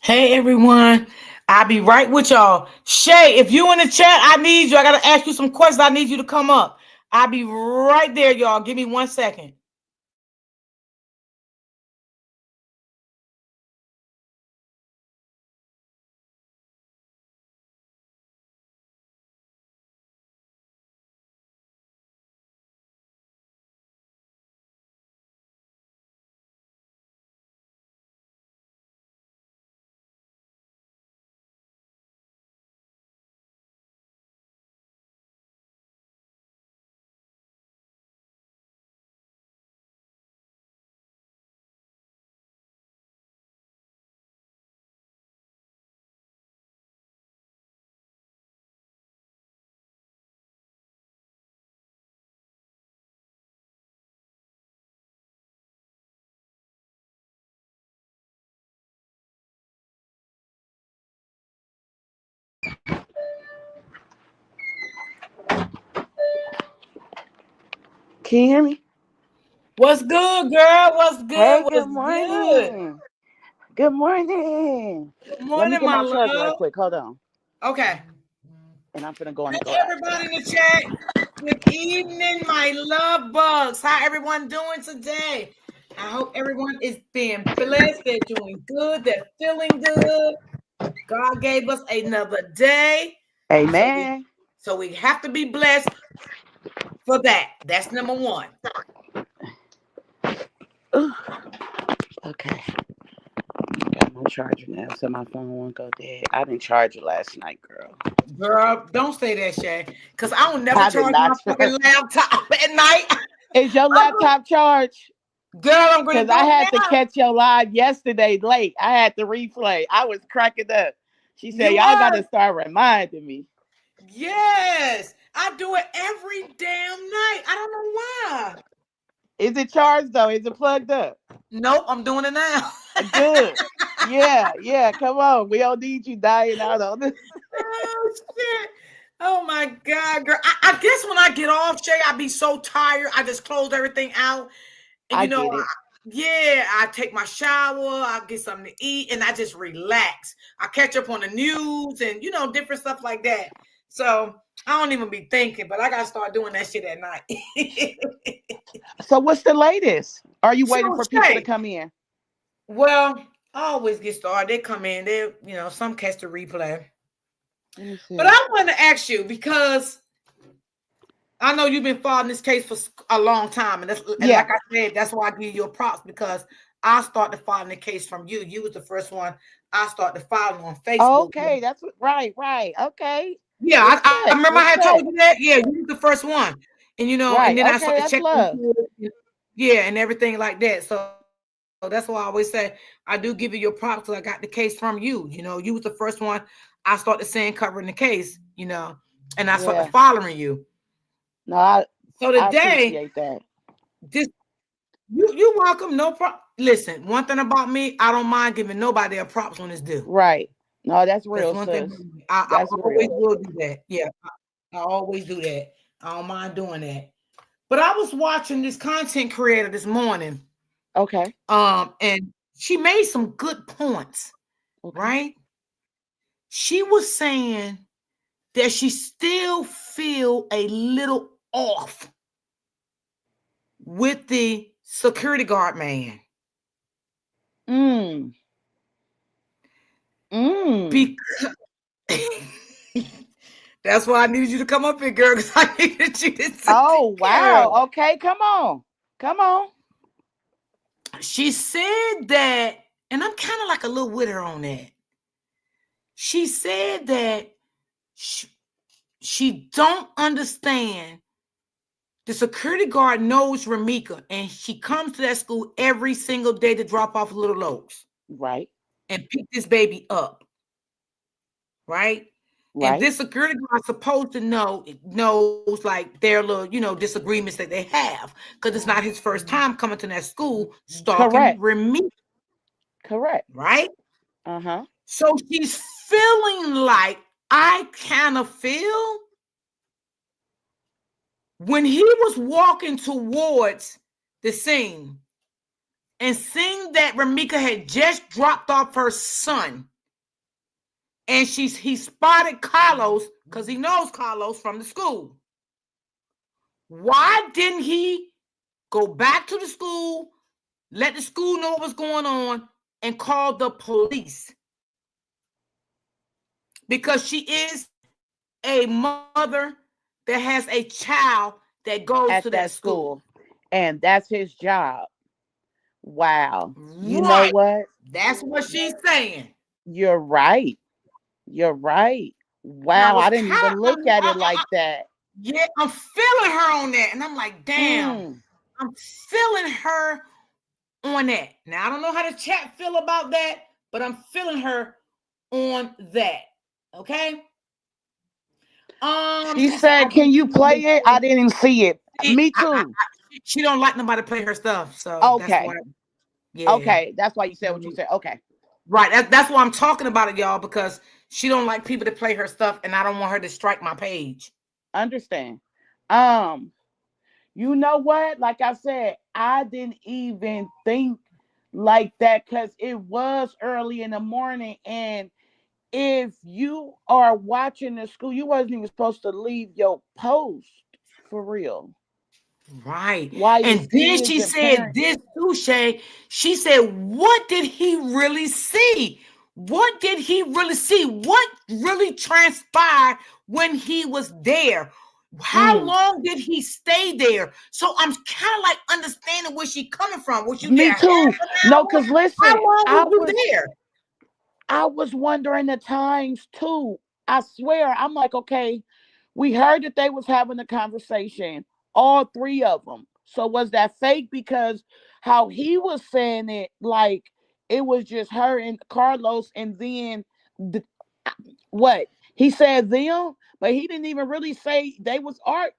Hey everyone, I'll be right with y'all. Shay, if you in the chat, I need you. I gotta ask you some questions. I need you to come up. I'll be right there, y'all. Give me 1 second. Can you hear me? What's good, girl? What's good? Hey, What's good good? morning. Good morning. Good Let me morning, get my my charger right love. quick. Hold on. Okay. And I'm finna go in the Hey, garage. everybody in the chat. Good evening, my love bugs. How everyone doing today? I hope everyone is being blessed. They're doing good. They're feeling good. God gave us another day. So we Amen. so we have to be blessed for that. That's number one. Ooh, okay. Got my charger now, so my phone won't go dead. I didn't charge it last night, girl. Girl, don't say that, Shay. Because I don't never I did charge my not. fucking laptop at night. Is your laptop charged? Girl, I'm gonna Because do I it had to now. catch your live yesterday late. I had to replay. I was cracking up. She said, You y'all got were? to start reminding me. Yes. I do it every damn night. I don't know why. Is it charged, though? Is it plugged up? Nope, I'm doing it now. Good. Yeah, yeah. Come on. We don't need you dying out on this. Oh shit. Oh my God, girl. I guess when I get off, Shay, I be so tired. I just close everything out. And I get it. yeah, I take my shower, I get something to eat, and I just relax. I catch up on the news and different stuff like that. So I don't even be thinking, but I gotta start doing that shit at night. So what's the latest? Are you So waiting for people to Shay, come in? well, I always get started. They come in, some catch the replay. Let me But see. I want to ask you because I know you've been following this case for a long time, and Yeah. like I said, that's why I give you your props because I started following the case from you. You was the first one I started following on Facebook. Okay. That's what, right, right. Okay. Yeah, I Respect. remember I had told Respect. you that. Yeah, you was the first one, and Right. then I Okay. started That's checking love. into it, yeah, and everything like that. So that's why I always say I do give you your props because I got the case from you. You was the first one I started seeing covering the case. And I started Yeah. following you. No, I So I today, appreciate that. this you welcome, no problem. Listen, one thing about me, I don't mind giving nobody a props when it's due. Right. No, that's That's real, one thing. sis. I That's always real. will do that. Yeah, I always do that. I don't mind doing that. But I was watching this content creator this morning, Okay. and she made some good points, Okay. right? She was saying that she still feel a little off with the security guard man. Mm. Mm. Because that's why I needed you to come up here, girl, because I needed you to Oh, take care of. wow. Okay. Come on. Come on. She said that, and I'm kind of like a little with her on that. She said that she don't understand. The security guard knows Ramika, and she comes to that school every single day to drop off little Lokes Right. and pick this baby up, right? And Right. this security guard supposed to knows like their little, disagreements that they have. Because it's not his first time coming to that school stalking Correct. Remy, Correct. right? Uh-huh. So she's feeling like I kind of feel when he was walking towards the scene and seeing that Ramika had just dropped off her son and he spotted Carlos because he knows Carlos from the school. Why didn't he go back to the school, let the school know what was going on, and call the police? Because she is a mother that has a child that goes At to that that school. school. And that's his job. Wow. You know Right. what? That's what she's saying. You're right. You're right. And I Wow. was I didn't kind even of, look at it like that. yeah, I'm feeling her on that. And I'm like, damn, Mm. I'm feeling her on that. Now, I don't know how the chat feel about that, but I'm feeling her on that. Okay? She She said, said, I "Can you play it?" I didn't see it. Me too. she don't like nobody to play her stuff. So that's why, Okay. yeah. Okay. That's why you said what you said. Okay. Right. That's why I'm talking about it, y'all, because she don't like people to play her stuff, and I don't want her to strike my page. Understand. Um, you know what? Like I said, I didn't even think like that because it was early in the morning. And if you are watching the school, you wasn't even supposed to leave your post for real. Right. While your And then kids she and said parents. this too, Shay. She said, what did he really see? What did he really see? What really transpired when he was there? How Mm, long did he stay there? So I'm kind of like understanding where she coming from. Was you there me half too. an No, hour? because How listen, long was you there? I was wondering the times too. I swear, I'm like, okay, we heard that they was having a conversation, all three of them. So was that fake? Because how he was saying it, like it was just her and Carlos, and then the, what he said them, but he didn't even really say they was art.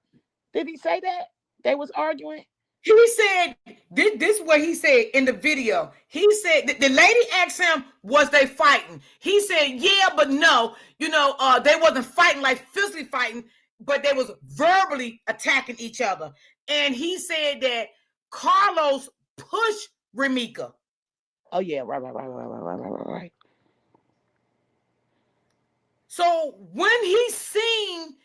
Did he say that they was arguing? He said, this is what he said in the video. He said, the lady asked him, was they fighting? He said, yeah, but no. They wasn't fighting like physically fighting, but they was verbally attacking each other. And he said that Carlos pushed Remika. Oh yeah, right. So when he seen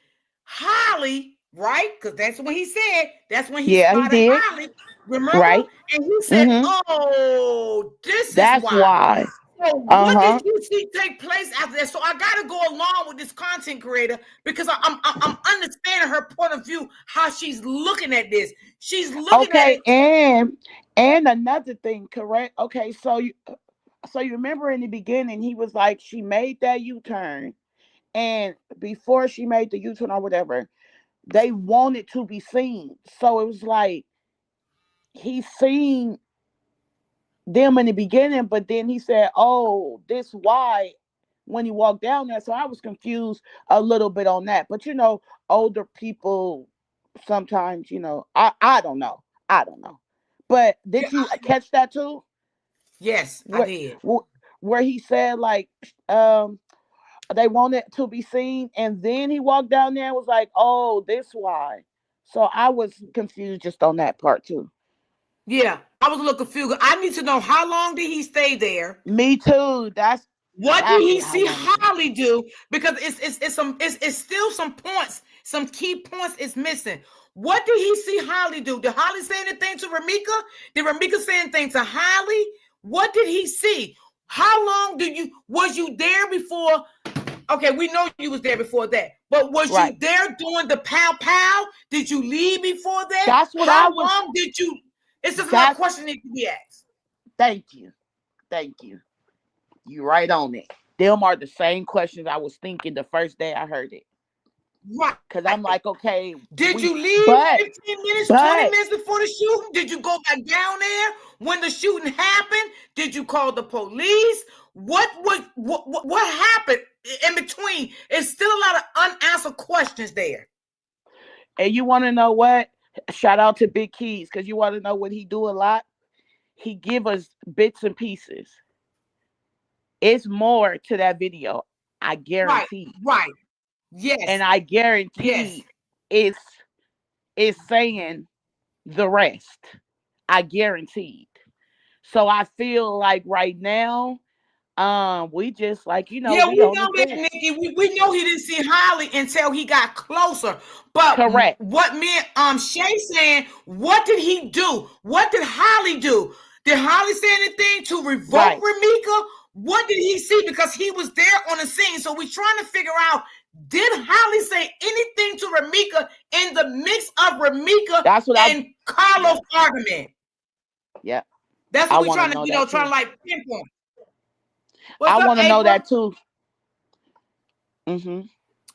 Holly, right? Because that's when he said, that's when he Yeah, he spotted did. Holly, remember? Right. And he said, Mm-hmm. oh, this is That's why. why. So Uh what huh. did you see take place after that? So I got to go along with this content creator because I'm understanding her point of view, how she's looking at this. She's looking at Okay, it. and another thing, correct? Okay, so you remember in the beginning he was like she made that U-turn, and before she made the U-turn or whatever, they wanted to be seen. So it was like he seen them in the beginning, but then he said, "Oh, this why." When he walked down there, so I was confused a little bit on that. But older people sometimes, I don't know, I don't know. But Yeah, did you catch that too? yes, I What did. where he said like um they wanted to be seen, and then he walked down there and was like, "Oh, this why." So I was confused just on that part too. Yeah, I was a little confused. I need to know how long did he stay there. Me too. That's What did exactly he how see long it was. Holly do? Because it's still some points, some key points is missing. What did he see Holly do? Did Holly say anything to Ramika? Did Ramika say anything to Holly? What did he see? How long was you there before? Okay, we know you was there before that, but was you Right. there doing the pow pow? Did you leave before that? That's what How I was. long did you? It's just another That's question that can be asked. Thank you. Thank you. You right on it. Them are the same questions I was thinking the first day I heard it. Right. Cause I'm like, okay, Did we you leave but 15 minutes, 20 but minutes before the shooting? Did you go back down there when the shooting happened? Did you call the police? What happened in between? It's still a lot of unanswered questions there. and you wanna know what? Shout out to Big Keys, because you want to know what he do a lot? He give us bits and pieces. It's more to that video. I Right, guarantee. right. And Yes, I yes. guarantee it's it's saying the rest. I guaranteed. So I feel like right now, We just like, Yeah, we we on know the that, fence. Nikki. We know he didn't see Holly until he got closer. But Correct. what me and Shay saying, what did he do? What did Holly do? Did Holly say anything to revoke Right. Ramika? What did he see? Because he was there on the scene. So we're trying to figure out, did Holly say anything to Ramika in the mix of Ramika That's what and Carlos' argument? Yeah. That's I what we're want to trying know to, that trying too. to like pinpoint. I What's up, want to know April? that too.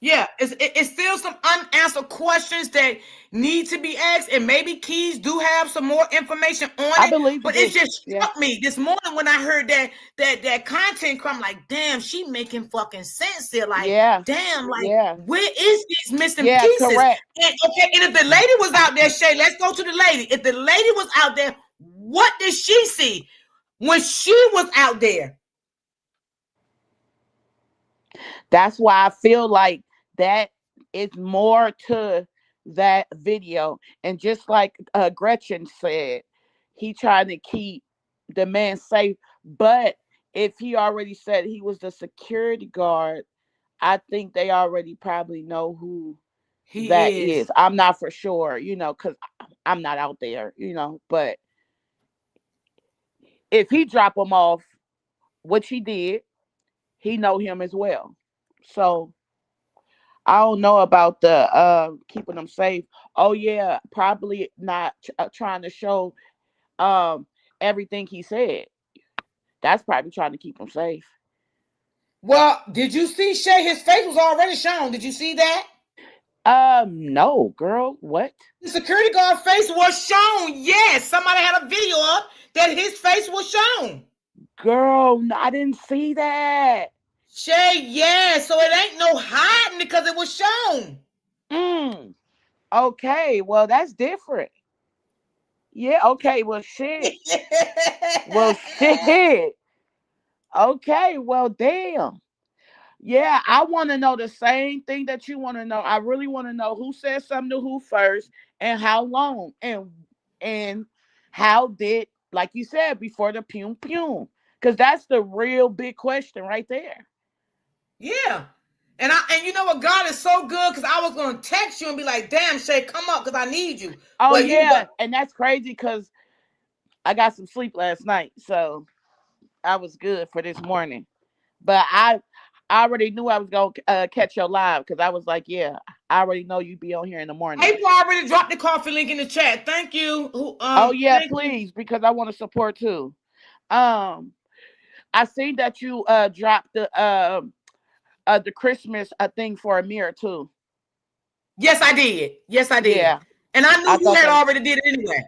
Yeah, it's still some unanswered questions that need to be asked, and maybe Keys do have some more information on I it. believe But you it do. just struck me this morning when I heard that content come. Like, damn, she making fucking sense here. Like, Yeah. damn, like, Yeah. where is these missing Yeah, pieces? correct. And okay, and if the lady was out there, Shay, let's go to the lady. If the lady was out there, what did she see when she was out there? That's why I feel like that is more to that video. And just like Gretchen said, he trying to keep the man safe. But if he already said he was the security guard, I think they already probably know who that He is. is. I'm not for sure, because I'm not out there, but if he drop him off, which he did, he know him as well. So I don't know about the keeping them safe. Oh yeah, probably not trying to show um everything he said. That's probably trying to keep him safe. Well, did you see Shay? His face was already shown. Did you see that? No, girl. What? The security guard face was shown. Yes, somebody had a video up that his face was shown. Girl, no, I didn't see that. Shay, yeah. So it ain't no hiding because it was shown. Okay, well that's different. Yeah, okay, well shit. Well shit. Okay, well damn. Yeah, I want to know the same thing that you want to know. I really want to know who said something to who first and how long and how did, like you said before, the pum pum, because that's the real big question right there. Yeah. And you know what, God is so good, because I was gonna text you and be like, damn, Shay, come up because I need you. Oh But you yeah, but and that's crazy because I got some sleep last night, so I was good for this morning. But I already knew I was gonna catch your live because I was like, yeah, I already know you'd be on here in the morning. April already dropped the coffee link in the chat. Thank you. Oh yeah, Thank you. please, because I want to support too. Um, I seen that you dropped the Christmas thing for Amir too. Yes, I did. Yes, I did. Yeah, And I knew I you thought had that. already did it anyway.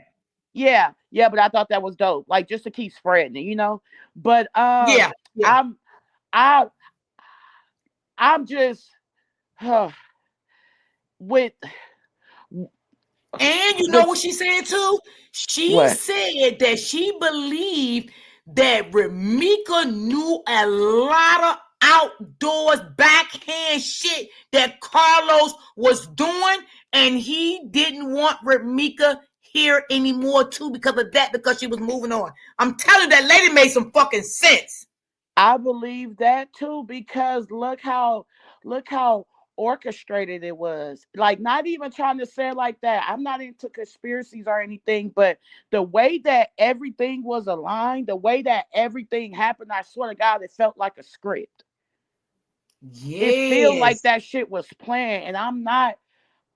Yeah, but I thought that was dope. Like just to keep spreading it. But Yeah. I'm I I'm just with And you know the what she said too? She what? said that she believed that Ramika knew a lot of outdoors backhand shit that Carlos was doing, and he didn't want Ramika here anymore too because of that, because she was moving on. I'm telling you, that lady made some fucking sense. I believe that too because look how orchestrated it was. Like not even trying to say it like that. I'm not into conspiracies or anything, but the way that everything was aligned, the way that everything happened, I swear to God, it felt like a script. It feel like Yes. that shit was planned, and I'm not.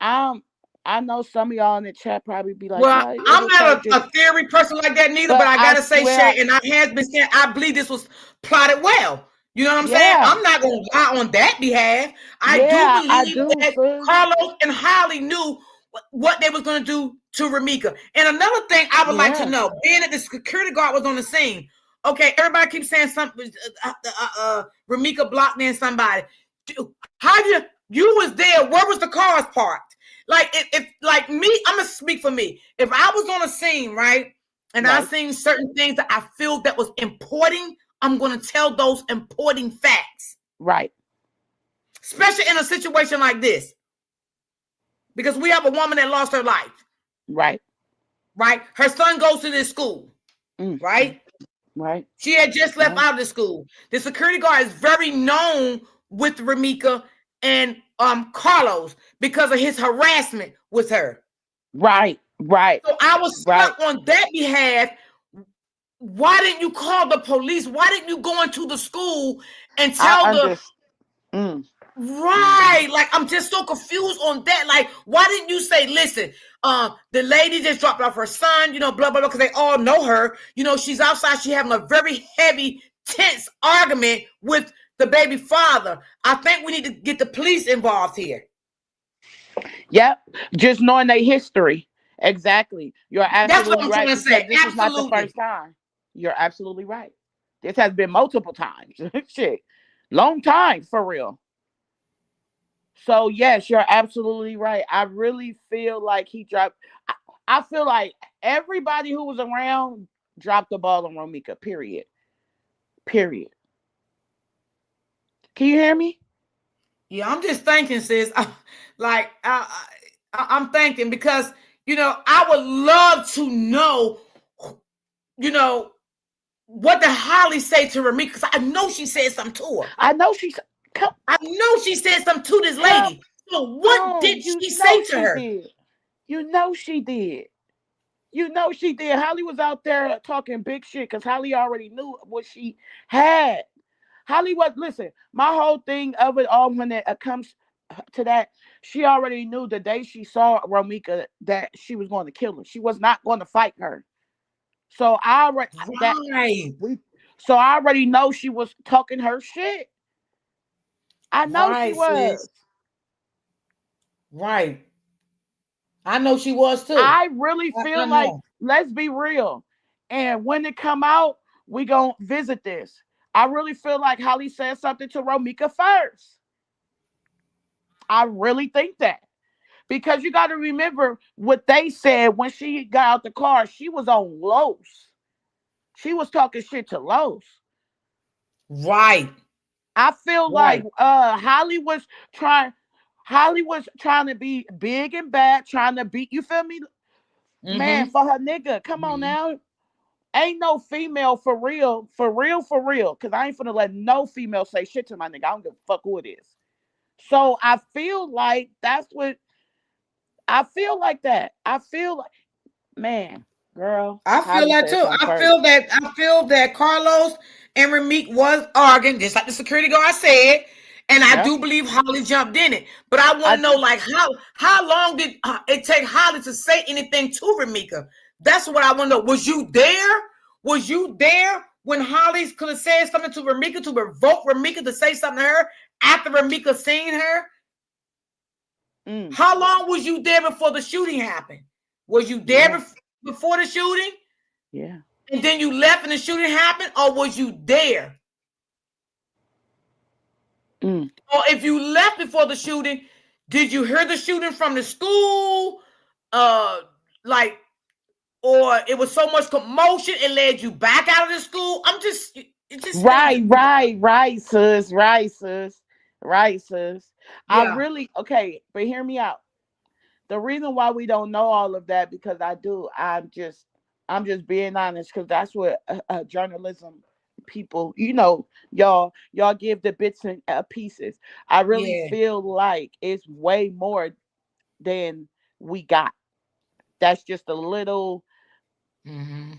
I'm. I know some of y'all in the chat probably be like, Well, "Oh, it I'm was so not just," a theory person like that neither, but but I I gotta say, swear, Shay, and I has been saying, I believe this was plotted well. You know what I'm saying? yeah, I'm not gonna lie on that behalf. I do yeah, I believe do, that sis. Carlos and Holly knew what they was gonna do to Ramika. And another thing I would like to Yeah, know, being that the security guard was on the scene. Okay, everybody keeps saying something. Ramika blocked in somebody. How you was there? Where was the cars parked? Like if like me, I'm gonna speak for me. If I was on a scene, right, and I right, seen certain things that I feel that was important, I'm gonna tell those important facts, right, especially in a situation like this, because we have a woman that lost her life. right. Right, her son goes to this school. Mm. Right, Right. She had just left Right. out of the school. The security guard is very known with Ramika and Carlos because of his harassment with her. Right. Right. So I was Right. stuck on that behalf. Why didn't you call the police? Why didn't you go into the school and I tell the understand. right? Like I'm just so confused on that. Like, why didn't you say, listen, the lady just dropped off her son, blah, blah, blah, because they all know her. She's outside, she having a very heavy, tense argument with the baby father. I think we need to get the police involved here. Yep. Just knowing their history. Exactly. You're That's what absolutely I'm trying right, to because say. this is not the Absolutely. first time. You're absolutely right. This has been multiple times. Shit. Long time, for real. So yes, you're absolutely right. I really feel like he dropped. I feel like everybody who was around dropped the ball on Romika. Period. Period. Can you hear me? Yeah, I'm just thinking, sis. I'm thinking because I would love to know, you know, what did Holly say to Ramika? Because I know she said something to her. I know she's. Come, I know she said something to this come lady. So what on. did You she know say to she her? did. You know she did. You know she did. Holly was out there talking big shit because Holly already knew what she had. Holly was, listen, my whole thing of it all when it comes to that, she already knew the day she saw Romika that she was going to kill her. She was not going to fight her. So I already that Right. we so I already know she was talking her shit. I know she Right, was. sis. Right. I know she was too. I really I feel like, know. let's be real. And when it come out, we gonna visit this. I really feel like Holly said something to Romika first. I really think that. Because you got to remember what they said when she got out the car. She was on Los. She was talking shit to Los. Right. I feel like Right. Holly was trying to be big and bad, trying to beat, you feel me? Man, Mm-hmm. for her nigga. Come on Mm-hmm. now. Ain't no female for real, for real, for real. Cause I ain't finna let no female say shit to my nigga. I don't give a fuck who it is. So I feel like that's what I feel like that. I feel like, man, girl, I feel Holly that said too. something I first. feel that. I feel that Carlos and Rameek was arguing, just like the security guard said, and I Yep. do believe Holly jumped in it. But I want I to know, do. like, how long did it take Holly to say anything to Ramika? That's what I want to know. Was you there? Was you there when Holly could have said something to Ramika to provoke Ramika to say something to her after Ramika seen her? Mm, How long was you there before the shooting happened? Was you there yeah. before the shooting? Yeah. And then you left and the shooting happened, or was you there? Mm. Or if you left before the shooting, did you hear the shooting from the school? Uh, like, or it was so much commotion it led you back out of the school. It just want to Right, just right, right, sis. Right, sis. Right, sis. I yeah, really, okay, but hear me out. The reason why we don't know all of that, because I'm just being honest, because that's what journalism people, y'all give the bits and pieces. I really yeah. feel like it's way more than we got. That's just a little Mm-hmm.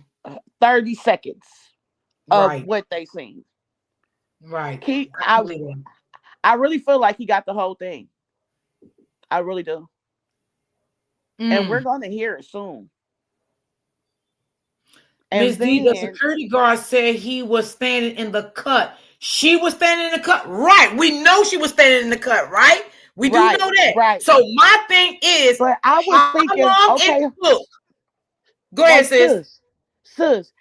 30 seconds of Right, what they seen. right. He, I can believe that. I really feel like he got the whole thing. I really do. And we're Mm. gonna hear it soon. Miss And D, the then, security guard said he was standing in the cut. She was standing in the cut. Right. We know she was standing in the cut, right? We do right, know that. right. So my thing is But I was how thinking, long it okay, took. Go ahead, like, sis. sis,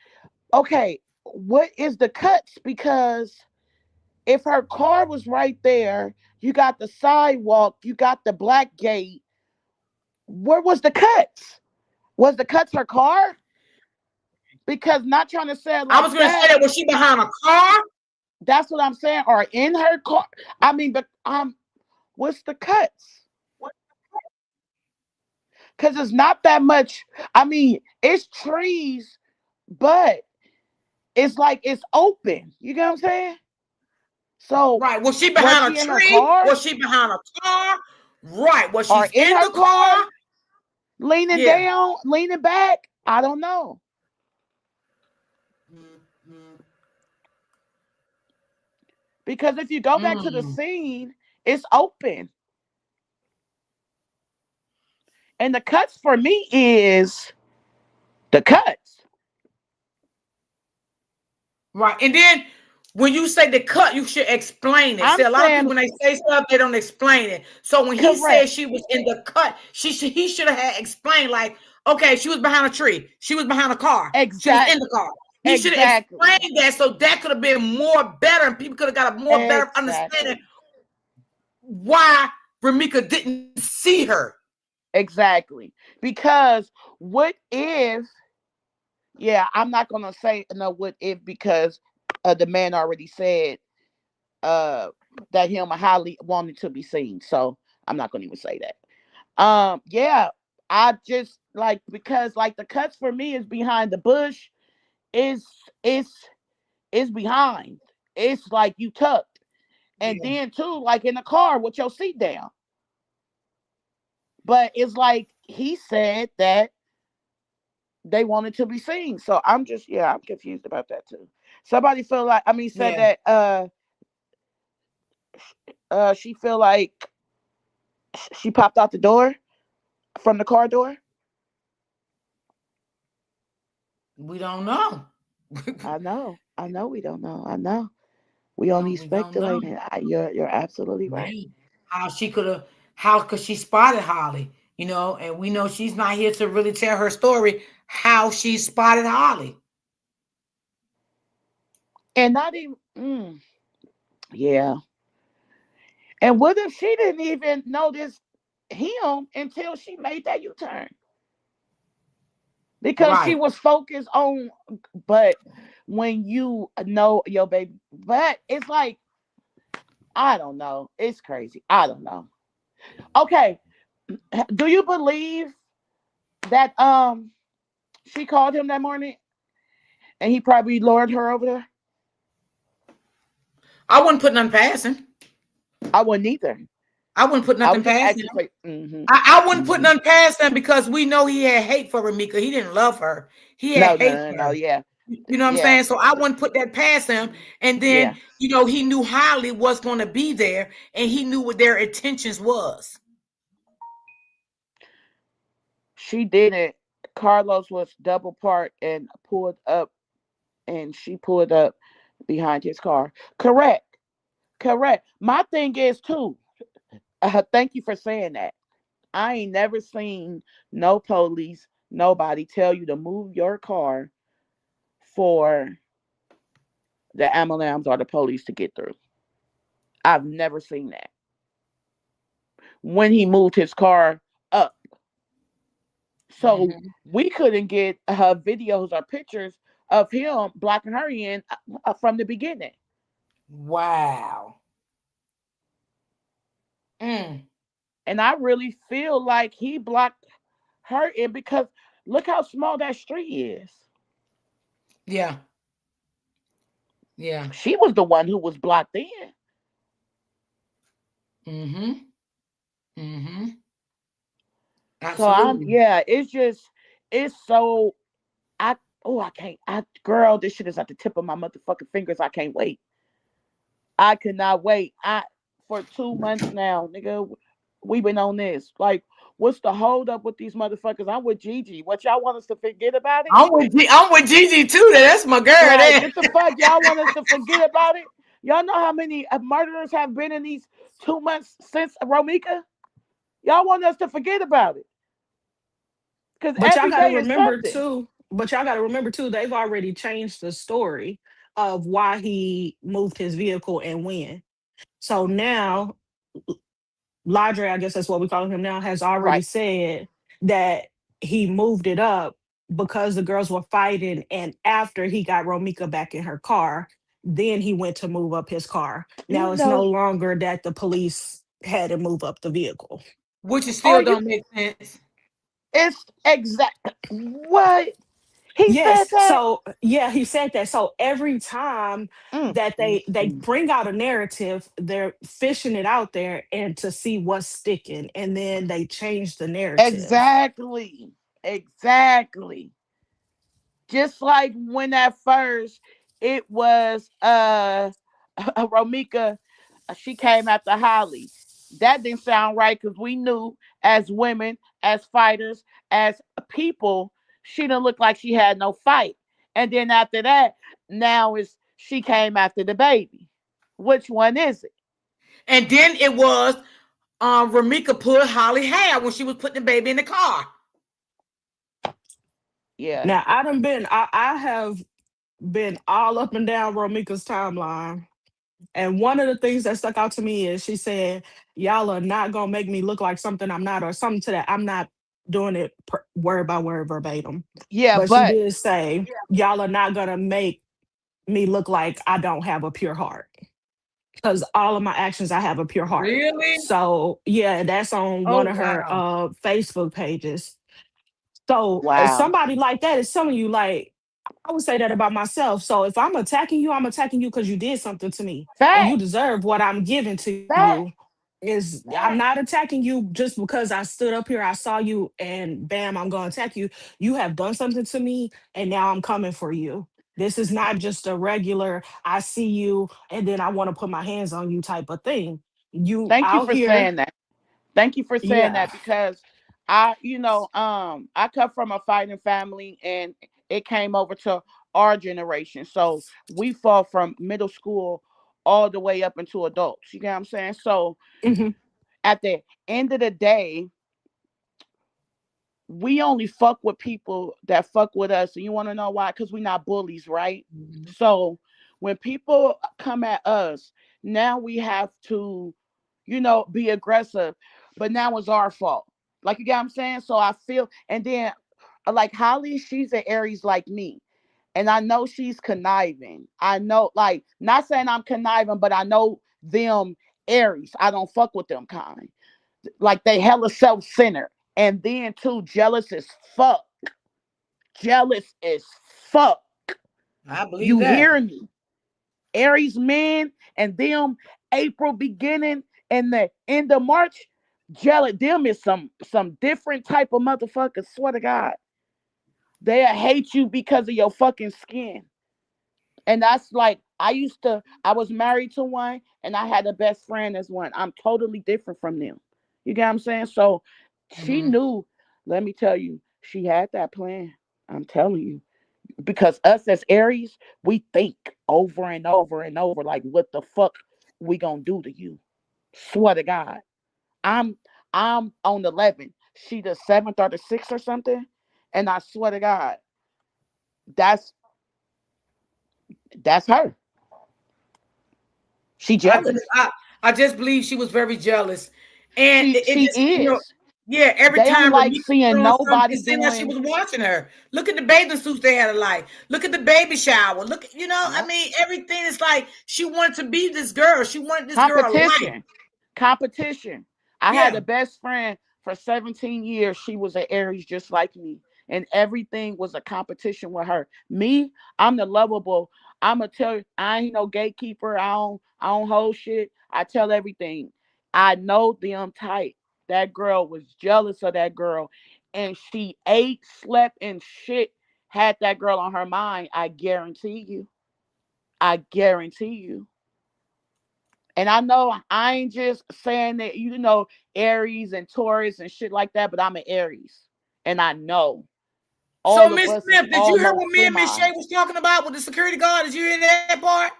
okay, what is the cuts? Because if her car was right there, you got the sidewalk, you got the black gate. Where was the cuts? Was the cuts her car? Because not trying to say it I like was gonna say that. that, was she behind a car? That's what I'm saying. Or in her car. I mean, but what's the cuts? Because it's not that much. I mean, it's trees, but it's like it's open. You get what I'm saying? So Right. Was she was behind a she in her tree? car Was she behind a car? Right. Was she or in in her the car, car? leaning Yeah. down, leaning back? I don't know. Mm, Because if you go back to the mm. scene, it's open. And the cuts for me is the cuts. Right. And then when you say the cut, you should explain it. See, I'm a lot of saying people when they say stuff, they don't explain it. So when he said correct. she was in the cut, he should have had explained like, okay, she was behind a tree, she was behind a car, she was in the Exactly. car. He should have Exactly. explained that so that could have been more better, and people could have got a more better understanding Exactly. why Ramika didn't see her. Exactly. Because what if, yeah, I'm not gonna say no what if because the man already said uh that him and Holly wanted to be seen. So I'm not gonna even say that. Yeah, I just like because like the cuts for me is behind the bush, is it's it's behind. It's like you tucked. And Yeah. then too, like in the car with your seat down. But it's like he said that they wanted to be seen. So I'm just yeah, I'm confused about that too. Somebody feel like I mean said Yeah. that she feel like she popped out the door from the car door. We don't know. I know we don't know. I know. We only We don't know. speculating. You're absolutely right. Right. How she could have, how could she spotted Holly? And we know she's not here to really tell her story, how she spotted Holly. And not even yeah. And what if she didn't even notice him until she made that U-turn? Because she Right. was focused on but when you know your baby but it's like I don't know. It's crazy. I don't know. Okay. Do you believe that she called him that morning and he probably lured her over there? I wouldn't put nothing past him. I wouldn't either. I wouldn't put I nothing was just past asking him. for I wouldn't put nothing past him because we know he had hate for Ramika. He didn't love her. He had no, no, hate no, for no, her. yeah. You know what I'm Yeah. saying? So I wouldn't put that past him. And then, Yeah. he knew Holly was going to be there and he knew what their intentions was. She didn't. Carlos was double parked and pulled up and she pulled up behind his car. Correct. Correct. My thing is too. Thank you for saying that. I ain't never seen no police, nobody tell you to move your car for the ambulance or the police to get through. I've never seen that. When he moved his car up. So Mhm. we couldn't get videos or pictures of him blocking her in from the beginning. Wow. Mm. And I really feel like he blocked her in because look how small that street is. Yeah. Yeah. She was the one who was blocked in. Mm-hmm. Mm-hmm. So I'm Absolutely. yeah, it's just it's so I oh I can't I girl, this shit is at the tip of my motherfucking fingers. I can't wait. I cannot wait. I for 2 months now, nigga. We been on this. Like, what's the hold up with these motherfuckers? I'm with Gigi. What y'all want us to forget about it? I'm with Gigi too. That's my girl Like, there. what the fuck? Y'all want us to forget about it? Y'all know how many murderers have been in these 2 months since Romika? Y'all want us to forget about it? Because But y'all every got to day is remember something. too. But y'all got to remember too. They've already changed the story of why he moved his vehicle and when. So now, Ladre, I guess that's what we call him now, has already Right. said that he moved it up because the girls were fighting, and after he got Romika back in her car, then he went to move up his car. You Now it's no know, longer that the police had to move up the vehicle. Which is or still you don't make sense. it's exact what? He said Yes. that. So yeah, he said that. So every time Mm, that mm, they mm. bring out a narrative, they're fishing it out there and to see what's sticking, and then they change the narrative. Exactly. Exactly. Just like when at first it was Romika, she came after Holly. That didn't sound right because we knew as women, as fighters, as people, she didn't look like she had no fight. And then after that, now it's she came after the baby. Which one is it? And then it was Ramika pulled Holly hair when she was putting the baby in the car. Yeah. Now I have been all up and down Romika's timeline. And one of the things that stuck out to me is she said, "Y'all are not gonna make me look like something I'm not, or something to that. I'm not doing it word by word verbatim." Yeah, But she but did say, "Y'all are not gonna make me look like I don't have a pure heart, because all of my actions, I have a pure heart." Really? So yeah, that's on Oh one of her wow. Facebook pages. So wow. somebody like that is telling you, like, I would say that about myself. So if I'm attacking you because you did something to me and you Fact, deserve what I'm giving to you. fact, I'm fact. not attacking you just because I stood up here, I saw you, and bam, I'm gonna attack you. You have done something to me, and now I'm coming for you. This is not just a regular I see you and then I want to put my hands on you type of thing. You Thank you out for here, saying that. Thank you for saying yeah. that because I come from a fighting family and it came over to our generation. So we fought from middle school all the way up into adults. You get what I'm saying? So Hmm. at the end of the day, we only fuck with people that fuck with us. And you want to know why? Because we're not bullies, right? Mhm. So when people come at us, now we have to, be aggressive. But now it's our fault. Like, you get what I'm saying? So I feel, and then like Holly, she's an Aries like me. And I know she's conniving. I know, like, not saying I'm conniving, but I know them Aries. I don't fuck with them kind. Like they hella self-centered. And then too, jealous as fuck. Jealous as fuck. I believe You that. hear me? Aries men and them April beginning and the end of March, jealous. Them is some different type of motherfuckers. Swear to God. They'll hate you because of your fucking skin. And that's like I was married to one and I had a best friend as one. I'm totally different from them. You get what I'm saying? So she Mhm. knew, let me tell you, she had that plan. I'm telling you. Because us as Aries, we think over and over and over, like what the fuck we gonna do to you. Swear to God. I'm I'm on the 11. She the seventh or the sixth or something. And I swear to God, that's that's her. She I just jealous. I, I just believe she was very jealous. And it She just, is. yeah, every They don't time like Ramika seeing put on something, nobody it seemed like she doing was watching her. Look at the bathing suits they had alike. Look at the baby shower. Look, I yeah, mean, everything is like she wanted to be this girl. She wanted this girl life. competition. Competition. I had Yeah. a best friend for 17 years. She was an Aries just like me. And everything was a competition with her. Me, I'm the lovable. I'ma tell you, I ain't no gatekeeper. I don't hold shit. I tell everything. I know them tight. That girl was jealous of that girl. And she ate, slept, and shit had that girl on her mind. I guarantee you. I guarantee you. And I know I ain't just saying that, Aries and Taurus and shit like that, but I'm an Aries. And I know So all of Miss us is Smith, did you hear almost what me and Miss semi. Shay was talking about with the security guard? Did you hear that part?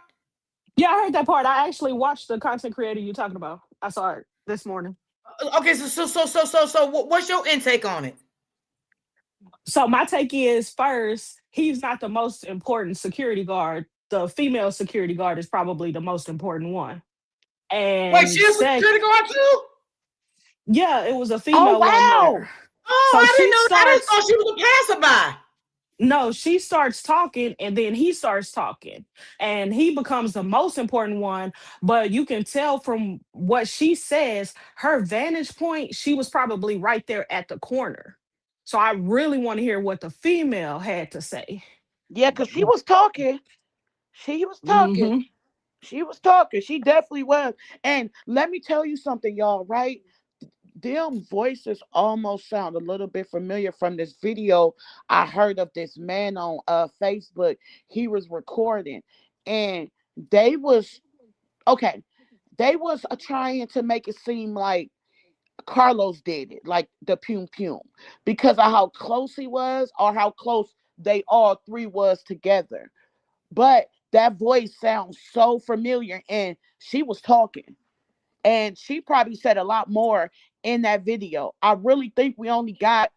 Yeah, I heard that part. I actually watched the content creator you talking about. I saw it this morning. Okay, so what's your intake on it? So my take is, first, he's not the most important security guard. The female security guard is probably the most important one. Wait, And she a security guard too? yeah, it was a Oh female one wow. there. Oh, So I didn't she know. I just starts, thought she was a passerby. no, she starts talking and then he starts talking. And he becomes the most important one. But you can tell from what she says, her vantage point, she was probably right there at the corner. So I really want to hear what the female had to say. Yeah, because she was talking. She was talking. Mm-hmm. She was talking. She definitely was. And let me tell you something, y'all, right? Them voices almost sound a little bit familiar from this video I heard of this man on Facebook. He was recording and they was okay. They was trying to make it seem like Carlos did it, like the Pum Pum, because of how close he was or how close they all three was together. But that voice sounds so familiar and she was talking and she probably said a lot more in that video. I really think we only got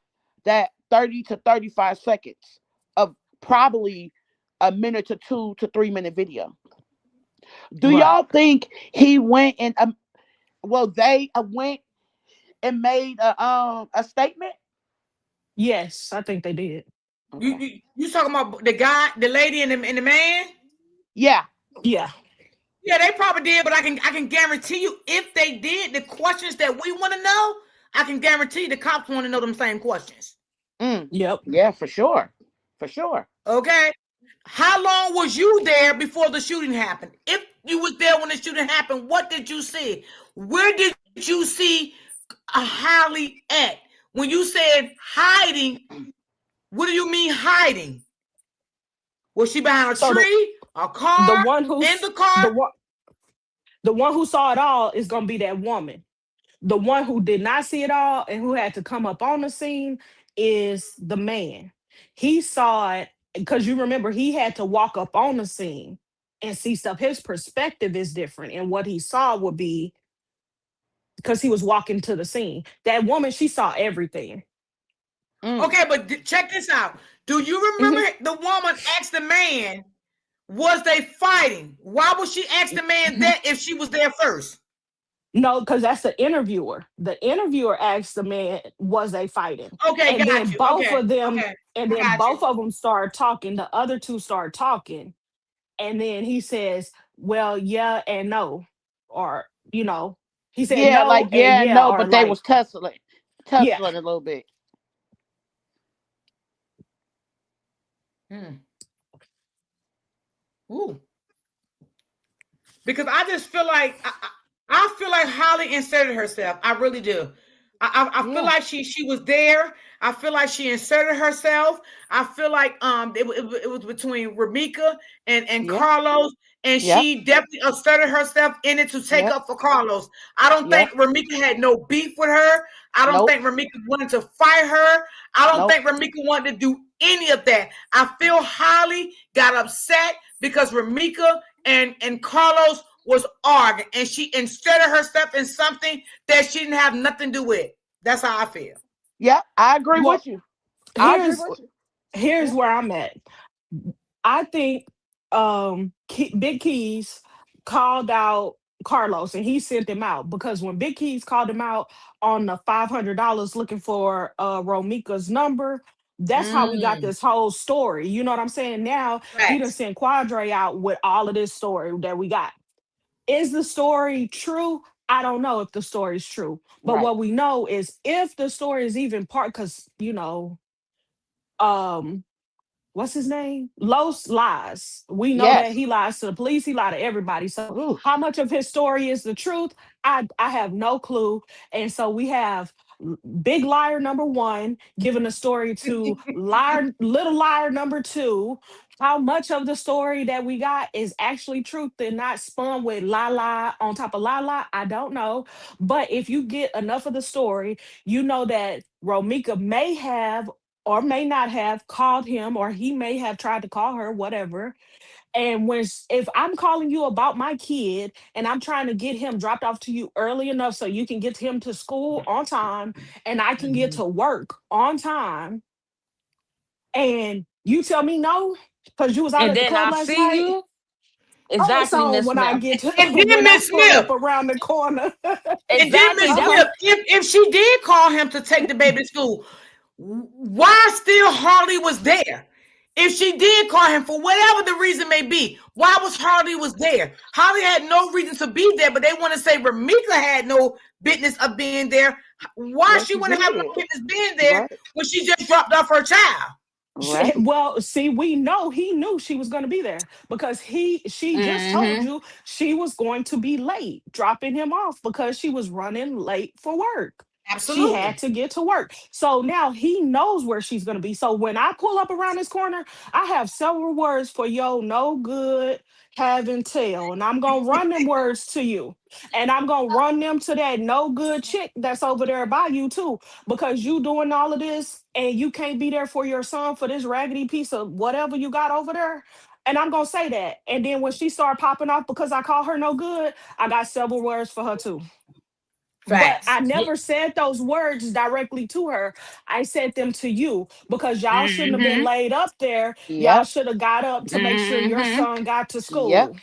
that 30 to 35 seconds of probably a minute to 2 to 3 minute video. Do Right. y'all think he went and they went and made a statement? Yes, I think they did. You, Okay. you talking about the guy, the lady, and the man? Yeah. Yeah. Yeah, they probably did, but I can guarantee you, if they did, the questions that we want to know, I can guarantee the cops want to know them same questions. Yep. Yeah, for sure. For sure. Okay. How long was you there before the shooting happened? If you was there when the shooting happened, what did you see? Where did you see Holly at? When you said hiding, what do you mean hiding? Was she behind a So tree, a the car, one who's in the car? the one who saw it all is gonna be that woman. The one who did not see it all and who had to come up on the scene is the man. He saw it because you remember he had to walk up on the scene and see stuff. His perspective is different, and what he saw would be because he was walking to the scene. That woman, she saw everything. Okay, but check this out. Do you remember the woman asked the man, was they fighting? Why would she ask the man that if she was there first? No, because that's the interviewer. The interviewer asked the man, "Was they fighting?" Okay, And got then you. both Okay, of them, okay, and I then got you. both of them started talking. The other two started talking, and then he says, "Well, yeah and no," or he said Yeah, no like and yeah, yeah, no, or but they like was tussling, yeah. tussling a little bit. Ooh. Because I just feel like I feel like Holly inserted herself. I really do. I feel Yeah. like she was there. I feel like she inserted herself. I feel like it was between Ramika and Yeah. Carlos, and Yep. she definitely asserted herself in it to take Yep. up for Carlos. I don't Yep. think Ramika had no beef with her. I don't Nope. think Ramika wanted to fight her. I don't Nope. think Ramika wanted to do any of that. I feel Holly got upset because Ramika and Carlos was arguing, and she inserted herself in something that she didn't have nothing to do with. That's how I feel. Yeah, I agree Well, with you. I agree here's with you. here's Yeah. where I'm at. I think Big Keys called out Carlos and he sent him out because when Big Keys called him out on the $500 looking for Romika's number, that's how we got Mm, this whole story. You know what I'm saying? Now he done facts. sent Quadre out with all of this story that we got. Is the story true? I don't know if the story is true. But Right. what we know is if the story is even part, because um what's his name? Los lies. We know that Yes. he lies to the police, he lied to everybody. So Ooh. how much of his story is the truth? I have no clue. And so we have big liar number one giving the story to little liar number two. How much of the story that we got is actually truth and not spun with la la on top of la la? I don't know. But if you get enough of the story, you know that Romika may have or may not have called him, or he may have tried to call her, whatever. And if I'm calling you about my kid and I'm trying to get him dropped off to you early enough so you can get him to school on time and I can get Mhm. to work on time, and you tell me no because you was out And at the then club I last see night. you. Oh, it's Exactly, on Miss when I Smith. get to And then when I Miss pull Smith, up around the corner. and then Exactly. Miss That Smith, was if she did call him to take the baby to school, why still Harley was there? If she did call him for whatever the reason may be, why was Harley was there? Harley had no reason to be there, but they want to say Ramika had no business of being there. Why Yes, she she wouldn't have no did. business being there Right. when she just dropped off her child? Right. Well, see, we know he knew she was going to be there because she just told Mm-hmm. you she was going to be late dropping him off because she was running late for work. She had Absolutely. to get to work. So now he knows where she's going to be. So when I pull up around this corner, I have several words for yo, no good, have and tell. And I'm going to run them words to you. And I'm going to run them to that no good chick that's over there by you too, because you doing all of this and you can't be there for your son for this raggedy piece of whatever you got over there. And I'm gonna say that. And then when she started popping off because I call her no good, I got several words for her too. But Facts. I never said those words directly to her. I said them to you because y'all shouldn't have been Mm-hmm. laid up there. Y'all Yep. should have got up to make sure your Mm-hmm. son got to Yep. school.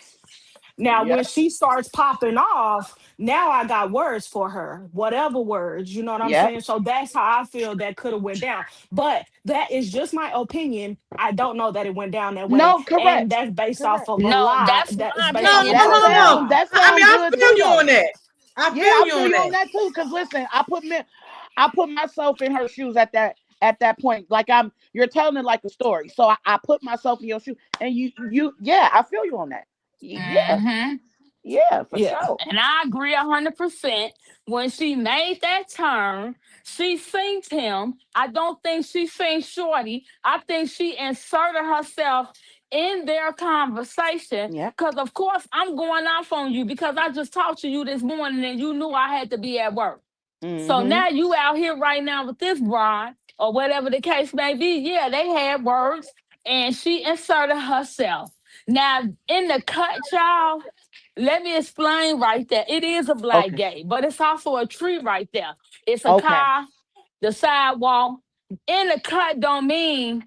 Now, when Yep. she starts popping off, now I got words for her, whatever words, you know what I'm Yep. saying? So that's how I feel that could have went down. But that is just my opinion. I don't know that it went down that way, No, correct. and that's based off Correct. of a No, lie. that's That is my based off No, of opinion no, a no, too. no, fucking no. lie. That I mean, sound I good feel too you on though. that. I Yeah, feel I you feel on you that. on that too. Cause listen, I put myself in her shoes at that point. Like you're telling it like a story. So I put myself in your shoes, and yeah, I feel you on that. Yeah, Mm-hmm. yeah, for Yeah. sure. And I agree 100%. When she made that turn, she synced him. I don't think she synced Shorty. I think she inserted herself in their conversation. Yeah. Because, of course, I'm going off on you because I just talked to you this morning and you knew I had to be at work. So Mm-hmm. now you out here right now with this broad or whatever the case may be. Yeah, they had words and she inserted herself. Now, in the cut, y'all, let me explain right there. It is a black Okay. gate, but it's also a tree right there. It's a Okay. car, the sidewalk. In the cut don't mean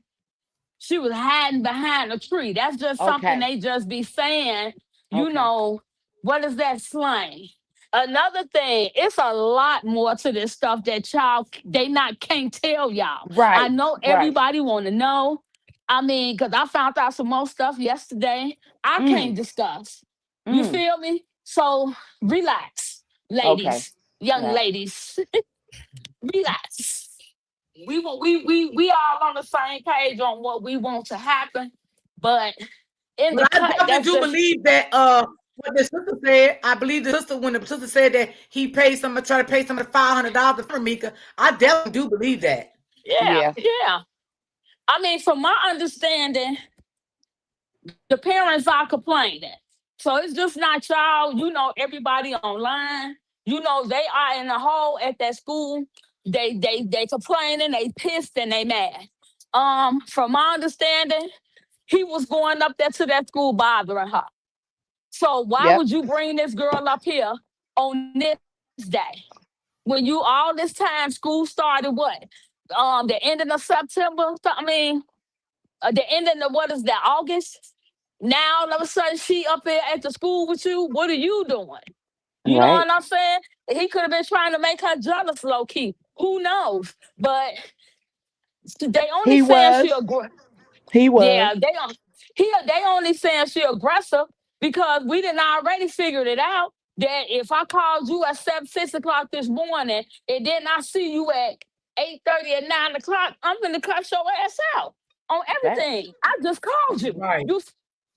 she was hiding behind a tree. That's just something Okay. they just be saying, you Okay. know, what is that slang? Another thing, it's a lot more to this stuff that y'all they not can't tell y'all. I Right. know Right. everybody want to know. I mean, because I found out some more stuff yesterday. I Mm. can't discuss. You Mm. feel me? So relax, Okay. ladies, young Yeah. ladies, relax. We all on the same page on what we want to happen, but in the But I cut, definitely that's do just believe that what the sister said. I believe the sister when the sister said that he paid some try to pay some of the $500 for Mika. I definitely do believe that. yeah, Yeah. yeah. I mean, from my understanding, the parents are complaining. So it's just not y'all, you know, everybody online, you know, they are in a hole at that school. They complaining, they pissed and they mad. From my understanding, he was going up there to that school bothering her. So why Yep. would you bring this girl up here on this day? When you all this time school started what? The ending of September. I mean, the ending of what is that? August. Now all of a sudden she up there at the school with you. What are you doing? You know Right. what I'm saying? He could have been trying to make her jealous, low key. Who knows? But they only He saying she was. He yeah, was. they only saying she aggressive because we didn't already figured it out that if I called you at 6 o'clock this morning and then I see you at 8:30 at 9 o'clock, I'm gonna cut your ass out on That. everything. I just called you. Right. You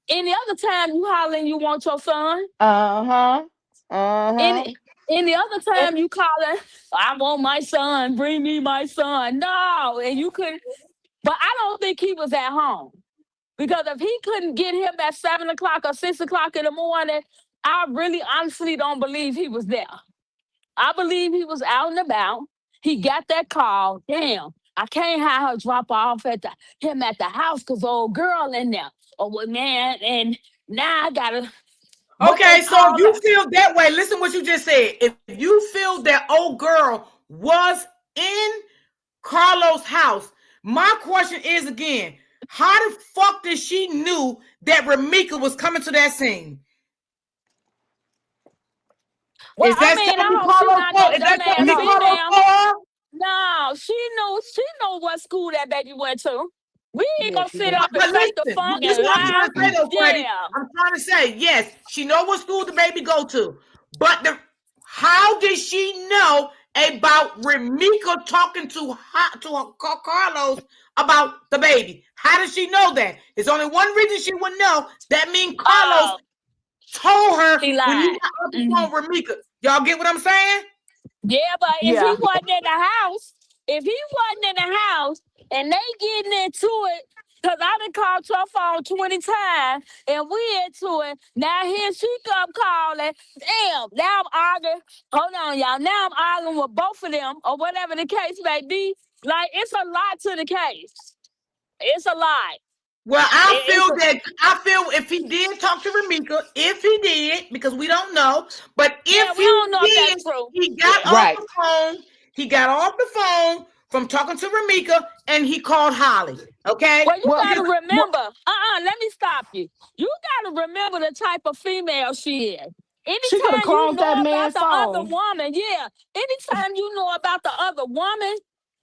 any other time you hollering you want your son. Uh-huh. Uh-huh. Any other time you calling, I want my son, bring me my son. No, and you couldn't, but I don't think he was at home. Because if he couldn't get him at 7 o'clock or 6 o'clock in the morning, I really honestly don't believe he was there. I believe he was out and about. He got that call. Damn, I can't have her drop off at him at the house because old girl in there. Oh well, man, and now I gotta. But they Okay, so if called you her. feel that way, listen what you just said. If you feel that old girl was in Carlos' house, my question is again, how the fuck did she knew that Ramika was coming to that scene? Well, Is I that mean, something I hope she Carlos not told? no Is that dumbass something No. Carlos female. told her? No, she knew what school that baby went to. We ain't Yeah, gonna she sit did. up and But fake the listen, funk this is and what I'm lie. trying to say though, Freddie. Yeah. I'm trying to say, yes, she know what school the baby go to, but How did she know about Remika talking to Carlos about the baby? How did she know that? There's only one reason she would know. That means Carlos told her He when he lied. got on the phone with Remika. Y'all get what I'm saying? Yeah, but if Yeah. he wasn't in the house, and they getting into it, because I done called your phone 20 times and we into it. Now here she come calling. Damn, now I'm arguing. Hold on, y'all. Now I'm arguing with both of them or whatever the case may be. Like, it's a lot to the case. It's a lot. Well, I feel if he did talk to Remika, if he did, because we don't know, but if we don't know if he that's true. he got off the phone. He got off the phone from talking to Remika, and he called Holly. Okay. Well, you gotta remember. Let me stop you. You gotta remember the type of female she is. She could have Anytime you cloned that know about man's the other phone. woman, anytime you know about the other woman,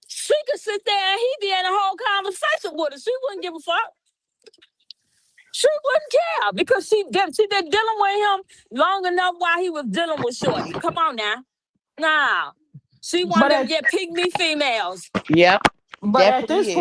she could sit there and he be in a whole conversation with her. She wouldn't give a fuck. She wouldn't care because she been dealing with him long enough while he was dealing with Shorty. Come on now. Nah. She wanted to get pygmy females. Yep. But at Definitely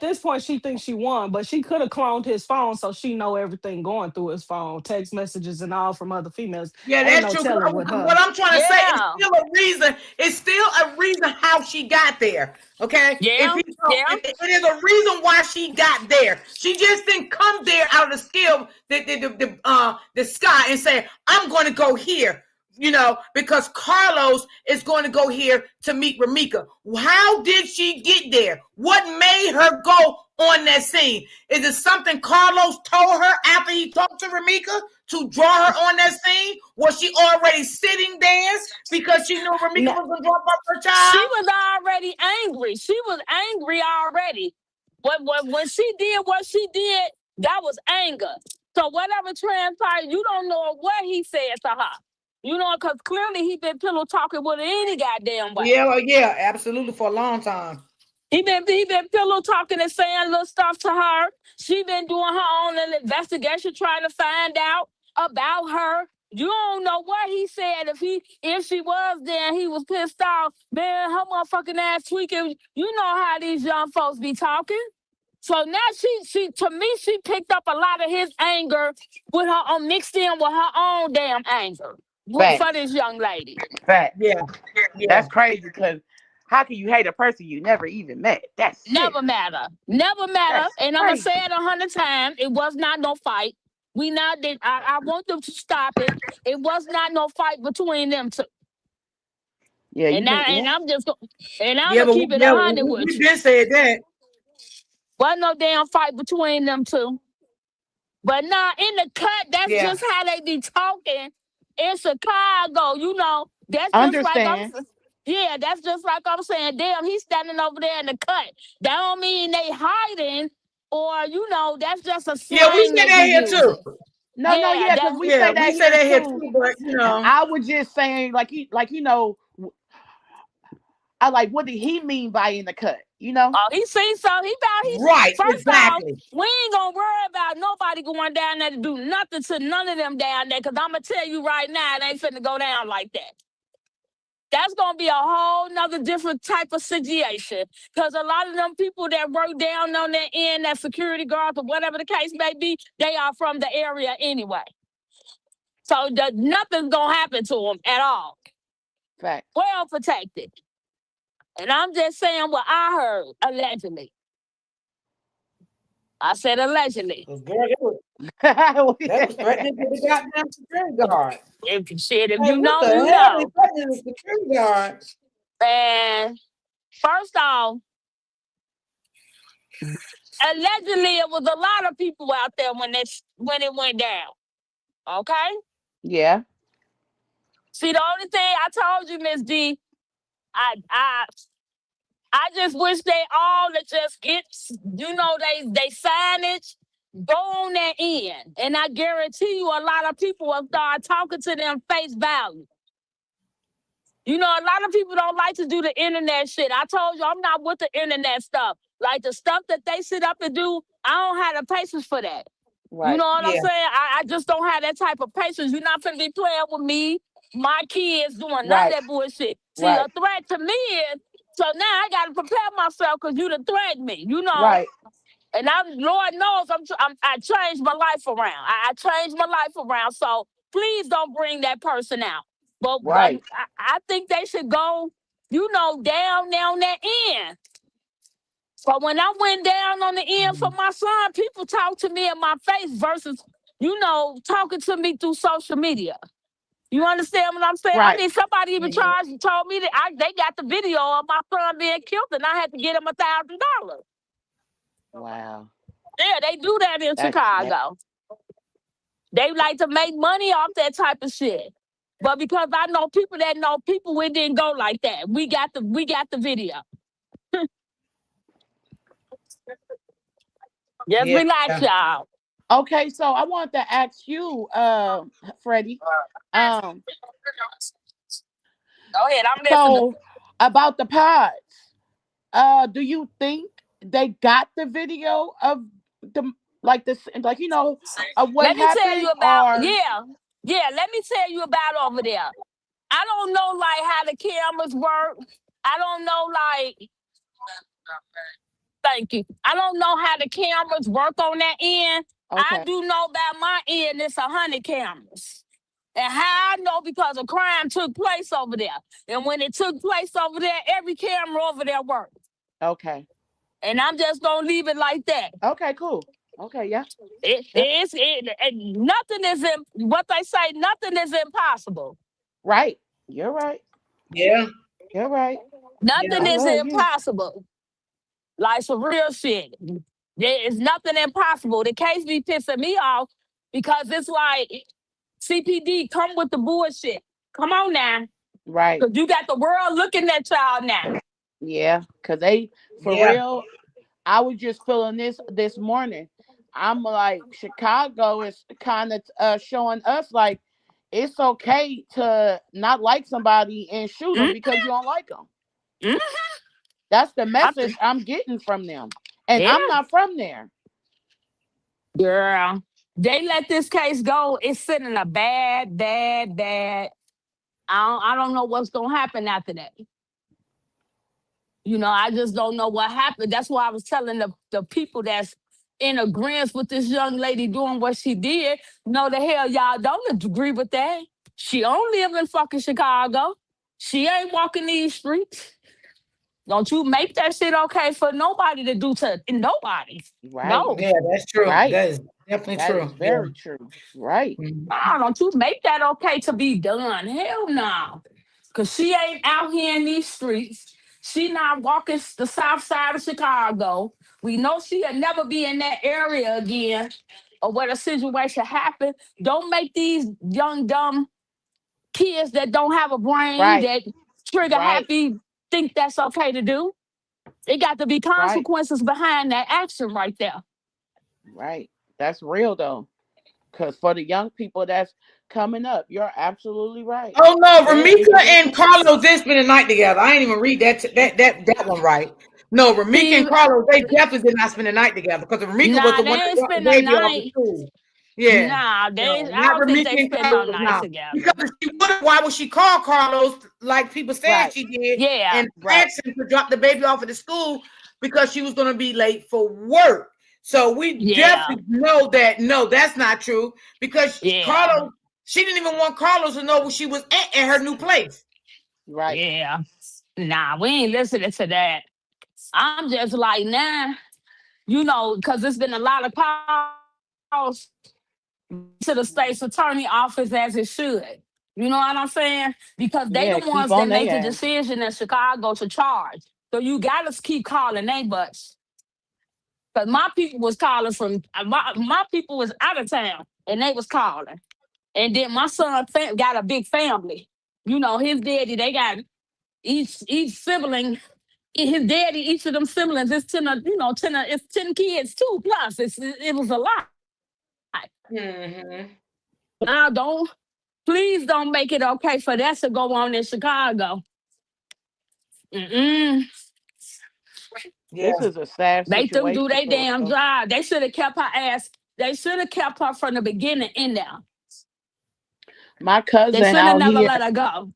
this point, she thinks she won. But she could have cloned his phone, so she know everything going through his phone, text messages and all from other females. Yeah, Ain't that's no true. telling with her. What I'm trying to say is still a reason. It's still a reason how she got there. Okay. Yeah. It is a reason why she got there. She just didn't come there out of the skill, the sky, and say, "I'm going to go here." You know, because Carlos is going to go here to meet Remika. How did she get there? What made her go on that scene? Is it something Carlos told her after he talked to Remika to draw her on that scene? Was she already sitting there because she knew Remika was going to drop off her child? She was already angry. She was angry already. When she did what she did, that was anger. So whatever transpired, you don't know what he said to her. You know, because clearly he been pillow talking with her any goddamn way. Yeah, absolutely, for a long time. He been pillow talking and saying little stuff to her. She been doing her own little investigation, trying to find out about her. You don't know what he said. If she was there and he was pissed off, man, her motherfucking ass tweaking. You know how these young folks be talking. So now she to me, she picked up a lot of his anger with her own, mixed in with her own damn anger. For this young lady. Fact. Yeah. That's crazy because how can you hate a person you never even met? That's never matter. Never matter. And I'm gonna say it 100 times. It was not no fight. I want them to stop it. It was not no fight between them two. Yeah, I'm gonna keep it 100 with you. We just said that. Wasn't no damn fight between them two. But now in the cut, that's just how they be talking. In Chicago, you know, that's just that's just like I'm saying, damn, he's standing over there in the cut. That don't mean they hiding, or you know, that's just a slang. Yeah, we say that here too. Because we say that here too. But you know, I was just saying, you know, I like, what did he mean by in the cut? You know? Oh, he seen so he's right. First off, we ain't gonna worry about nobody going down there to do nothing to none of them down there. Cause I'm gonna tell you right now, it ain't finna go down like that. That's gonna be a whole nother different type of situation. Cause a lot of them people that work down on their end, that security guards or whatever the case may be, they are from the area anyway. So nothing's gonna happen to them at all. Fact. Well protected. And I'm just saying what I heard, allegedly. I said allegedly. That was threatening to the goddamn security guard. If you know, you know. The security guard. And first off, allegedly it was a lot of people out there when it went down. Okay? Yeah. See, the only thing I told you, Miss D, I just wish they all to just get, you know, they signage, go on their end. And I guarantee you a lot of people will start talking to them face value. You know, a lot of people don't like to do the internet shit. I told you I'm not with the internet stuff. Like the stuff that they sit up and do, I don't have the patience for that. Right. You know what I'm saying? I just don't have that type of patience. You're not finna be playing with me my kids doing none of Right. that bullshit. See, Right. a threat to me is, so now I got to prepare myself because you done threatened me, Right. And Lord knows, I changed my life around. I changed my life around. So please don't bring that person out. But Right. I think they should go, down on that end. So when I went down on the end for my son, people talk to me in my face versus, talking to me through social media. You understand what I'm saying? I Right. mean, somebody even Mhm. told me that they got the video of my son being killed, and I had to get him $1,000. Wow. Yeah, they do that in That's Chicago. They like to make money off that type of shit. But because I know people that know people, it didn't go like that. We got the video. Just Yeah. relax, y'all. okay. So I want to ask you, Freddie. Um. Go ahead, I'm listening. So about the pods. Do you think they got the video of the of what Let me tell you happened about, or let me tell you about over there. I don't know like how the cameras work. I don't know like thank you. I don't know how the cameras work on that end. I okay. do know about my end, it's 100 cameras. And how I know because a crime took place over there. And when it took place over there, every camera over there worked. Okay. And I'm just gonna leave it like that. Okay, cool. Okay, yeah. Nothing is what they say, nothing is impossible. Right. You're right. Yeah. You're right. Yeah. Nothing I is love you. impossible. Like some real shit. There is nothing impossible. The case be pissing me off because it's like CPD come with the bullshit. Come on now. Right. Because you got the world looking at y'all now. Yeah. Cause they for Yeah. real, I was just feeling this morning. I'm like, Chicago is kind of showing us like it's okay to not like somebody and shoot them Mm, because you don't like them. mm. That's the I message th- I'm getting from them. And yeah, I'm not from there. girl. They let this case go. It's sitting in a bad, bad, bad. I don't know what's gonna happen after that. I just don't know what happened. That's why I was telling the people that's in agreement with this young lady doing what she did. No, the hell y'all don't agree with that. She don't live in fucking Chicago. She ain't walking these streets. Don't you make that shit okay for nobody to do to nobody. Right. No. Yeah, that's true. Right. That is definitely That is true. Yeah. very true. Right. Mhm. Don't you make that okay to be done. Hell no. Cause she ain't out here in these streets. She not walking the south side of Chicago. We know she'll never be in that area again or where the situation happened. Don't make these young, dumb kids that don't have a brain, Right. that trigger Right. happy, think that's okay to do. It got to be Right. consequences behind that action right there. Right. That's real though. Because for the young people that's coming up, you're absolutely right. Oh no, They're Ramika ignorant. and Carlos did spend the night together. I ain't even read that one right. No, Ramika See, and Carlos, they definitely did not spend the night together because Ramika was nah, the they one that ain't dropped the spend the baby off at night. school. Yeah. Nah, No, I not don't think Ramika they and spend no Carlos night now. together. Because if she would have, why would she call Carlos like people said Right. she did Yeah. and Right. ask him to drop the baby off at the school because she was going to be late for work? So we Yeah. definitely know that no, that's not true because Yeah. Carlos, she didn't even want Carlos to know where she was at her new place. Right. Yeah. Nah, we ain't listening to that. I'm just like, nah, because there's been a lot of calls to the state's attorney office as it should. You know what I'm saying? Because they the Yeah. Keep ones on that make their the ass. decision in Chicago to charge. So you gotta keep calling they butts. Because my people was calling from my people was out of town and they was calling. And then my son got a big family. His daddy, they got each sibling, his daddy, each of them siblings, it's 10, it's 10 kids too. Plus, it was a lot. Mm-hmm. Now, please don't make it okay for that to go on in Chicago. Mm-mm. Yeah. This is a sad Make them do situation their for damn real. job. They should have kept her ass. They should have kept her from the beginning in there. My They cousin should have out never here, let her go.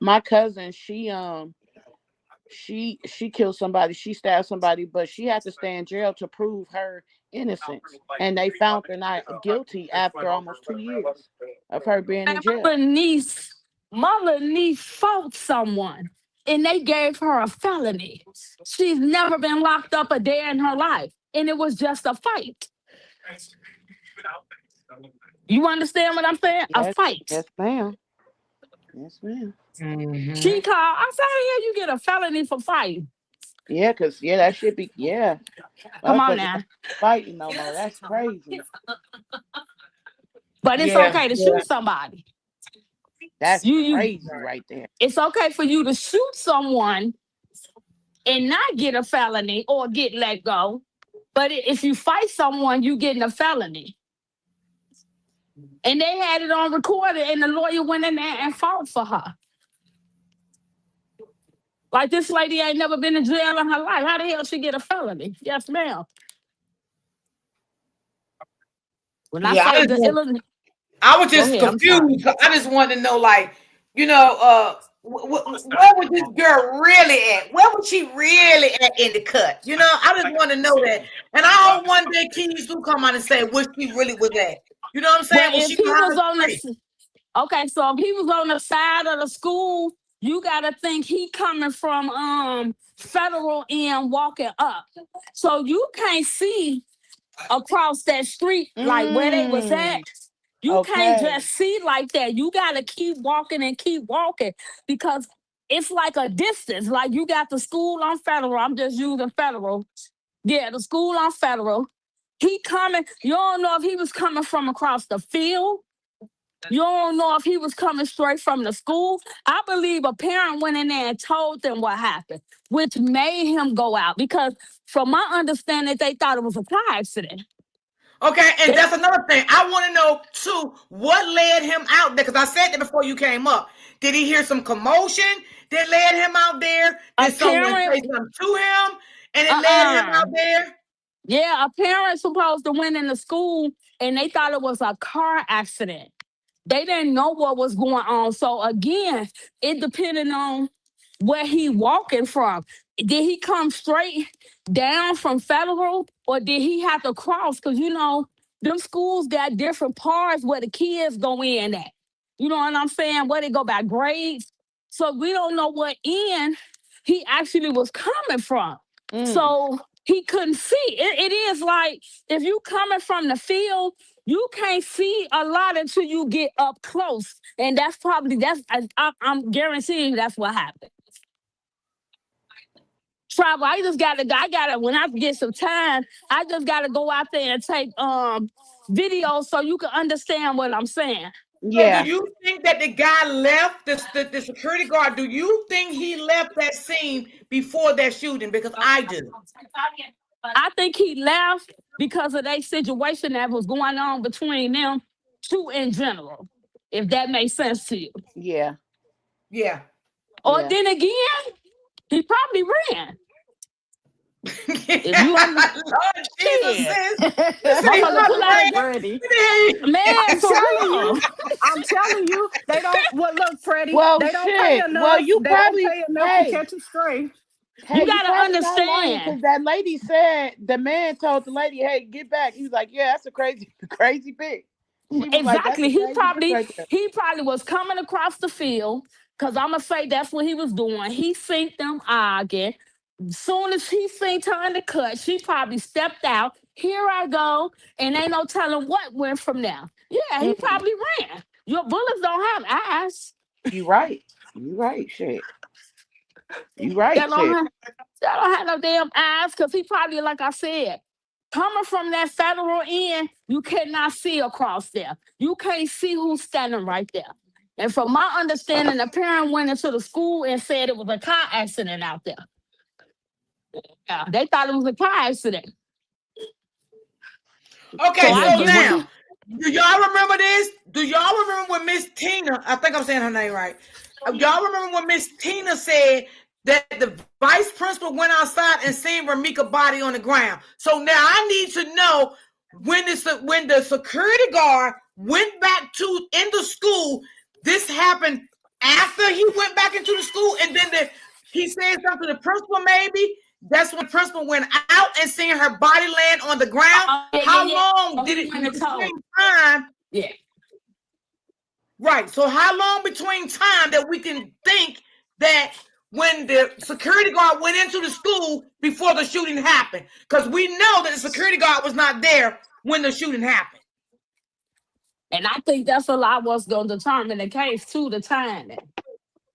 my cousin, she killed somebody, she stabbed somebody, but she had to stay in jail to prove her innocence. And they found her not guilty after almost 2 years of her being in And jail. my little niece fought someone and they gave her a felony. She's never been locked up a day in her life. And it was just a fight. You understand what I'm saying? A Yes, fight. yes, ma'am. Yes, ma'am. She called. I said, how the hell you get a felony for fighting? Yeah, cause that should be Come on Motherfuckers now. not fighting no more. That's crazy. But it's Yeah, okay to yeah. shoot somebody. That's You crazy right there. it's okay for you to shoot someone and not get a felony or get let go. But if you fight someone, you getting a felony. And they had it on recorded, and the lawyer went in there and fought for her. Like this lady ain't never been in jail in her life. How the hell she get a felony? Yes, ma'am. When I Yeah, say the Illinois, I was go just ahead. I'm sorry. confused. I just wanted to know, like, where was this girl really at? Where was she really at in the cut? I just want to know that. And I hope one day Keys do come out and say where she really was at. You know what I'm saying? Well, Was if she he behind was the on tree? the okay, so if he was on the side of the school, you gotta think he coming from Federal and walking up. So you can't see across that street like where they was at. You can't Okay. just see like that. You gotta keep walking and keep walking because it's like a distance. Like you got the school on Federal. I'm just using Federal. Yeah, the school on Federal. He coming. You don't know if he was coming from across the field. You don't know if he was coming straight from the school. I believe a parent went in there and told them what happened, which made him go out because, from my understanding, they thought it was a car accident. Okay, and that's another thing. I want to know too, what led him out there? Because I said that before you came up. Did he hear some commotion that led him out there? Did someone say something to him and it led him out there? Yeah, a parent supposed to went into school and they thought it was a car accident. They didn't know what was going on. So again, it depended on where he walking from. Did he come straight down from Federal or did he have to cross? Because them schools got different parts where the kids go in at. You know what I'm saying? Where they go by grades. So we don't know what end he actually was coming from. So he couldn't see. It is like if you coming from the field, you can't see a lot until you get up close. And I'm guaranteeing that's what happened. Travel, I gotta, when I get some time, I just gotta go out there and take videos so you can understand what I'm saying. Yeah. So do you think that the guy left, the security guard, do you think he left that scene before that shooting? Because I do. I think he left because of that situation that was going on between them two in general, if that makes sense to you. Yeah. Yeah. Or Yeah. then again, he probably ran. If you Lord Jesus says, man, for real. I'm telling you, they don't. Well, look, Freddie, Well, they don't pay shit. enough. Well, you they probably don't pay enough hey, to catch a stray. Hey, you gotta understand because that lady said the man told the lady, "Hey, get back." He was like, "Yeah, that's a crazy bitch." Exactly. He probably was coming across the field because I'm gonna say that's what he was doing. He seen them arguing. Soon as he seen her in the cut, she probably stepped out. Here I go, and ain't no telling what went from there. Yeah, he probably ran. Your bullets don't have eyes. You right. Shit. You right. That don't have no damn eyes because he probably, like I said, coming from that Federal end, you cannot see across there. You can't see who's standing right there. And from my understanding, the parent went into the school and said it was a car accident out there. Yeah, they thought it was a car accident. Okay, so now, do y'all remember this? Do y'all remember when Miss Tina, I think I'm saying her name right. Y'all remember when Miss Tina said that the vice principal went outside and seen Ramika's body on the ground? So now I need to know when the security guard went back to in the school. This happened after he went back into the school, and then he said something to the principal. Maybe that's when the principal went out and seen her body land on the ground. How long did it between time? Yeah. Right. So how long between time that we can think that when the security guard went into the school before the shooting happened? Because we know that the security guard was not there when the shooting happened. And I think that's a lot what's going to determine the case too, the timing.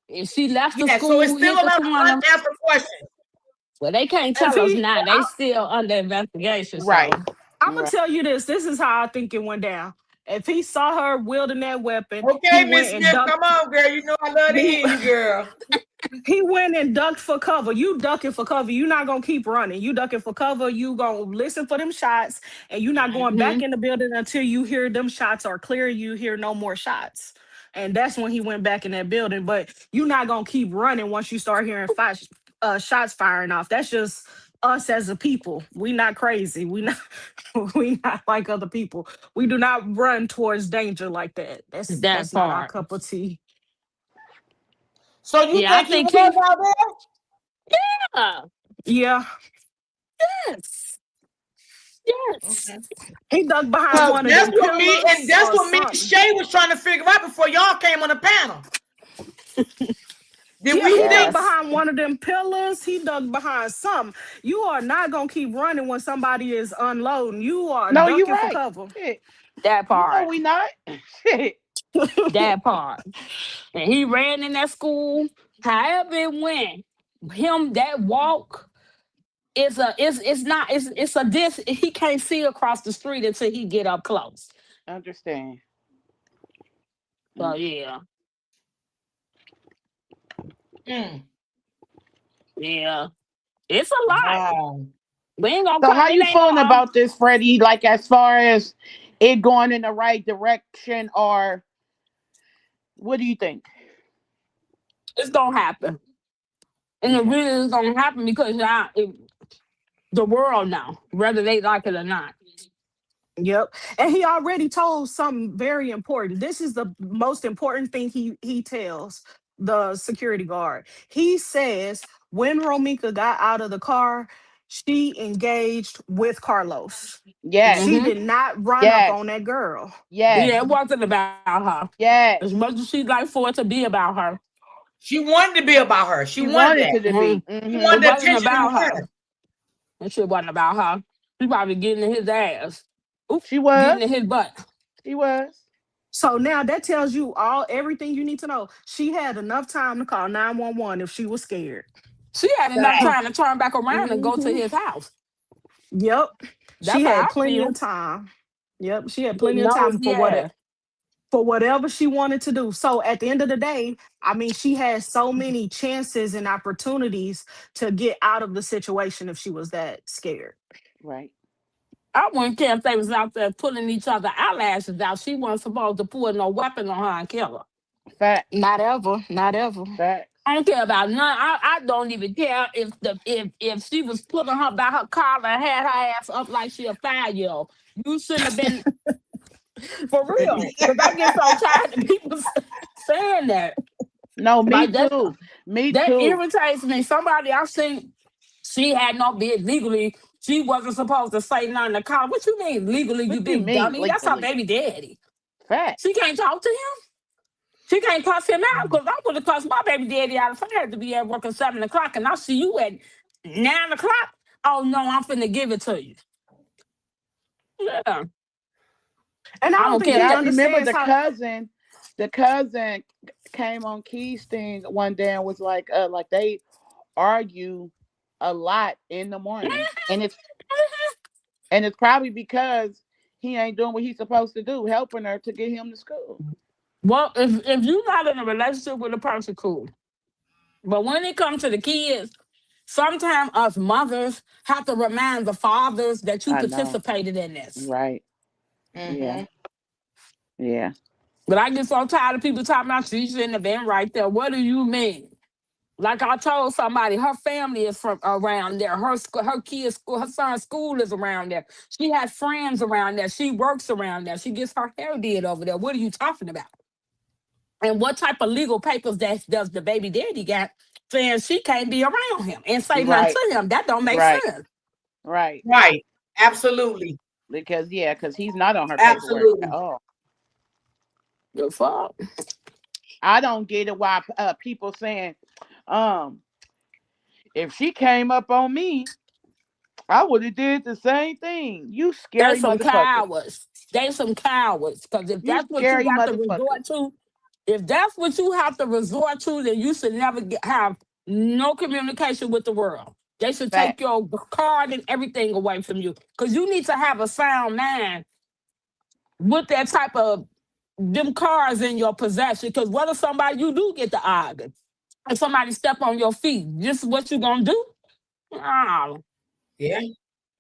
If she left the school, so it's still a lot of unanswered questions. Well, they can't tell us now. They still under investigation. Right. So. I'm gonna tell you this. This is how I think it went down. If he saw her wielding that weapon, okay, Miss Smith, come on, girl. You know I love to hear you, girl. He went and ducked for cover. You ducking for cover. You're not gonna keep running. You ducking for cover. You gonna listen for them shots, and you're not going back in the building until you hear them shots are clear. You hear no more shots, and that's when he went back in that building. But you're not gonna keep running once you start hearing shots firing off. That's just us as a people. We not crazy. We not like other people. We do not run towards danger like that. That's not our cup of tea. So you think he was out there? Yeah. Yes. Yes. Okay. He dug behind one of them. That's what me and Shay was trying to figure out before y'all came on the panel. He dug behind one of them pillars. He dug behind something. You are not gonna keep running when somebody is unloading. You are ducking for cover. Shit. That part. No, we not. Shit. That part. And he ran in that school. However it went, that walk is he can't see across the street until he get up close. Understand. So yeah. Yeah. It's a lot. Wow. We ain't gonna so how you feeling about this, Freddie? Like as far as it going in the right direction, or what do you think? It's gonna happen. And it really is gonna happen because the world now, whether they like it or not. Yep. And he already told something very important. This is the most important thing he tells the security guard. He says when Romika got out of the car, she engaged with Carlos. Yes. She did not run up on that girl. Yes. Yeah, it wasn't about her. Yes. As much as she'd like for it to be about her. She wanted to be about her. She wanted it to be. She wanted it wasn't about her. That shit wasn't about her. She probably getting in his ass. Oops, she was. Getting in his butt. She was. So now that tells you everything you need to know. She had enough time to call 911 if she was scared. She had enough time to turn back around and go to his house. Yep. That's she had plenty of time. Yep. She had plenty of time for whatever she wanted to do. So at the end of the day, I mean, she had so many chances and opportunities to get out of the situation if she was that scared. Right. I wouldn't care if they was out there pulling each other eyelashes out. She wasn't supposed to pull no weapon on her and kill her. Fact. Not ever. Not ever. Fact. I don't care about none. I don't even care if she was pulling her by her collar and had her ass up like she a 5-year-old. You shouldn't have been for real. Because I get so tired of people saying that. No, me too. Me that too. That irritates me. Somebody I seen, she had no bid legally. She wasn't supposed to say nothing to Colin. What you mean legally, you big dummy? Legally? That's her baby daddy. Fact. She can't talk to him. She can't cuss him out because I would have cussed my baby daddy out if I had to be at work at 7 o'clock and I see you at 9 o'clock. Oh no, I'm finna give it to you. Yeah. And I don't think I remember the cousin came on Key's thing one day and was like they argue a lot in the morning. and it's probably because he ain't doing what he's supposed to do, helping her to get him to school. Well, if you're not in a relationship with a person, cool. But when it comes to the kids, sometimes us mothers have to remind the fathers that you participated in this. Right. Yeah. Yeah. But I get so tired of people talking about she shouldn't have been right there. What do you mean? Like I told somebody, her family is from around there. Her kids' school, her son's school is around there. She has friends around there. She works around there. She gets her hair did over there. What are you talking about? And what type of legal papers does the baby daddy got saying she can't be around him and say nothing Right. to him? That don't make Right. sense. Right. Right. Absolutely. Because he's not on her paperwork Absolutely. at all. The fuck? I don't get it why people saying, if she came up on me, I would have did the same thing. You They scary some motherfucker. cowards. They some cowards. Because if You that's what you scary got to motherfucker. resort to, if that's what you have to resort to, then you should never have no communication with the world. They should Fact. take your card and everything away from you. Because you need to have a sound mind with that type of them cars in your possession. Because what if somebody you do get the argument? If somebody step on your feet, this is what you gonna do? Oh. Yeah.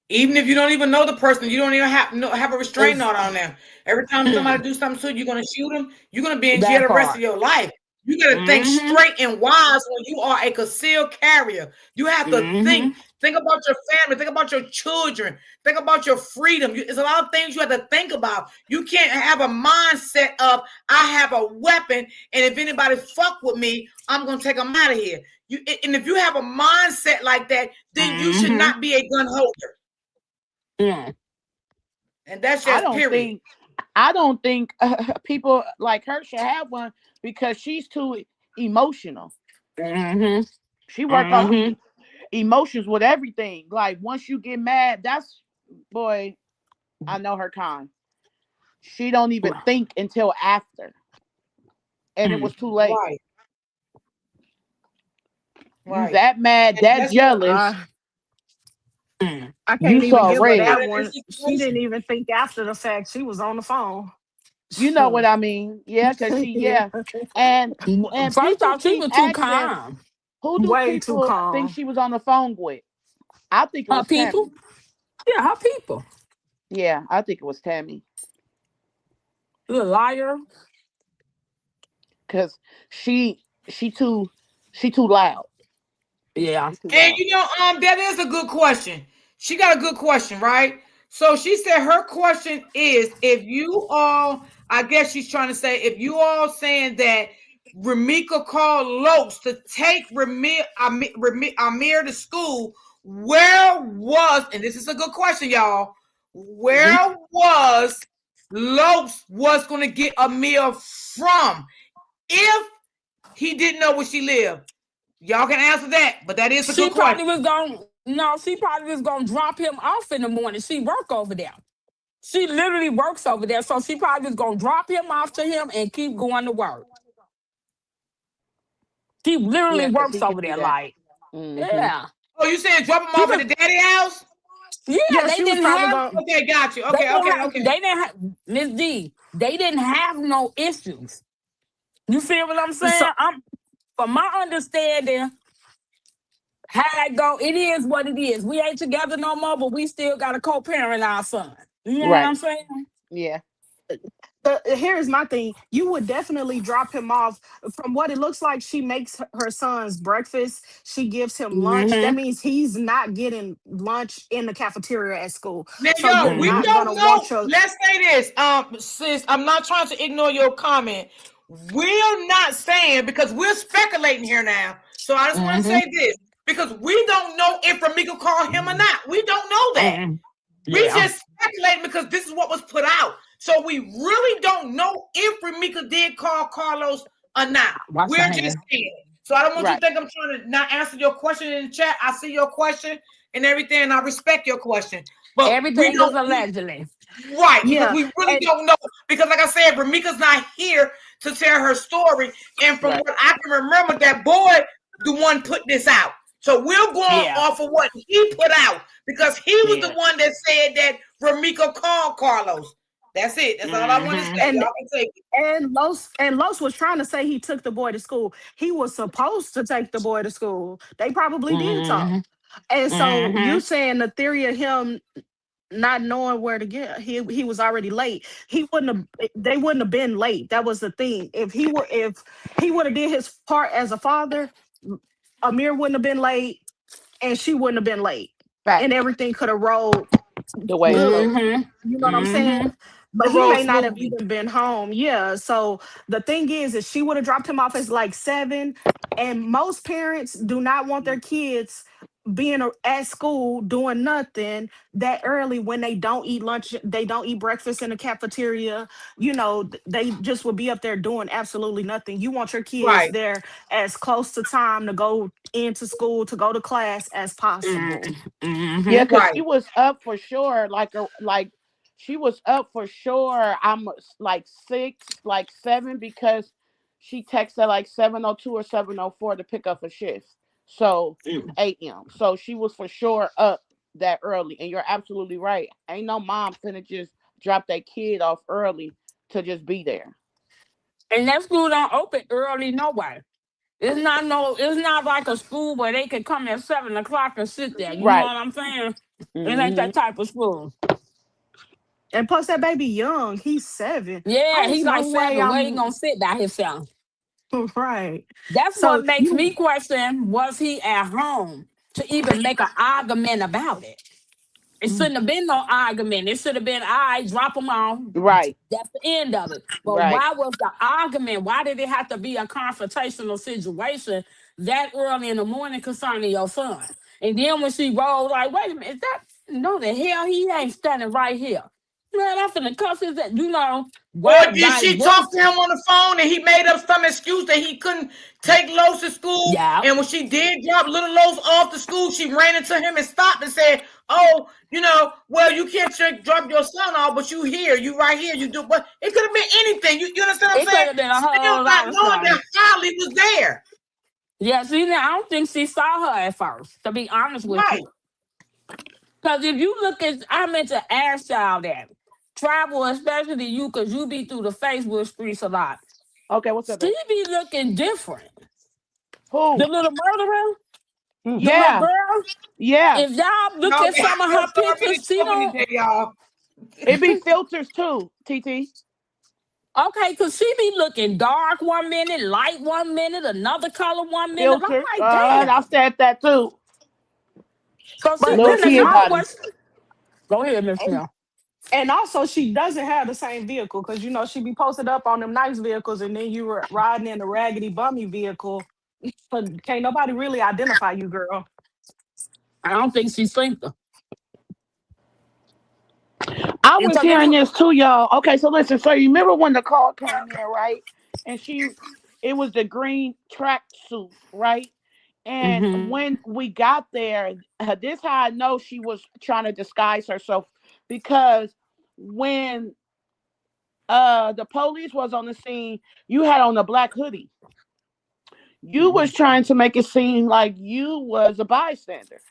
Even if you don't even know the person, you don't even have a restraining order on them. Every time somebody do something to you, you're gonna shoot them. You're gonna be in jail the rest of your life. You gotta think straight and wise when you are a concealed carrier. You have to think about your family, think about your children, think about your freedom. There's a lot of things you have to think about. You can't have a mindset of I have a weapon, and if anybody fuck with me, I'm gonna take them out of here. And if you have a mindset like that, then you should not be a gun holder. Yeah. And that's just I don't think people like her should have one because she's too emotional. She works on emotions with everything. Like once you get mad, boy, I know her kind. She don't even think until after. And it was too late. Right. You that mad, that jealous. I can't even give her that one. She didn't even think after the fact. She was on the phone. You know what I mean? Yeah, because and first off, she was too calm. Who do people think she was on the phone with? I think it was people. Tammy. Yeah, her people. Yeah, I think it was Tammy. You a liar? Because she too loud. Yeah. And you know, that is a good question. She got a good question, right? So she said her question is if you all, I guess she's trying to say, if you all saying that Ramika called Los to take Amir to school, where was, and this is a good question, y'all, where was Los was going to get Amir from if he didn't know where she lived? Y'all can answer that, but that is a good question. She probably was going to drop him off in the morning. She work over there. She literally works over there, so she probably was going to drop him off to him and keep going to work. She literally works over there, like, yeah. Oh, you saying drop him off at the daddy house? Yeah, they didn't have. Okay, got you. Okay. They didn't have, Miss D. They didn't have no issues. You feel what I'm saying? From my understanding, how it go, it is what it is. We ain't together no more, but we still got to co-parent our son. You know what I'm saying? Yeah. Here's my thing. You would definitely drop him off. From what it looks like, she makes her son's breakfast. She gives him lunch. That means he's not getting lunch in the cafeteria at school. Now, we don't know. Let's say this, sis. I'm not trying to ignore your comment. We're not saying, because we're speculating here now. So I just want to say this, because we don't know if Ramika called him or not. We don't know that. We just speculating because this is what was put out. So we really don't know if Ramika did call Carlos or not. We're just saying. So I don't want you to think I'm trying to not answer your question in the chat. I see your question and everything, and I respect your question. But everything is allegedly. Right, because we really don't know. Because like I said, Ramika's not here to tell her story. And from what I can remember, that boy, the one put this out. So we're going off of what he put out. Because he was the one that said that Ramika called Carlos. That's it. That's all I want to say. Y'all can take it. And Los was trying to say he took the boy to school. He was supposed to take the boy to school. They probably did talk. And so you saying the theory of him not knowing where to get, he was already late. They wouldn't have been late. That was the thing. If he would have did his part as a father, Amir wouldn't have been late, and she wouldn't have been late, Fact. and everything could have rolled The way it's good. supposed. Mm-hmm. You know what I'm Mm-hmm. saying? But The he road may not have smoothly. even been home. Yeah. So the thing is she would have dropped him off as like 7. And most parents do not want their kids being at school doing nothing that early when they don't eat lunch, they don't eat breakfast in the cafeteria. You know, they just will be up there doing absolutely nothing. You want your kids Right. there as close to time to go into school, to go to class as possible. Mm-hmm. Yeah, because Right. she was up for sure. Like she was up for sure. I'm like 6, like 7, because she texted like 7:02 or 7:04 to pick up a shift. So a.m. So she was for sure up that early. And you're absolutely right. Ain't no mom finna just drop that kid off early to just be there. And that school don't open early no way. It's not like a school where they can come at 7 o'clock and sit there. You know Right. what I'm saying? It ain't Hmm. that type of school. And plus that baby young, he's 7. Yeah, There's he's no like way 7. Where he I'm gonna sit by himself? right. That's So what makes you me question, was he at home to even make an argument about it? It shouldn't have been no argument. It should have been, all right, drop him off. Right. That's the end of it. But Right. why was the argument? Why did it have to be a confrontational situation that early in the morning concerning your son? And then when she rolled, like, wait a minute, is that no the hell he ain't standing right here? Man, I'm finna cuss his that why Or did like she what talk is to him on the phone and he made up some excuse that he couldn't take Los to school? yeah. And when she did drop little Los off to school, she ran into him and stopped and said, "Oh, well, you can't drop your son off, but you here, you right here, you do." But it could have been anything. You understand what I'm It could saying? have been a Still whole not lot of knowing stuff. that Holly was there. Yeah, see now I don't think she saw her at first, to be honest with Right. you. Because if you look at, I meant to ask y'all that. Travel, especially you, because you be through the Facebook streets a lot. Okay, what's up, She babe? be looking different. Who? The little murderer, the little Yeah. girl. Yeah. If y'all look No, at some of her it's already pictures, she told me don't. today, y'all. It be filters too, TT. Okay, because she be looking dark 1 minute, light 1 minute, another color 1 minute. I'm Filters. like, I damn. said that too. So see, but Little then but kid you another body. question. Go ahead, Miss and, Mill. and also she doesn't have the same vehicle because she be posted up on them nice vehicles and then you were riding in a raggedy bummy vehicle. But can't nobody really identify you, girl. I don't think she's single. I was Because if hearing this too, y'all. Okay, so listen. So you remember when the call came in, right? And it was the green track suit, right? And Mhm. when we got there, this how I know she was trying to disguise herself, because when the police was on the scene, you had on a black hoodie. You was trying to make it seem like you was a bystander.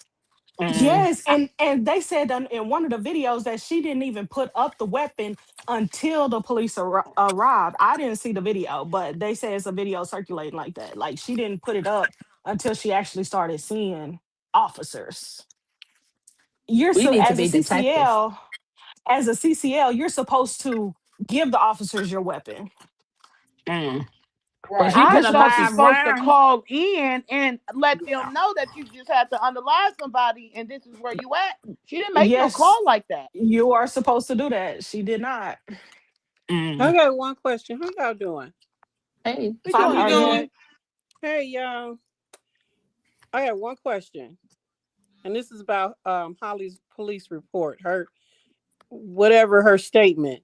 Mm. Yes, and they said in one of the videos that she didn't even put up the weapon until the police arrived. I didn't see the video, but they say it's a video circulating like that. Like she didn't put it up until she actually started seeing officers. You're We so need to be detectives. as a CCL, you're supposed to give the officers your weapon. Mm. But Right. she I put a thought you're live supposed to round. call in and let Yeah. them know that you just had to underlie somebody and this is where you at. She didn't make no call Yes, like that. you are supposed to do that. She did not. I Mm. got one question. How y'all doing? Hey, We How fine. we How doing are you? doing? good. Hey y'all. I got one question. And this is about Holly's police report. Her statement.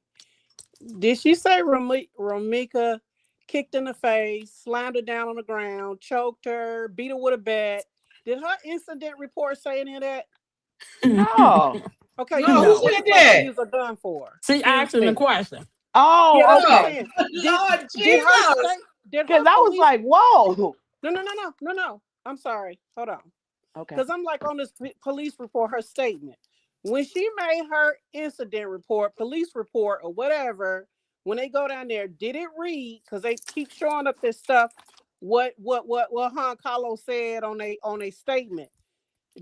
Did she say Romika kicked in the face, slammed her down on the ground, choked her, beat her with a bat? Did her incident report say any of that? No. Okay, No, who so No. what said the fuck they that? use a gun for? She Excuse asking the me. question. Yeah, Oh, that's what I'm No. okay. saying. Did Lord did her Jesus. state did Because her I was police like, whoa. no. I'm sorry. Hold on. Okay. Because I'm like on this police report, her statement. When she made her incident report, police report, or whatever, when they go down there, did it read? Because they keep showing up this stuff. What Han Carlos said on a statement.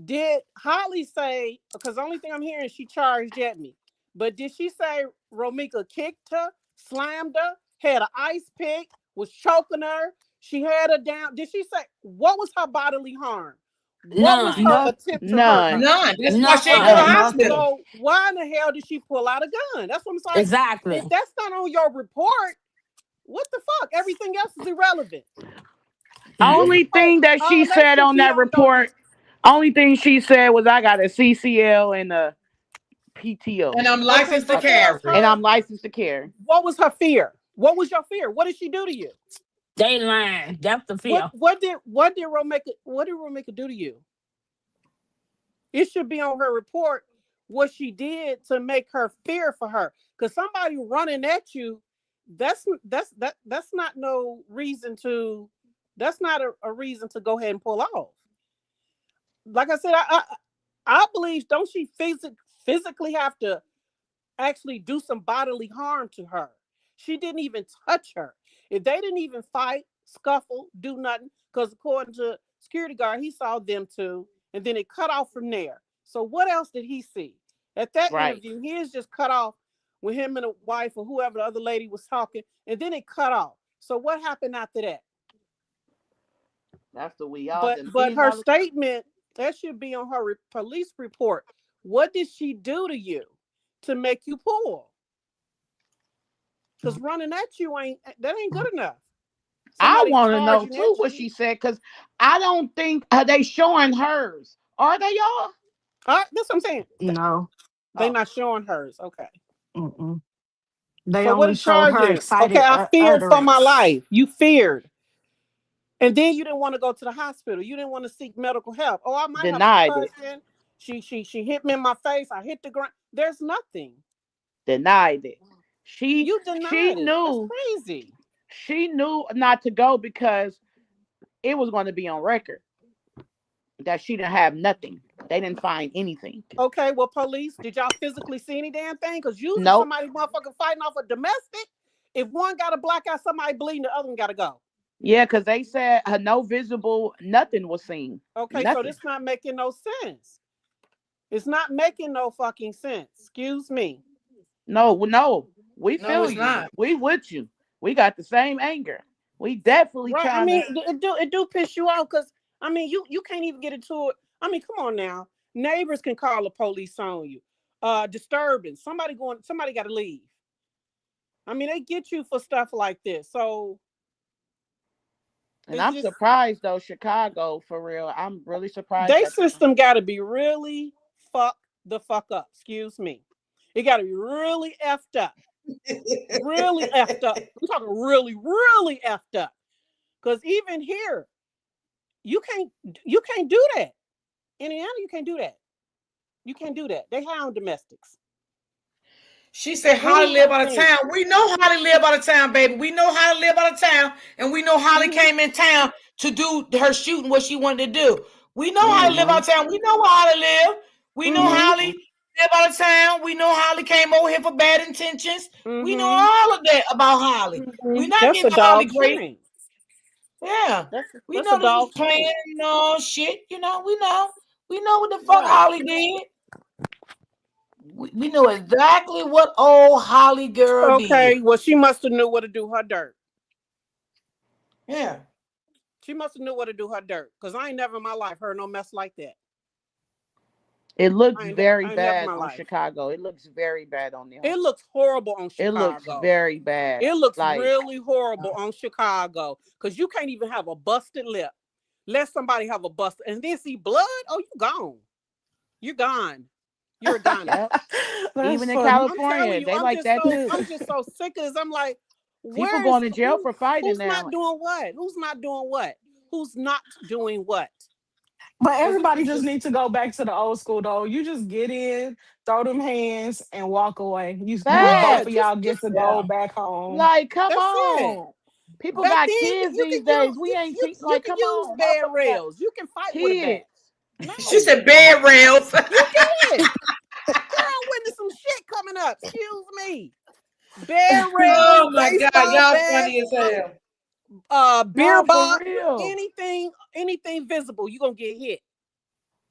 Did Holly say? Because the only thing I'm hearing, she charged at me. But did she say Romika kicked her, slammed her, had an ice pick, was choking her? She had her down. Did she say what was her bodily harm? What was None. her No, attempt to hurt None. her? None. That's why she ain't go to None. the nothing. hospital. So why in the hell did she pull out a gun? That's what I'm saying. Exactly. If that's not on your report, what the fuck? Everything else is irrelevant. Only thing that she Unless said on that Shakira don't report, only thing she said was, I got a CCL and a PTO, And I'm Okay, licensed to but there's carry. and her. I'm licensed to carry. What was her fear? What was your fear? What did she do to you? They lying. That's the fear. What did Romeka do to you? It should be on her report what she did to make her fear for her. Because somebody running at you, that's not no reason to. That's not a reason to go ahead and pull off. Like I said, I believe don't she physically have to actually do some bodily harm to her? She didn't even touch her. If they didn't even fight, scuffle, do nothing, because according to security guard, he saw them two, and then it cut off from there. So what else did he see? At that Right. interview, he is just cut off when him and the wife or whoever the other lady was talking, and then it cut off. So what happened after that? That's the we all. But her statement that should be on her police report. What did she do to you to make you pull? Because running at you ain't good enough. I Somebody want to know charging too at what you. she said, because I don't think they showing hers. Are they, y'all? That's what I'm saying. No. They not showing hers. Okay. Mm-mm. They So what only the show her charges? excited Okay, I feared for my utterance. life. You feared. And then you didn't want to go to the hospital. You didn't want to seek medical help. Oh, I might Denied have a it. concussion. She hit me in my face. I hit the ground. There's nothing. Denied it. You She denied it. That's knew crazy. she knew not to go because it was going to be on record that she didn't have nothing. They didn't find anything. Okay, well, police, did y'all physically see any damn thing? Because usually Nope. somebody motherfucking fighting off a domestic. If one got a black eye, somebody bleeding, the other one got to go. Yeah, because they said no visible, nothing was seen. Okay, Nothing. so this not making no sense. It's not making no fucking sense. Excuse me. No, we No, feel it's you. not. We with you. We got the same anger. We definitely Right? I trying mean, to. it do piss you off because I mean, you can't even get into it. I mean, come on now. Neighbors can call the police on you. Disturbance. Somebody got to leave. I mean, they get you for stuff like this. So And I'm surprised though, Chicago, for real. I'm really surprised. Their system got to be really fuck up. Excuse me. It got to be really effed up. Really effed up. I'm talking really, really effed up. Because even here, you can't do that. Indiana, you can't do that. You can't do that. They hound domestics. She said Holly live out of town. We know Holly live out of town, baby. We know Holly live out of town, and we know Holly came in town to do her shooting what she wanted to do. We know Holly live out of town. We know where Holly live. We know Holly live out of town. We know Holly came over here for bad intentions. We know all of that about Holly. We not getting Holly great. Yeah, we know this was playing no shit. You know, we know what the fuck Holly did. We know exactly what old Holly girl did. Okay, well, she must have knew what to do her dirt. Yeah. She must have knew what to do her dirt. Because I ain't never in my life heard no mess like that. It looks very bad on Chicago. It looks very bad on there. It looks horrible on Chicago. It looks very bad. It looks really horrible on Chicago. Because you can't even have a busted lip. Let somebody have a busted. And then see blood? Oh, you gone. You're gone. You're gone. Even in California, they like that too. I'm just so sick of this. I'm like, people going to jail for fighting now. Who's not doing what? Who's not doing what? Who's not doing what? But everybody just needs to go back to the old school, though. You just get in, throw them hands, and walk away. Both of y'all get to go back home. Like, come on. People got kids these days. We ain't like, come on. You can use bed rails. You can fight with a bat. No. She said bed rails. You can. Girl, witness some shit coming up. Excuse me. Bed rails. Oh my God, y'all funny as hell. Beer box, anything visible, you gonna get hit.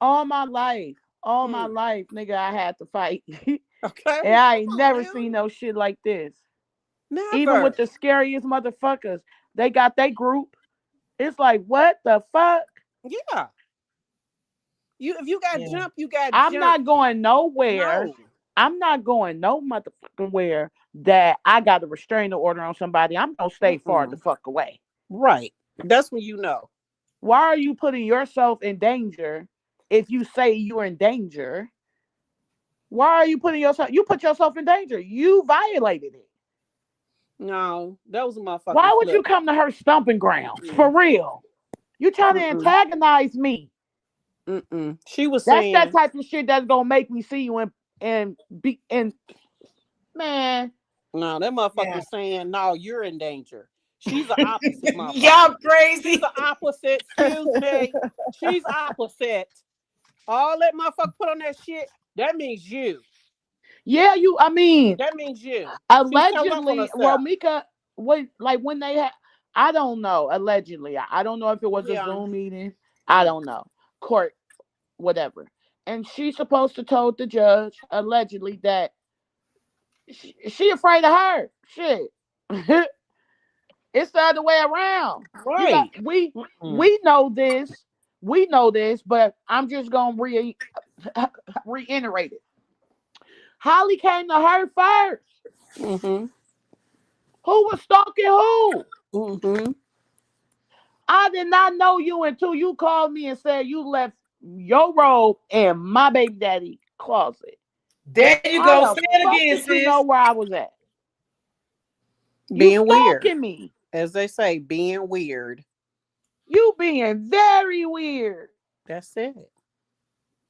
All my life, nigga, I had to fight. Okay. And I ain't never seen no shit like this. Never. Even with the scariest motherfuckers, they got their group. It's like, what the fuck? Yeah. If you got Yeah. jump, you got I'm jump. not going nowhere. No. I'm not going no motherfucking where that I got a restraining order on somebody. I'm gonna stay far the fuck away. Right. That's when you know. Why are you putting yourself in danger if you say you're in danger? Why are you putting yourself? You put yourself in danger. You violated it. No, that was a motherfucking Why would flip. you come to her stomping grounds? For real. You trying to antagonize me. She was That's saying that type of shit that's gonna make me see you and be and man. no, that motherfucker Yeah. was saying, no, you're in danger. She's the opposite motherfucker. Y'all crazy. She's the opposite. Excuse me. She's opposite. All that motherfucker put on that shit, that means you. Yeah, I mean, That means you. allegedly, Romika, when they had, I don't know. Allegedly, I don't know if it was a Zoom meeting. I don't know. Court, whatever. And she's supposed to told the judge allegedly that she afraid of her. Shit. It's the other way around. Right. We know this. We know this, but I'm just gonna reiterate it. Holly came to her first. Who was stalking who? I did not know you until you called me and said you left your robe in my baby daddy closet. There you go. Say it again, sis. You know where I was at. Being weird. Me. As they say, being weird. You being very weird. That's it.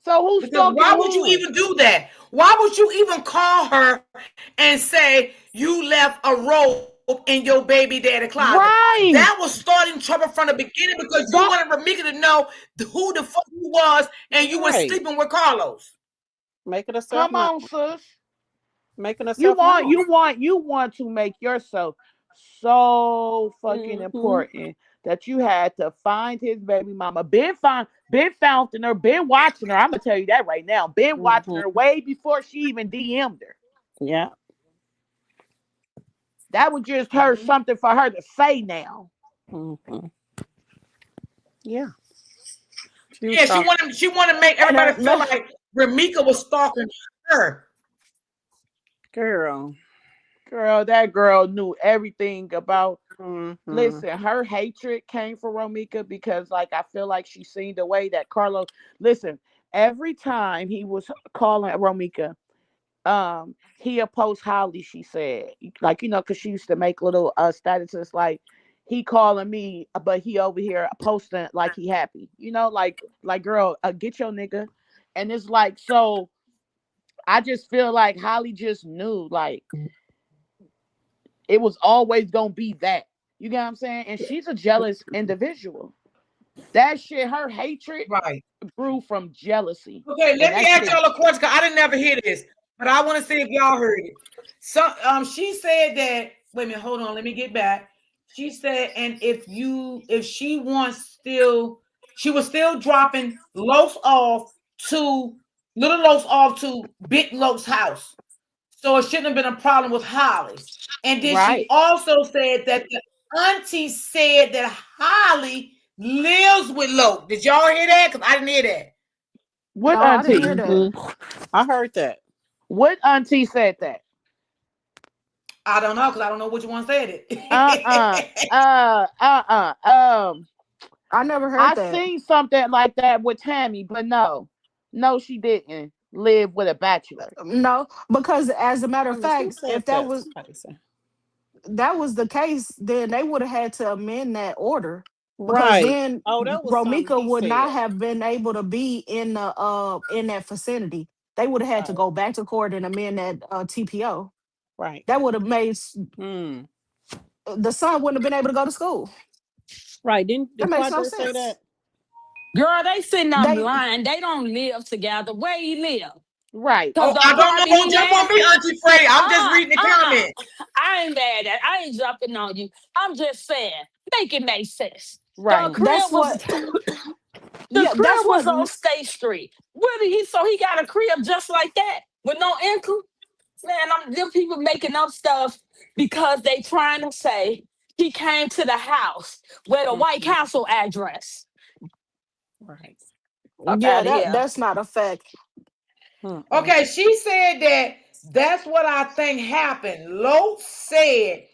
So who's stalking why would you even do that? Why would you even call her and say you left a robe in your baby daddy closet? Right. That was starting trouble from the beginning because you wanted Romika to know who the fuck you was and you were sleeping with Carlos. Making herself Come on, sis. Making herself you want to make yourself so fucking important that you had to find his baby mama. Been found her, been watching her. I'm gonna tell you that right now. Been watching her way before she even DM'd her. Yeah. That was just her something for her to say now. Yeah. She wanted to make everybody feel like Romika was stalking her. Girl, that girl knew everything about. Listen, her hatred came from Romika because, like, I feel like she seen the way that Carlos. Listen, every time he was calling Romika, he opposed Holly. She said, like, because she used to make little statuses like he calling me, but he over here posting like he happy. Like girl, get your nigga. And it's like, so I just feel like Holly just knew, like, it was always gonna be that. You get what I'm saying? And she's a jealous individual. That shit, her hatred grew from jealousy. Okay, let me ask y'all a question, because I didn't never hear this, but I want to see if y'all heard it. So she said that, wait a minute, hold on, let me get back. She said, and if she was still dropping Los off to Little Los off to Big Los house. So it shouldn't have been a problem with Holly. And then she also said that the auntie said that Holly lives with Lo. Did y'all hear that? Because I didn't hear that. What auntie? I didn't hear that. I heard that. What auntie said that? I don't know, because I don't know which one said it. I never heard that. I seen something like that with Tammy, but no, she didn't live with a bachelor. No, because as a matter of fact, if that was the case, then they would have had to amend that order. Because then Romika would not have been able to be in that vicinity. They would have had to go back to court and amend that TPO. Right. That would have made the son wouldn't have been able to go to school. Right. Didn't that makes no sense. Say that? Girl, they sitting on line. They don't live together. Where he live? Right. Oh, I don't know. Don't jump on me, Auntie Freddie. I'm just reading the comments. I ain't mad at. I ain't jumping on you. I'm just saying, make it make sense. Right. The crib was on State Street. Where did he? So he got a crib just like that with no income. Man, them people making up stuff because they trying to say he came to the house where the White Mhm. Castle address. Right. Up Yeah, out of here. that's not a fact. Mm-mm. Okay, she said that that's what I think happened. Lo said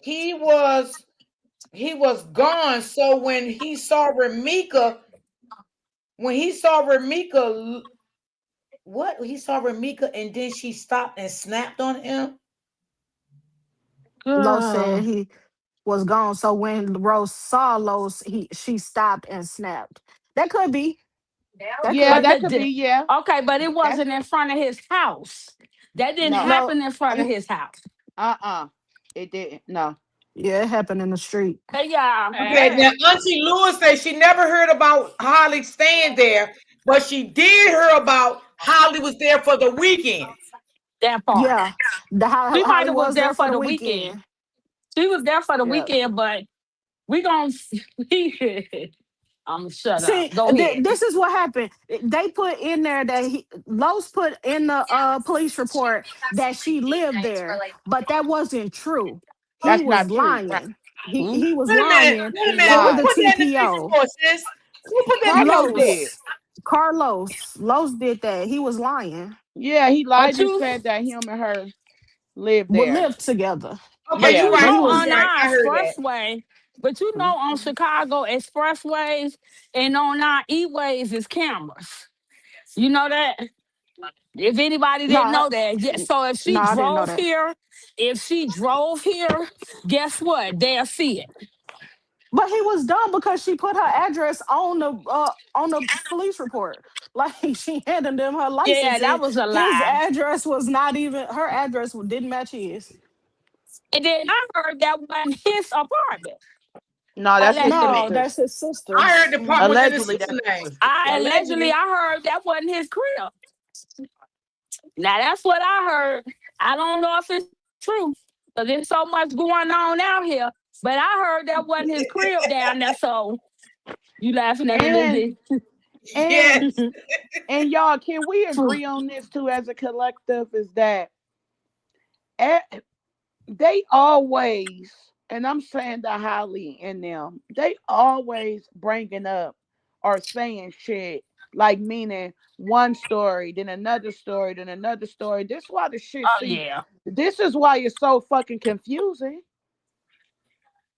he was gone. So when he saw Ramika, what he saw Ramika, and then she stopped and snapped on him. Lo said Girl. he was gone. So when Rose saw Los, she stopped and snapped. That could be. That Yeah, could. But that could be. the Yeah, okay, but it that wasn't in front of his house. That didn't no. No. happen in front of it- his house. It didn't. No. Yeah, it happened in the street. Hey y'all. Okay, now Auntie Lewis said she never heard about Holly staying there, but she did hear about Holly was there for the weekend. That part. Yeah, the She might Holly have was was there there for for the the weekend. weekend. She was there for the Yeah. weekend, but we gonna I'm shut up. See, Go ahead. this is what happened. They put in there that Los put in the police report that she lived there, but that wasn't true. He That's was not true. Right. lying. He Mm. he was Wait a minute, lying wait a He minute. for Who the lied. put that in the police TPO. report, sis? Who put that in the police Carlos report? did. Los did that. He was lying. Yeah, he But lied and you said that him and her lived We there. lived together, Okay, but you're Yeah. you right. but he know was. on You're right. our I heard that. expressway, but you know on Mhm. Chicago expressways and on our e-ways is cameras. You know that? If anybody didn't No, know that, so no, I didn't know that. if she drove here, guess what? They'll see it. But he was dumb because she put her address on the police report. Like she handed them her Yeah, license, that and was a his lie. address was not even her address didn't match his. And then I heard that wasn't his apartment. No, that's his No, Allegedly. sister's. that's his sister. I heard the part was in his Allegedly, sister's that's name. his. Allegedly, Allegedly. I heard that wasn't his crib. Now that's what I heard. I don't know if it's true because there's so much going on out here. But I heard that wasn't his crib down there. So you laughing at me, And Lizzie? and Yes. and y'all, can we agree on this too as a collective? Is that eh, they always, and I'm saying the Holly and them, they always bringing up or saying shit like meaning one story, then another story, then another story. This why the shit. Oh See, yeah. this is why it's so fucking confusing.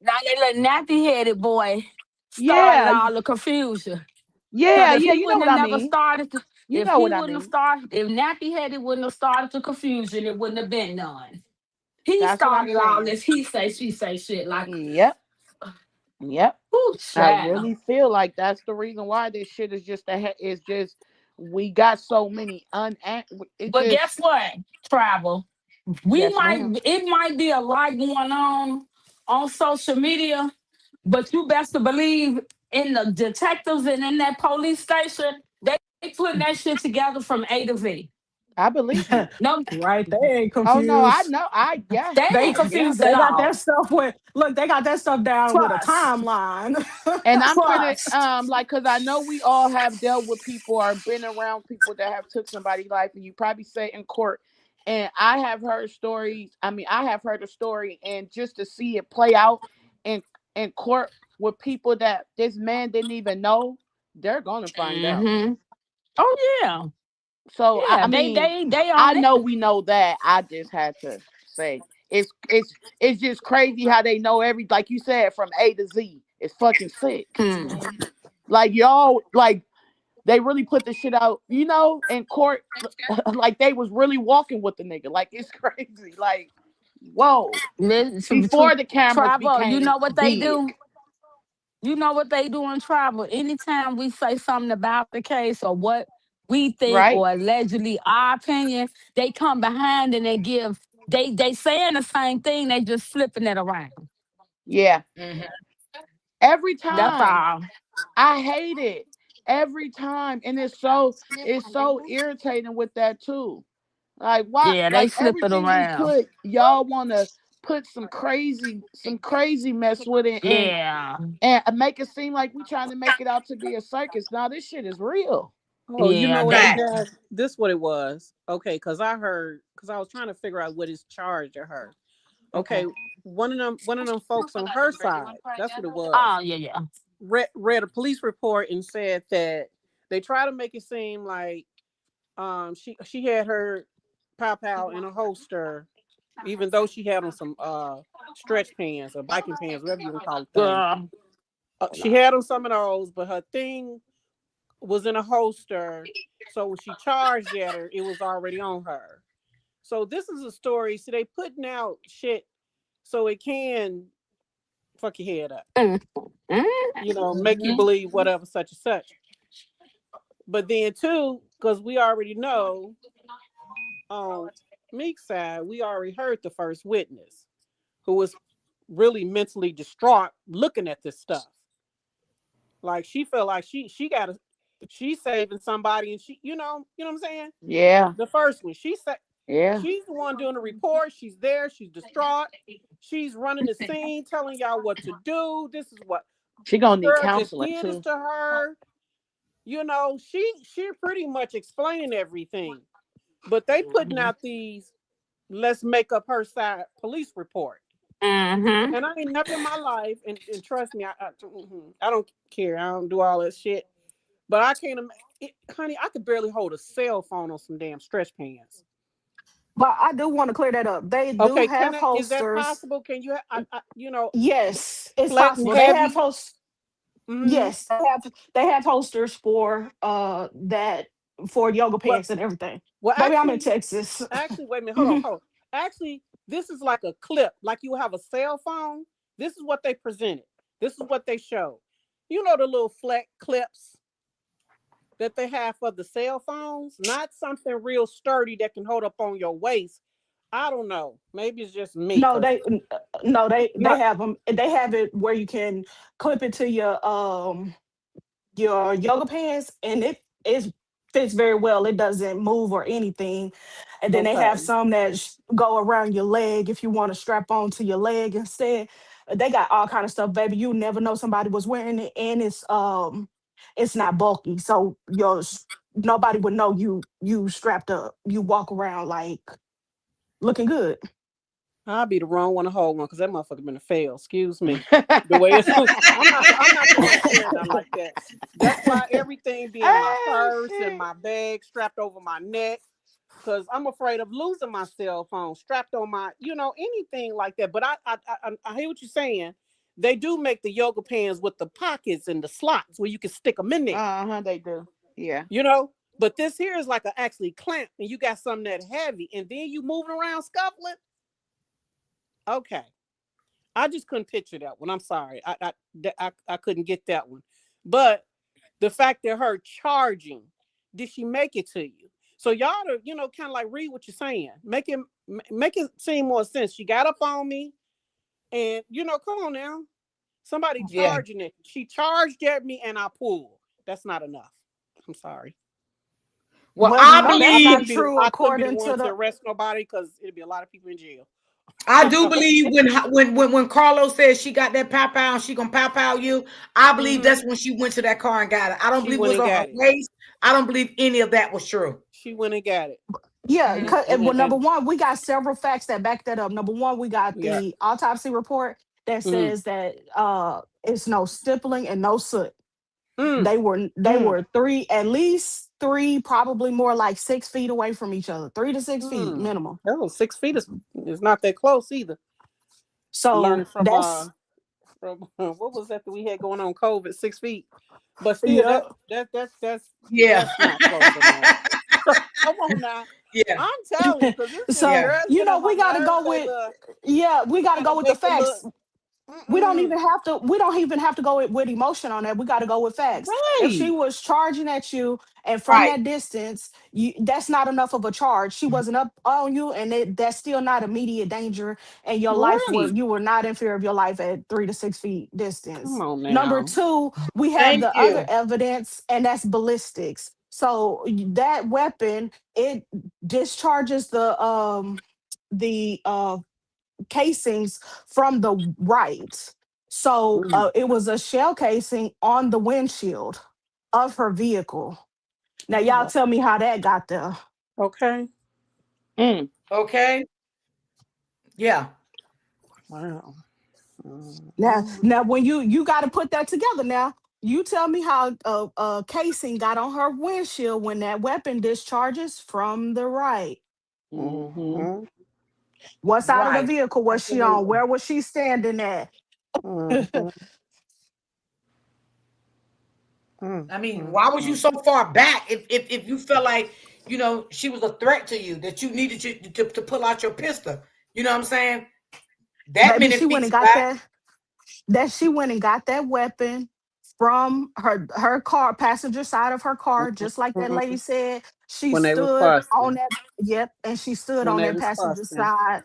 Now that little nappy headed boy started Yeah, all the confusion. Because yeah, if yeah. he You know wouldn't what have I never mean. started, You know what I mean. if nappy headed wouldn't have started the confusion, it wouldn't have been none. He That's what I'm started all saying. this he say, she say shit like, Yep, yep. ooh, I child. really feel like that's the reason why this shit is just it's just we got so many it But just guess what? Travel. yes, ma'am. It might be a lot going on social media, but you best to believe in the detectives and in that police station, they putting that shit together from A to V. I believe you. No, Right, they ain't Oh no, I confused. know. I yeah, they They ain't yeah. confused at they got that all. stuff with look. They got that stuff down with a Trust. timeline. And I'm finna Trust. like because I know we all have dealt with people or been around people that have took somebody's life, and you probably say in court. And I have heard stories. I mean, I have heard a story, and just to see it play out in in court with people that this man didn't even know, they're gonna find out. Hmm. Oh yeah. So I Yeah. mean, They I on it. know we know that. I just had to say it's just crazy how they know every like you said from A to Z. It's fucking sick. Hmm. Mhm. Like y'all like they really put the shit out, in court like they was really walking with the nigga. Like it's crazy. Like whoa. Listen to Before the cameras travel. You became know what they big, do? You know what they do in travel? Anytime we say something about the case or what we think right? or allegedly our opinion, they come behind and they saying the same thing, they just flipping it around. Yeah. Mhm. Every That's time. all. I hate it. Every time. And it's so irritating with that too. Like why Yeah, they like flip it everything we around. put, y'all wanna put some crazy mess with it Yeah. and make it seem like we trying to make it out to be a circus. Now this shit is real. Oh, you Yeah. know what, They Fact. Jazz? This what it was. Okay, because I was trying to figure out what is charged of her. Okay, Okay. one of them folks on her side, that's what it was. Oh, yeah. Read a police report and said that they try to make it seem like she had her pow in a holster, even though she had on some stretch pants or biking pants, whatever you want to call it. Girl. She had on some of those, but her thing was in a holster. So when she charged at her, it was already on her. So this is a story. So they putting out shit so it can fuck your head up. You know, make you believe whatever, such and such. But then too, because we already know on Meek's side, we already heard the first witness who was really mentally distraught looking at this stuff. Like she felt like she's saving somebody, and she, you know what I'm saying? Yeah. The first one, she said, Yeah. she's the one doing the report. She's there. She's distraught. She's running the scene, telling y'all what to do. This is what She gonna need girl just counseling did this too. to her. You know, she pretty much explaining everything, but they putting out these let's make up her side police report. Mm-hmm. And I ain't never in my life, and trust me, I don't care. I don't do all that shit. But I can't imagine, honey, I could barely hold a cell phone on some damn stretch pants. But I do want to clear that up. They do Okay, have holsters. is that possible? Can you, you know? Yes, it's flat and possible. They heavy? have holsters. Mhm. Yes, they have holsters for that for yoga pants and everything. Well, Baby, I'm in actually, Texas. wait a minute, hold on. Actually, this is like a clip, like you have a cell phone. This is what they presented. This is what they showed. You know the little flat clips that they have for the cell phones? Not something real sturdy that can hold up on your waist. I don't know. Maybe it's just me. No, they have them. They have it where you can clip it to your yoga pants, and it fits very well. It doesn't move or anything. And then they have some that go around your leg if you want to strap on to your leg instead. They got all kind of stuff, baby. You never know somebody was wearing it, and it's not bulky, so nobody would know you strapped up. You walk around like looking good. I'll be the wrong one to hold one because that motherfucker been a fail. Excuse me. The way it's, I'm not the one carrying that like that. That's why everything be in my purse and my bag strapped over my neck, because I'm afraid of losing my cell phone strapped on my, anything like that. But I hear what you're saying. They do make the yoga pants with the pockets and the slots where you can stick them in there. They do. Yeah. But this here is like a actually clamp, and you got something that heavy, and then you moving around scuffling. Okay, I just couldn't picture that one. I'm sorry, I couldn't get that one. But the fact that her charging, did she make it to you? So y'all to kind of like read what you're saying, make it seem more sense. She got up on me, and come on now, somebody charging it. She charged at me, and I pulled. That's not enough. I'm sorry. Well, I believe that's not true according to to arrest nobody because it'd be a lot of people in jail. I do believe when Carlos says she got that pow and she gonna pow you, I believe that's when she went to that car and got it. I don't believe it was on her waist. I don't believe any of that was true. She went and got it. Yeah, well, number one, we got several facts that back that up. Number one, we got the autopsy report that says that it's no stippling and no soot. They were at least three, probably more like 6 feet away from each other. 3 to 6 feet minimum. Oh, 6 feet is not that close either. So learning from what was that we had going on COVID, 6 feet. But still that's not close enough. Come on now. Yeah. I'm telling you, because we gotta go with we gotta go with the facts. We don't even have to go with emotion on that. We got to go with facts. Right. If she was charging at you and from that distance, that's not enough of a charge. She wasn't up on you, and that's still not immediate danger. And your life you were not in fear of your life at 3 to 6 feet distance. Come on now. Number two, we have other evidence, and that's ballistics. So that weapon, it discharges the casings from the right. So it was a shell casing on the windshield of her vehicle. Now y'all tell me how that got there. Okay. Okay. Yeah. Wow. Now when you got to put that together. Now you tell me how casing got on her windshield when that weapon discharges from the right. Mm-hmm. What side of the Right. vehicle was she on? Absolutely. Where was she standing at? Mm-hmm. I mean, why was you Mm-hmm. so far back if you felt like, she was a threat to you that you needed to pull out your pistol? You know what I'm saying? That Baby, many she went feet and got back. that weapon from her car, passenger side of her car, just like that lady Mm-hmm. said. She When they was stood on fussing. that, yep, and she stood When on they that was passenger fussing. side.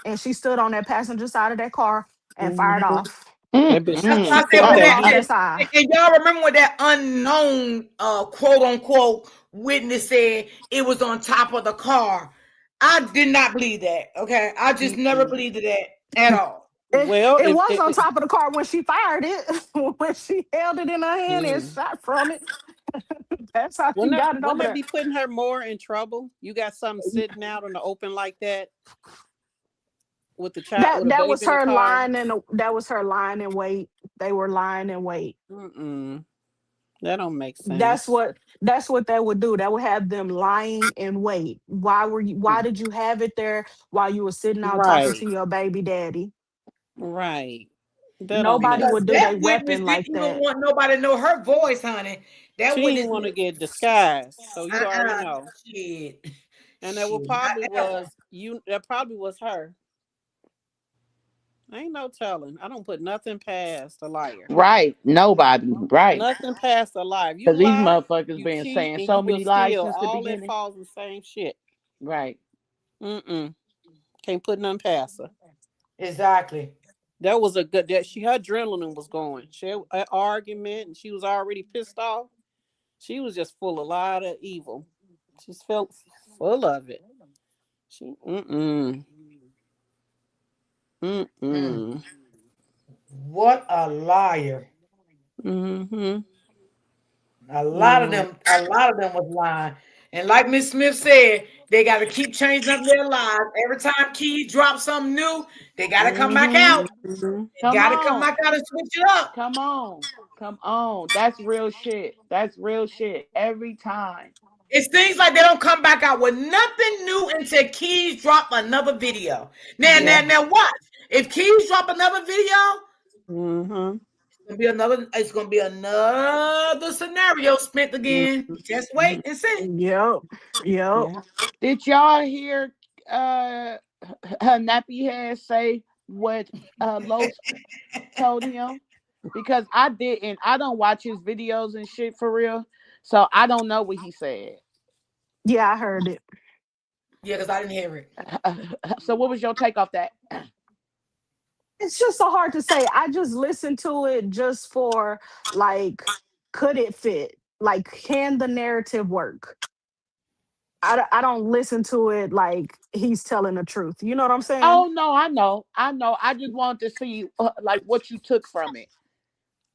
And she stood on that passenger side of that car and fired Mm-hmm. off. That bitch, That's she why I She said felt when that lost heat. that side. and y'all remember when that unknown quote unquote witness said it was on top of the car. I did not believe that. Okay. I just never Mm-mm. believed that at all. It, Well, it if was on top of the car when she fired it. When she held it in her hand and mm. shot from it. That's how she wouldn't that got it wouldn't over that there. be putting her more in trouble? You got something sitting out in the open like that with the child with a That was baby in the her car. lying and that was her lying in wait. They were lying in wait. Mm-mm. That don't make That's sense. what they would do. That would have them lying in wait. Why did you have it there while you were sitting out talking Right, to your baby daddy? right. That don't Nobody make Because would do sense. that their witness weapon didn't like even that. want nobody to know her voice, honey. That She witness, didn't want to get disguised, so you already uh-uh, know. shit, And that shit, will not probably that one. was you. That probably was her. Ain't no telling. I don't put nothing past a liar. Right. Nobody. Right. Nothing past a lie. If you Because these lie, motherfuckers you been cheat, saying and you so will many lies steal. since the All that beginning. falls in the same shit. Right. Mm-mm. Can't put nothing past her. Exactly. That was a good. That she her adrenaline was going. She had an argument, and she was already pissed off. She was just full of a lot of evil. She felt full of it. She mm-mm. Mm. Mm-mm. What a liar. Mm-hmm. A Mm-hmm. lot of them was lying. And like Miss Smith said, they got to keep changing up their lives. Every time Keys drop something new, they got to come back Mm-hmm. out. Mm-hmm. They Come got to come on. back out and switch it up. Come on. Come on. That's real shit. That's real shit. Every time. It seems like they don't come back out with nothing new until Keys drop another video. Yeah. Now, watch. If Keys drop another video, Mm-hmm. it's gonna be another scenario spent again. Just wait and see. Yep. Yep. Yeah. Did y'all hear uh her nappy head say what Los told him? Because I didn't. I don't watch his videos and shit for real. So I don't know what he said. Yeah, I heard it. Yeah, because I didn't hear it. So what was your take off that? It's just so hard to say. I just listened to it just for like, could it fit? Like, can the narrative work? I don't listen to it like he's telling the truth. You know what I'm saying? Oh no, I know. I know. I just wanted to see like what you took from it.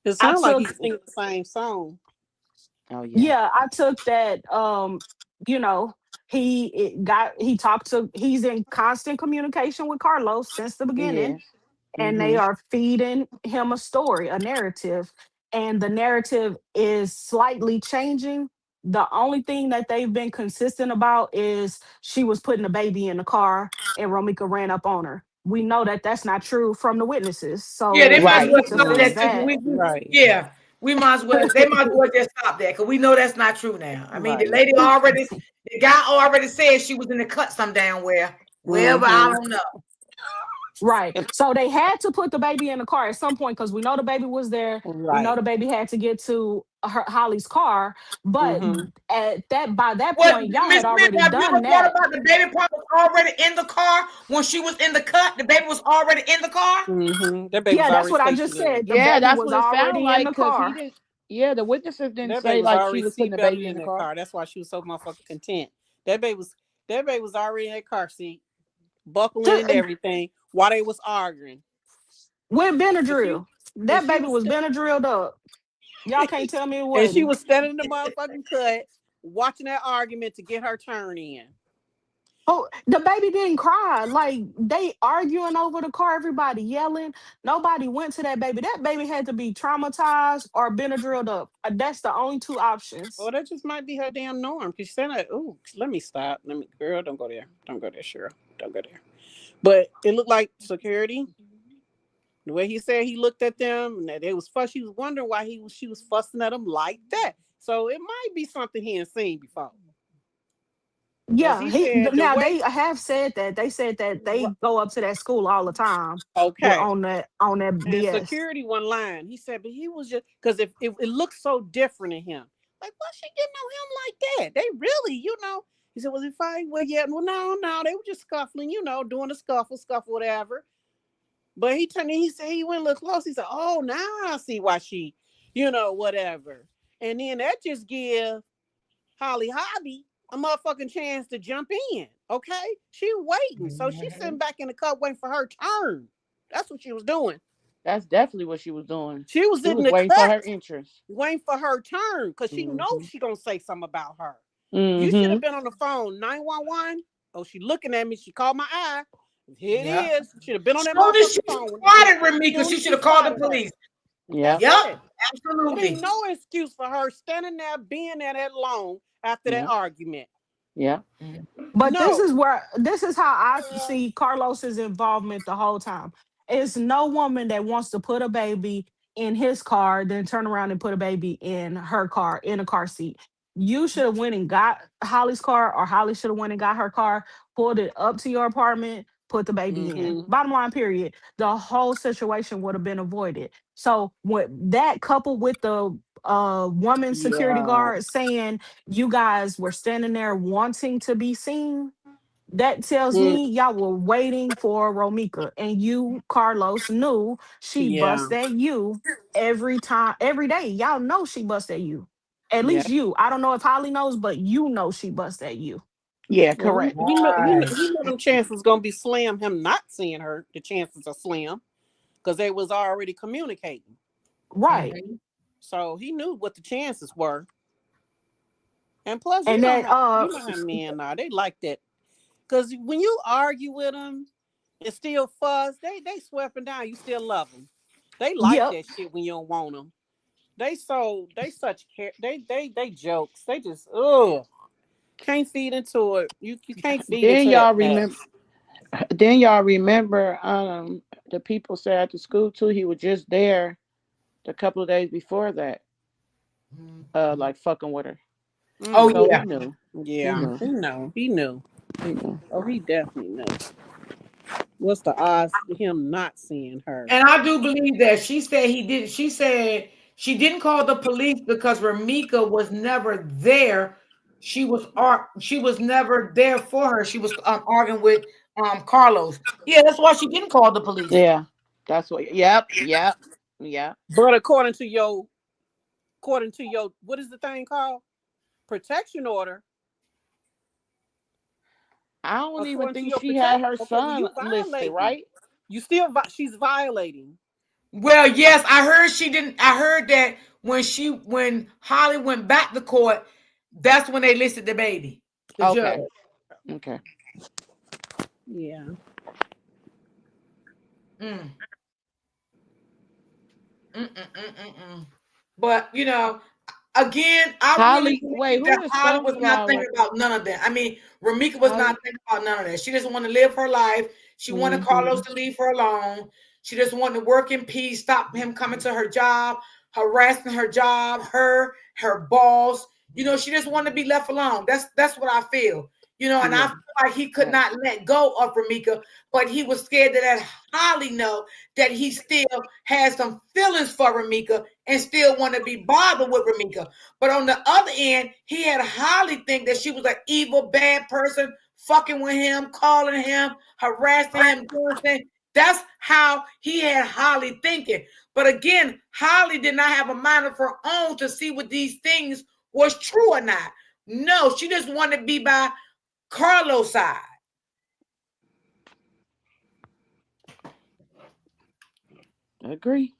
It I sounds like took he's singing the same song. Oh yeah. Yeah, I took that you know, he's in constant communication with Carlos since the beginning, Yes. and they Mm-hmm. are feeding him a story, a narrative, and the narrative is slightly changing. The only thing that they've been consistent about is she was putting a baby in the car and Romika ran up on her. We know that that's not true from the witnesses, Yeah, so they might we as well need Right. to stop fix that Mm-mm. too. that. Right. Yeah, we might as well. They might as well just stop that because we know that's not true now. I mean, Right. the guy already said she was in the cut some damn wherever I Mm-hmm. don't know. Right. So they had to put the baby in the car at some point because we know the baby was there. We know Right. the baby had to get to Holly's car. But Mm-hmm. at that by that What point, y'all Miss had Smith? already Have you done ever thought that. about the baby part was already in the car when she was in the cut? The baby was already in the car. Mm-hmm. That baby Yeah, was that's already what I just stationary. said. The Yeah, baby that's was what it sounded already in like the because he car. didn't. Yeah, the witnesses didn't That baby say was like she already was putting the seatbelted baby in in the that car. car. That's why she was so motherfucking content. That baby was already in that car seat, buckling Just, and everything while they was arguing. with And she Benadryl. and That she baby was was Benadrylled up. Y'all can't tell me it and she wasn't. was standing in the motherfucking cut watching that argument to get her turn in. Oh, the baby didn't cry. Like they arguing over the car, everybody yelling. Nobody went to that baby. That baby had to be traumatized or been drilled up. That's the only two options. Well, that just might be her damn norm. Cause she said, like, "Ooh, let me stop. Girl, don't go there. Don't go there, Cheryl. Don't go there." But it looked like security. The way he said he looked at them, and that it was fuss. She was wondering why she was fussing at him like that. So it might be something he ain't seen before. Cause Yeah, he he said the now way. they have said that. They said that they go up to that school all the time with Okay. on that And BS. security one line. He said, but he was just because if it looks so different in him. Like, what's she getting on him like that? They really, He said, was it fine? Well, yeah, well, no, they were just scuffling, doing a scuffle, whatever. But he turned and he said he went a little close. He said, oh, now I see why she, whatever. And then that just give Holly Hobby a motherfucking chance to jump in. Okay. She waiting. So she's sitting back in the cup waiting for her turn. That's what she was doing. That's definitely what she was doing. She was She in was the waiting for cut, her interest. waiting for her turn, because she Mm-hmm. knows she gonna say something about her. Mm-hmm. You should have been on the phone, 911. Oh, she looking at me. She caught my eye. Here it is. Should have been on that Soon as she motherfucking phone. spotted Ramika, she should have called the police. Yeah. That's Yep, it. absolutely. There ain't no excuse for her standing there, being there that long after that argument. Yeah. But No. this is how I see Carlos's involvement the whole time. It's no woman that wants to put a baby in his car, then turn around and put a baby in her car in a car seat. You should have went and got Holly's car, or Holly should have went and got her car, pulled it up to your apartment, put the baby in. Bottom line, period. The whole situation would have been avoided. So what that coupled with the woman security guard saying you guys were standing there wanting to be seen, that tells me y'all were waiting for Romika, and you, Carlos, knew she bust at you every time, every day. Y'all know she bust at you. At least you. I don't know if Holly knows, but you know she bust at you. Yeah, Well, correct. he knew them chances gonna be slim. Him not seeing her, the chances are slim, because they was already communicating. Right. So he knew what the chances were. And plus, And that how men are. They like that. Because when you argue with them and still fuss, they swept down. You still love them. They like that shit when you don't want them. They such care. They jokes. They just can't feed into it. You can't feed Then into y'all that remember. mess. Then y'all remember the people said at the school too. He was just there a couple of days before that, like fucking with her. Oh So yeah, he knew. Yeah, he knew. He knew. Oh, he definitely knew. What's the odds of him not seeing her? and I do believe that she said he did. She said she didn't call the police because Ramika was never there. She was never there for her. She was arguing with Carlos. Yeah, that's why she didn't call the police. Yeah, that's what. Yep. But according to your, what is the thing called? Protection order. I don't even According to think your she had her okay, son listed, right? You still she's violating. Well, yes, I heard she didn't. I heard that when Holly went back to court, that's when they listed the baby. The judge. Okay. Yeah. But again, I Holly, really wait, believe who that is Holly was not Sunflower? thinking about none of that. I mean, Ramika was not thinking about none of that. She just wanted to live her life. She wanted Carlos to leave her alone. She just wanted to work in peace, stop him coming to her job, harassing her job, her boss. She just wanted to be left alone. That's what I feel. And I feel like he could not let go of Ramika, but he was scared to let Holly know that he still has some feelings for Ramika and still want to be bothered with Ramika. But on the other end, he had Holly think that she was an evil, bad person, fucking with him, calling him, harassing him, doing things. That's how he had Holly thinking. But again, Holly did not have a mind of her own to see what these things was true or not. No, she just wanted to be by Carlos' side. Agree.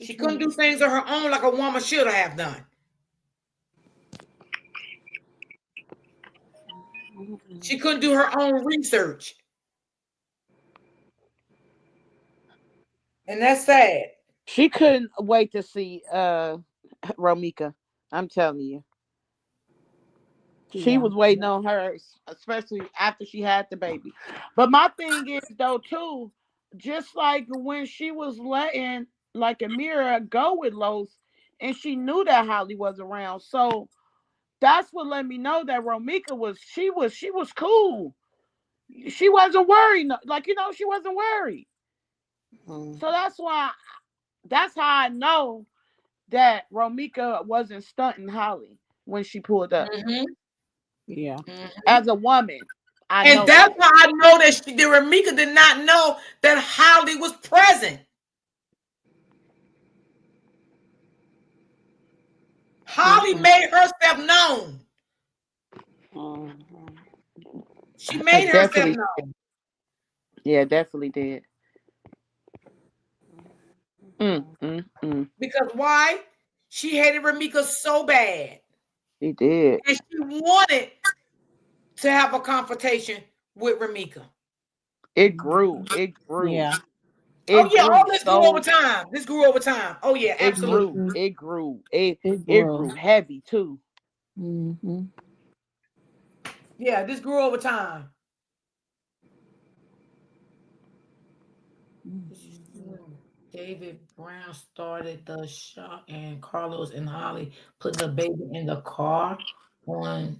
She couldn't do things on her own like a woman should have done. She couldn't do her own research. And that's sad. She couldn't wait to see Romika. I'm telling you. She Yeah. was waiting on her, especially after she had the baby. But my thing is though too, just like when she was letting like Amira go with Los, and she knew that Holly was around. So that's what let me know that Romika was cool. She wasn't worried. Like, she wasn't worried. Mm. So that's how I know that Romika wasn't stunting Holly when she pulled up. Mm-hmm. Yeah. Mm-hmm. As a woman, I know And that's why I know that Romika did not know that Holly was present. Holly made herself known. She made herself Definitely known. did. Yeah, definitely did. Because why? She hated Romika so bad. She did. And she wanted to have a confrontation with Romika. It grew. It grew. Yeah. This grew over time. This grew over time. Oh yeah, absolutely. It grew. It grew heavy too. Mm-hmm. Yeah, this grew over time. David Brown started the shot, and Carlos and Holly put the baby in the car on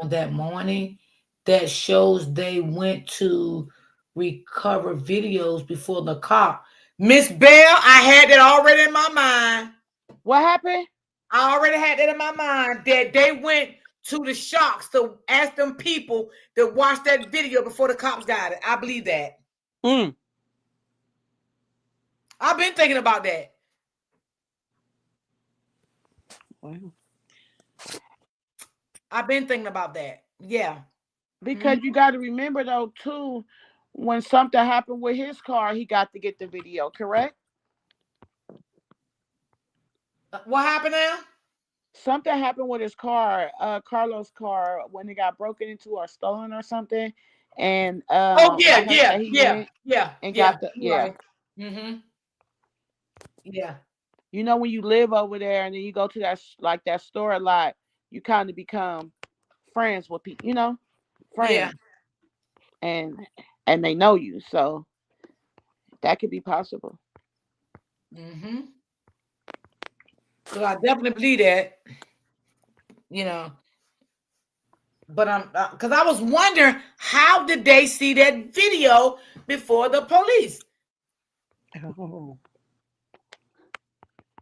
that morning. That shows they went to recover videos before the cop. Miss Bell, I had that already in my mind. What happened? I already had that in my mind that they went to the shocks to ask them people that watched that video before the cops got it. I believe that. I've been thinking about that. Wow. I've been thinking about that. Yeah. Because you got to remember though too, when something happened with his car, he got to get the video, correct? What happened now? Something happened with his car, Carlos' car, when it got broken into or stolen or something. And got the right. Yeah. You know, when you live over there and then you go to that store a lot, you kind of become friends with people, friends. Yeah. And they know you, so that could be possible. So I definitely believe that, but because I was wondering, how did they see that video before the police? Oh.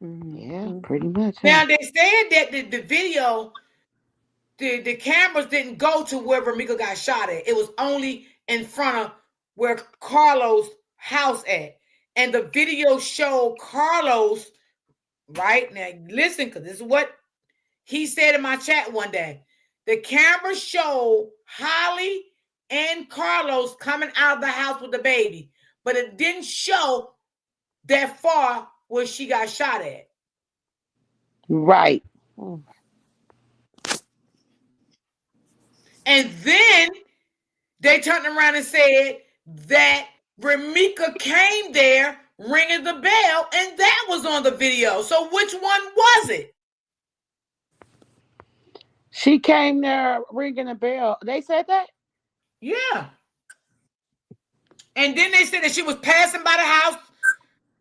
Yeah, pretty much. Now they said that the video, the cameras didn't go to where Romika got shot at. It was only in front of where Carlos' house at, and the video showed Carlos. Right now, listen, because this is what he said in my chat one day. The camera showed Holly and Carlos coming out of the house with the baby, but it didn't show that far where she got shot at. Right. And then they turned around and said that Romika came there ringing the bell, and that was on the video. So which one was it? She came there ringing the bell. They said that? Yeah. And then they said that she was passing by the house,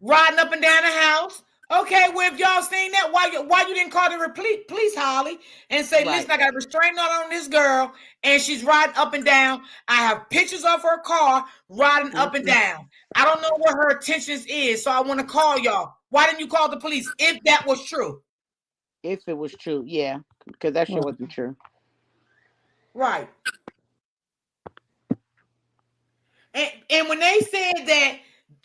riding up and down the house. Okay, well, if y'all seen that, why you didn't call the police, Holly, and say, listen, I got a restraining order on this girl, and she's riding up and down. I have pictures of her car riding up and down. I don't know what her intentions is, so I want to call y'all. Why didn't you call the police if that was true? If it was true, yeah, because that shit wasn't true. Right. And when they said that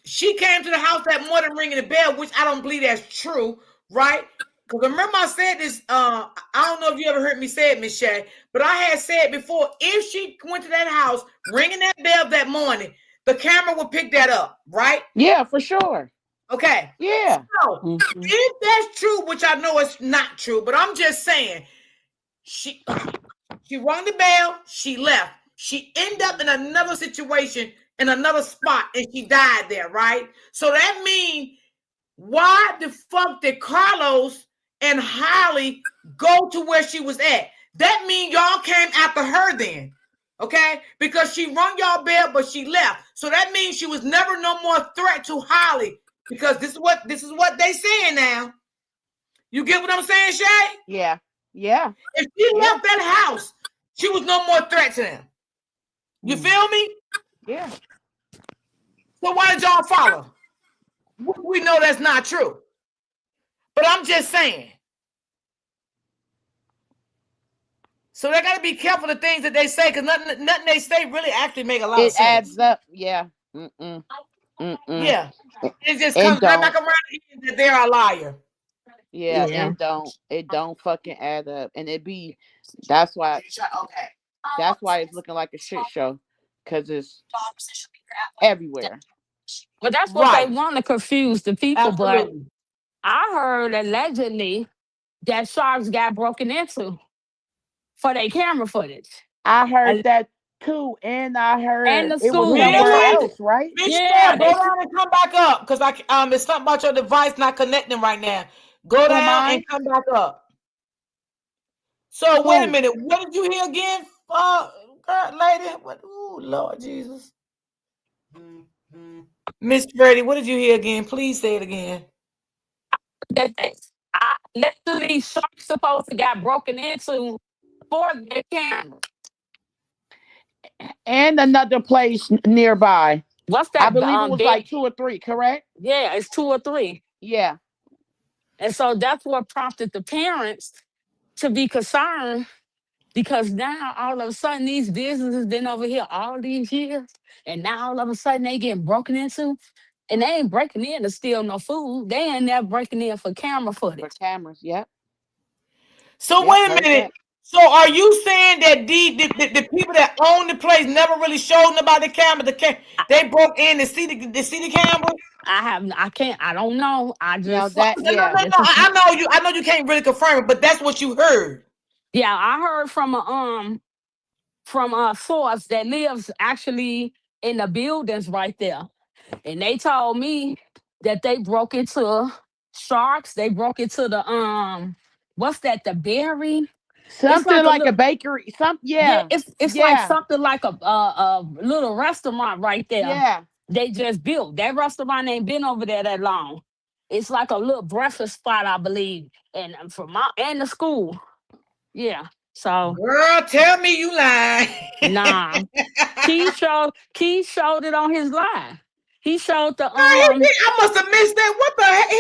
she came to the house that morning ringing the bell, which I don't believe that's true, right? Because remember I said this, I don't know if you ever heard me say it, Miss Shay, but I had said before, if she went to that house ringing that bell that morning, the camera would pick that up, right? Yeah, for sure. Okay. Yeah. So if that's true, which I know it's not true, but I'm just saying, she rung the bell, she left. She ended up in another situation in another spot and she died there, right? So that means why the fuck did Carlos and Holly go to where she was at? That means y'all came after her then, okay? Because she rung y'all bell, but she left. So that means she was never no more threat to Holly. Because this is what they saying now. You get what I'm saying, Shay? Yeah. Yeah. If she left that house, she was no more threat to them. You feel me? Yeah. So why did y'all follow? We know that's not true. But I'm just saying. So they got to be careful the things that they say, because nothing they say really actually make a lot of sense. It adds up. Yeah. Yeah. It just comes right back around again that they're a liar. Yeah, it don't fucking add up. And that's why it's looking like a shit show. Because it's everywhere. But that's what they want to confuse the people. Absolutely. But I heard allegedly that Sharks got broken into for their camera footage. I heard that too, and I heard and the it was school. somewhere else, right? Yeah, go down and come back up, because it's something about your device not connecting right now. Go down and come back up. So wait a minute, what did you hear again, girl, lady? What? Oh, Lord Jesus. Miss Freddie, what did you hear again? Please say it again. Literally, Sharks supposed to got broken into for their camera. And another place nearby. What's that? I believe it was like 2 or 3, correct? Yeah, it's 2 or 3. Yeah. And so that's what prompted the parents to be concerned, because now all of a sudden these businesses been over here all these years, and now all of a sudden they getting broken into, and they ain't breaking in to steal no food. They ain't there breaking in for camera footage. For cameras, yep. So wait a minute. So are you saying that the people that own the place never really showed nobody the camera? They broke in to see the camera? I don't know. I just I know you can't really confirm it, but that's what you heard. Yeah, I heard from a source that lives actually in the buildings right there. And they told me that they broke into Sharks. They broke into the what's that? The Berry? Something like a bakery. It's like something like a little restaurant right there. Yeah. They just built. That restaurant ain't been over there that long. It's like a little breakfast spot, I believe. And and the school. Yeah. So girl, tell me you lying. Nah. Keith showed it on his live. He showed the I must have missed that. What the heck?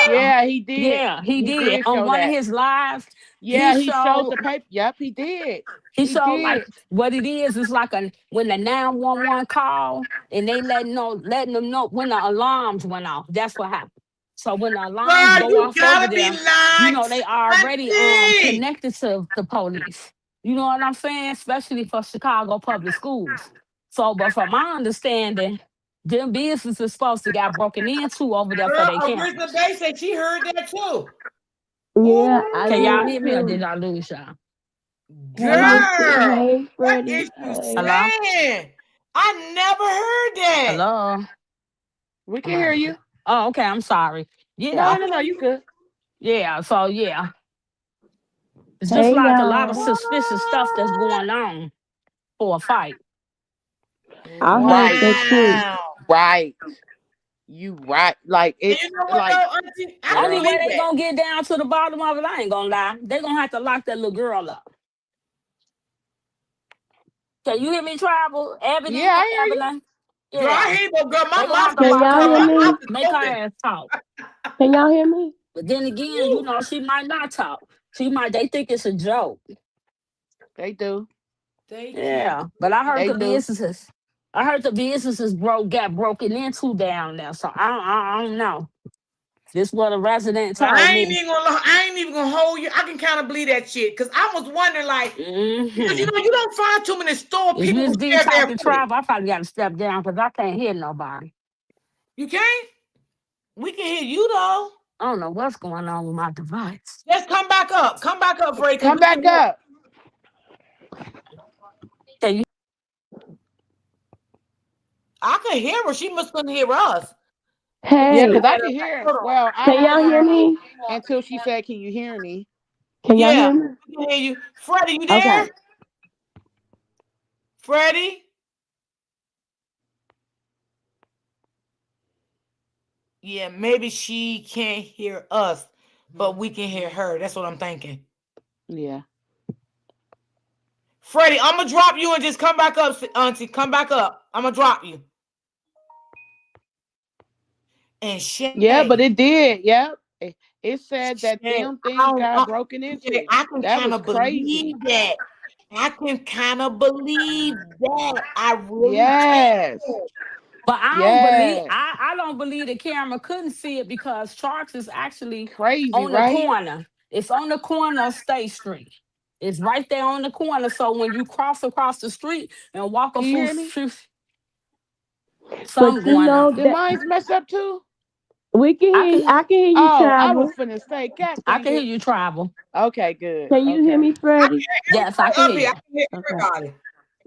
Yeah, he did. Yeah, he did. On one of his lives. Yeah, he showed the paper. Yep, he did. He showed like what it is. It's like when the 911 call and they letting them know when the alarms went off. That's what happened. So when the alarms go off over there, they already connected to the police. You know what I'm saying? Especially for Chicago public schools. So, but from my understanding, them businesses are supposed to got broken into over there for their camp. Marissa Bay said she heard that too. Yeah, can y'all hear me or did I lose y'all? Girl, what is you saying? I never heard that. Hello? We can hear you. Oh, okay. I'm sorry. Yeah. No, you good. Yeah, so yeah. It's just like a lot of suspicious stuff that's going on for a fight. I heard that too. Right. You right. Like it's only way they gonna get down to the bottom of it, I ain't gonna lie. They gonna have to lock that little girl up. Can you hear me, Tribal? Evidence? Yeah, I hear you. Yeah. Girl, I hear you, girl. My mouth can y'all hear me? Make her ass talk. Can y'all hear me? But then again, she might not talk. They think it's a joke. They do. Yeah. But I heard the businesses. I heard the businesses got broken into down there. So I don't know. This what a resident told me. I ain't even gonna hold you. I can kind of believe that shit. Cause I was wondering, like, because, you don't find too many store people who share their Travel, I probably gotta step down because I can't hear nobody. You can't? We can hear you though. I don't know what's going on with my device. Let's come back up. Come back up, Freddie. Come back up. Can you I could hear her. She must couldn't hear us. Yeah, Hey, because I could hear. Hold on. Well, I can y'all heard hear her me? until she said, "Can you hear me?" Can y'all Yeah, hear me? we can hear you. Freddie, you Okay. there? Freddie? Yeah, maybe she can't hear us, but we can hear her. That's what I'm thinking. Yeah. Freddie, I'm gonna drop you and just come back up, Auntie. Come back up. I'm gonna drop you. And Shay. Yeah, but it did. Yep. It said that Shay, them things got broken Shay, into. I can That kind was of crazy. believe that. I can kind of believe that. I really Yes. can. But Yes. I don't believe the camera couldn't see it because Sharks is actually Crazy, on the right? corner. It's on the corner of State Street. It's right there on the corner. So when you cross across the street and walk a Can you few, hear me? But something going on. Did that mine's mess up too? we can I hear. can I can hear you, Oh, I was Travel. finna say, God I dang can hear it. you, Tribal. Okay, good. Can you hear Okay. me, Freddie? Yes, I Everybody can up hear here. you. I can hear Okay. everybody.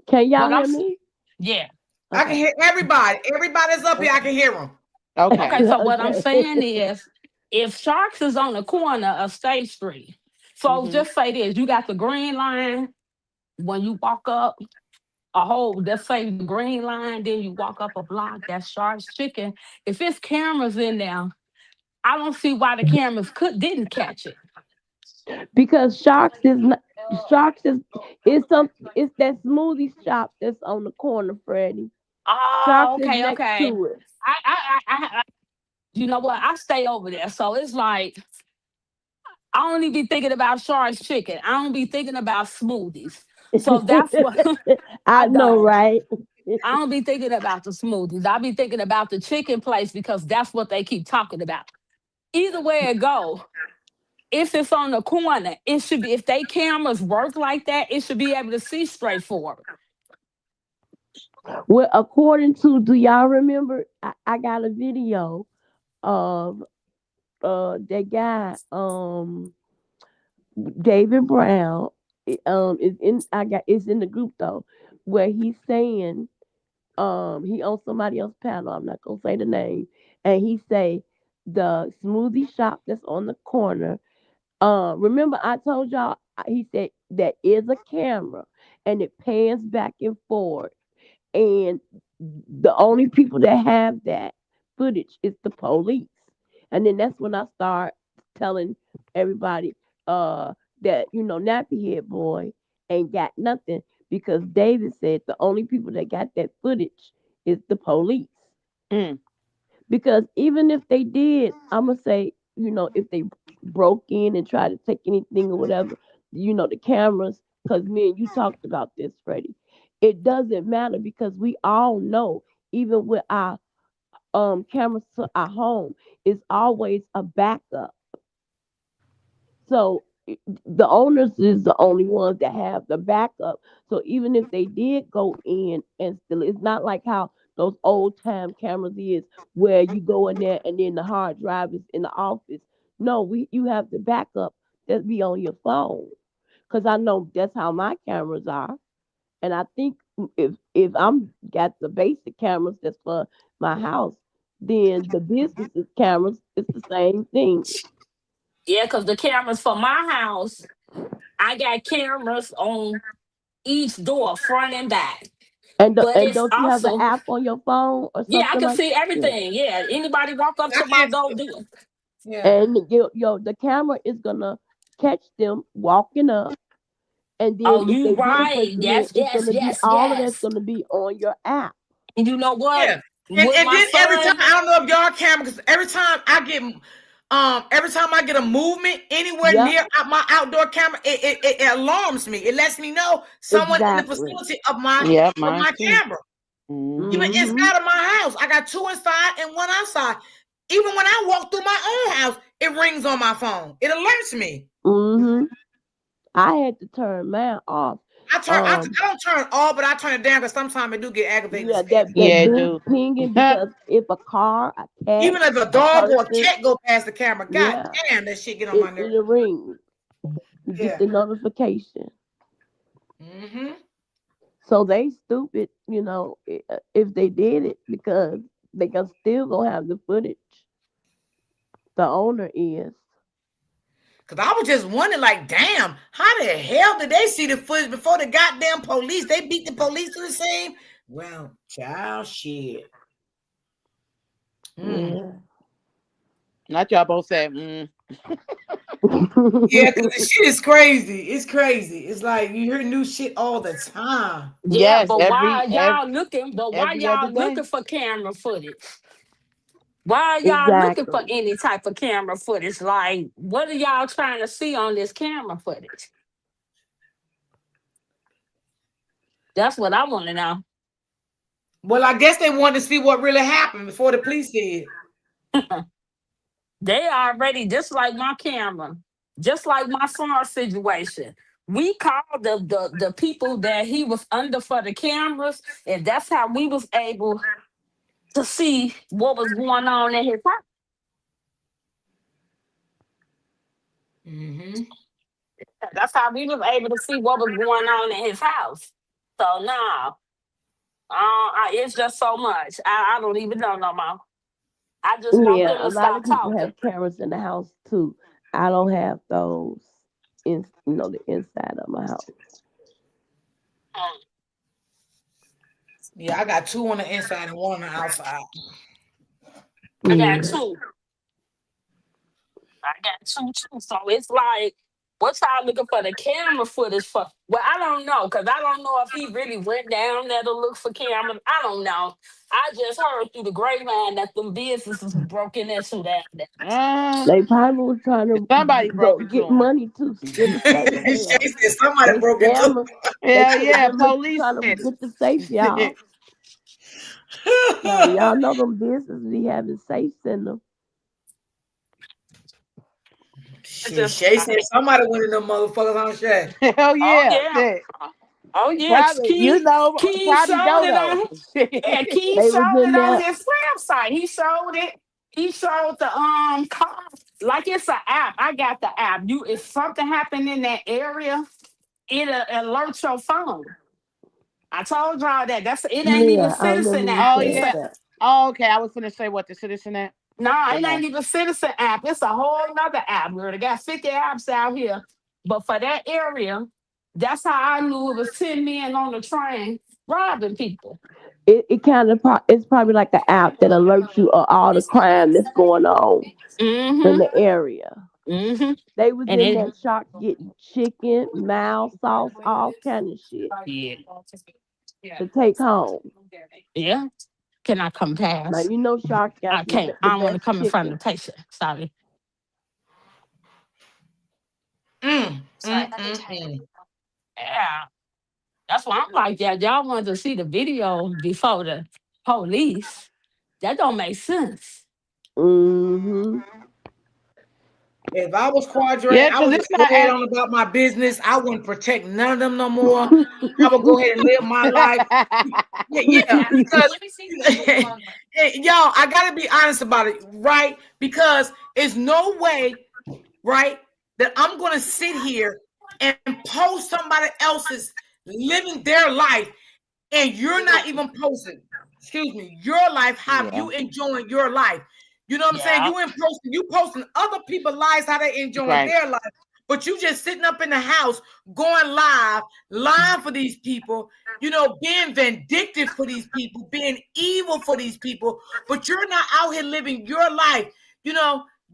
Can y'all But hear me? yeah. I can Okay. hear everybody. Everybody's up here. I can hear them. Okay. Okay, so what I'm Okay. saying is if Sharks is on the corner of State Street, so Mhm. just say this, you got the green line when you walk up a whole, let's say the green line, then you walk up a block, that's Sharks Chicken. If it's cameras in there, I don't see why the cameras didn't catch it. Because Sharks is it's that smoothie shop that's on the corner, Freddie. Sharks Oh, is okay, next okay. to it. I you know what? I stay over there, so it's like I only be thinking about Sharks Chicken. I don't be thinking about smoothies. So that's what I I know, don't. right? I don't be thinking about the smoothies. I be thinking about the chicken place because that's what they keep talking about. Either way it go, if it's on the corner, it should be. If they cameras work like that, it should be able to see straight forward. Well, according to, do y'all remember? I got a video of that guy David Brown. Is in I got it's in the group though, where he's saying he on somebody else's panel. I'm not gonna say the name, and he say the smoothie shop that's on the corner. Remember I told y'all he said that is a camera and it pans back and forth, and the only people that have that footage is the police. And then that's when I start telling everybody that Nappy Head Boy ain't got nothing, because David said the only people that got that footage is the police. Mm. Because even if they did, I'm gonna say, if they broke in and tried to take anything or whatever, the cameras, because me and you talked about this, Freddie. It doesn't matter because we all know, even with our cameras to our home, it's always a backup. So the owners is the only ones that have the backup. So even if they did go in and still, it's not like how those old time cameras is, where you go in there and then the hard drive is in the office. No, you have the backup that be on your phone. Cause I know that's how my cameras are. And I think if I'm got the basic cameras that's for my house, then the business cameras, it's the same thing. Yeah, because the cameras for my house, I got cameras on each door, front and back. But And it's don't you have an also, app on your phone or yeah, I something can like see that? Yeah. everything. Yeah, anybody walk up I to my can't. door, do it. Yeah. And the camera is gonna catch them walking up, and then Oh, if you they didn't right. break it in, Yes, it's yes, gonna be yes, all of that's yes. gonna be on your app. And you know what? Yeah. With And my then every time, son, I don't know if y'all can, because every time I get a movement anywhere Yep, near my outdoor camera, it alarms me. It lets me know someone in the exactly. vicinity of my Yep, mine too. camera. Even Mm-hmm. Mm-hmm. inside of my house, I got 2 inside and 1 outside. Even when I walk through my own house, it rings on my phone. It alerts me. Mm-hmm. I had to turn mine off. I Um, don't turn it off, but I turn it down because sometimes it do get aggravating yeah, as hell. that Yeah, big do. pinging, because if a car, a cat, Even if a a dog or a person, cat go past the camera, god yeah, damn, that shit get on my nerves. it'll ring. You get Yeah. the notification. Mm-hmm. So they stupid, if they did it because they can still gonna have the footage. The owner is. Cause I was just wondering, like, damn, how the hell did they see the footage before the goddamn police? They beat the police to the same. Well, child, shit. Yeah. Not y'all both said, Yeah, because the shit is crazy. It's crazy. It's like you hear new shit all the time. Yeah, Yes, but why every are y'all looking? But why every other y'all day. looking for camera footage? Why are y'all looking for Exactly. any type of camera footage? Like, what are y'all trying to see on this camera footage? That's what I want to know. Well, I guess they wanted to see what really happened before the police did. They already, just like my camera, just like my son situation. We called the people that he was under for the cameras, and that's how we was able to see what was going on in his house. Mm-hmm. That's how we was able to see what was going on in his house. So no, it's just so much. I don't even know no more. I just want Yeah, them a to lot stop of people talking. have cameras in the house too. I don't have those in the inside of my house. Yeah, I got two on the inside and one on the outside. I got Yeah. two. I got two too. So it's like, what y'all looking for the camera footage for? Well, I don't know, because I don't know if he really went down there to look for cameras. I don't know. I just heard through the grapevine that them businesses broke in into that. They probably was trying to somebody go broke into get them. money to steal the safe. Shay Hell, said somebody they broke into. scammers. They Hell could have yeah, been police trying to said get the safe, y'all. Y'all know them businesses be having safes in them. It's Shit, just Shay said like, somebody went in them motherfuckers on Shay. Hell oh yeah. yeah. Shit. Oh yeah. Probably, Key probably showed it Dodo. on. Yeah, Key They was showed in it on there. his website. He showed it. He showed the car like it's an app. I got the app. If something happened in that area, it'll alert your phone. I told y'all that. It ain't even Yeah, I remember Citizen you app. Oh It's yeah. saying a that. Oh, okay. I was gonna say what the citizen at. no, But it no. ain't even Citizen app. It's a whole nother app. Girl, they got 50 apps out here. But for that area, that's how I knew it was 10 men on the train robbing people. It kind of it's probably like an app that alerts you of all the crime that's going on in Mm-hmm. the area. Mm-hmm. They was And in it that shop getting chicken, mild sauce, all kind of shit yeah. to take home. Yeah. Can I come Now past? you know Shark got I can't. the I don't want to best come in front of chicken. the patient. Sorry. Mm. Yeah. That's why I'm like, yeah, y'all wanted to see the video before the police. That don't make sense. Mm-hmm. If I was Quadrant, Yeah, I because would it's just go not ahead as on about my business. I wouldn't protect none of them no more. I would go ahead and live my life. Yeah, because hey, y'all, I gotta be honest about it, right? Because it's no way, right, that I'm gonna sit here and post somebody else's living their life and you're not even posting, excuse me, your life, how yeah. you enjoying your life. You know what I'm saying? Yeah. You posting other people's lives, how they enjoying Right. their life, but you just sitting up in the house going live, lying for these people, being vindictive for these people, being evil for these people, but you're not out here living your life.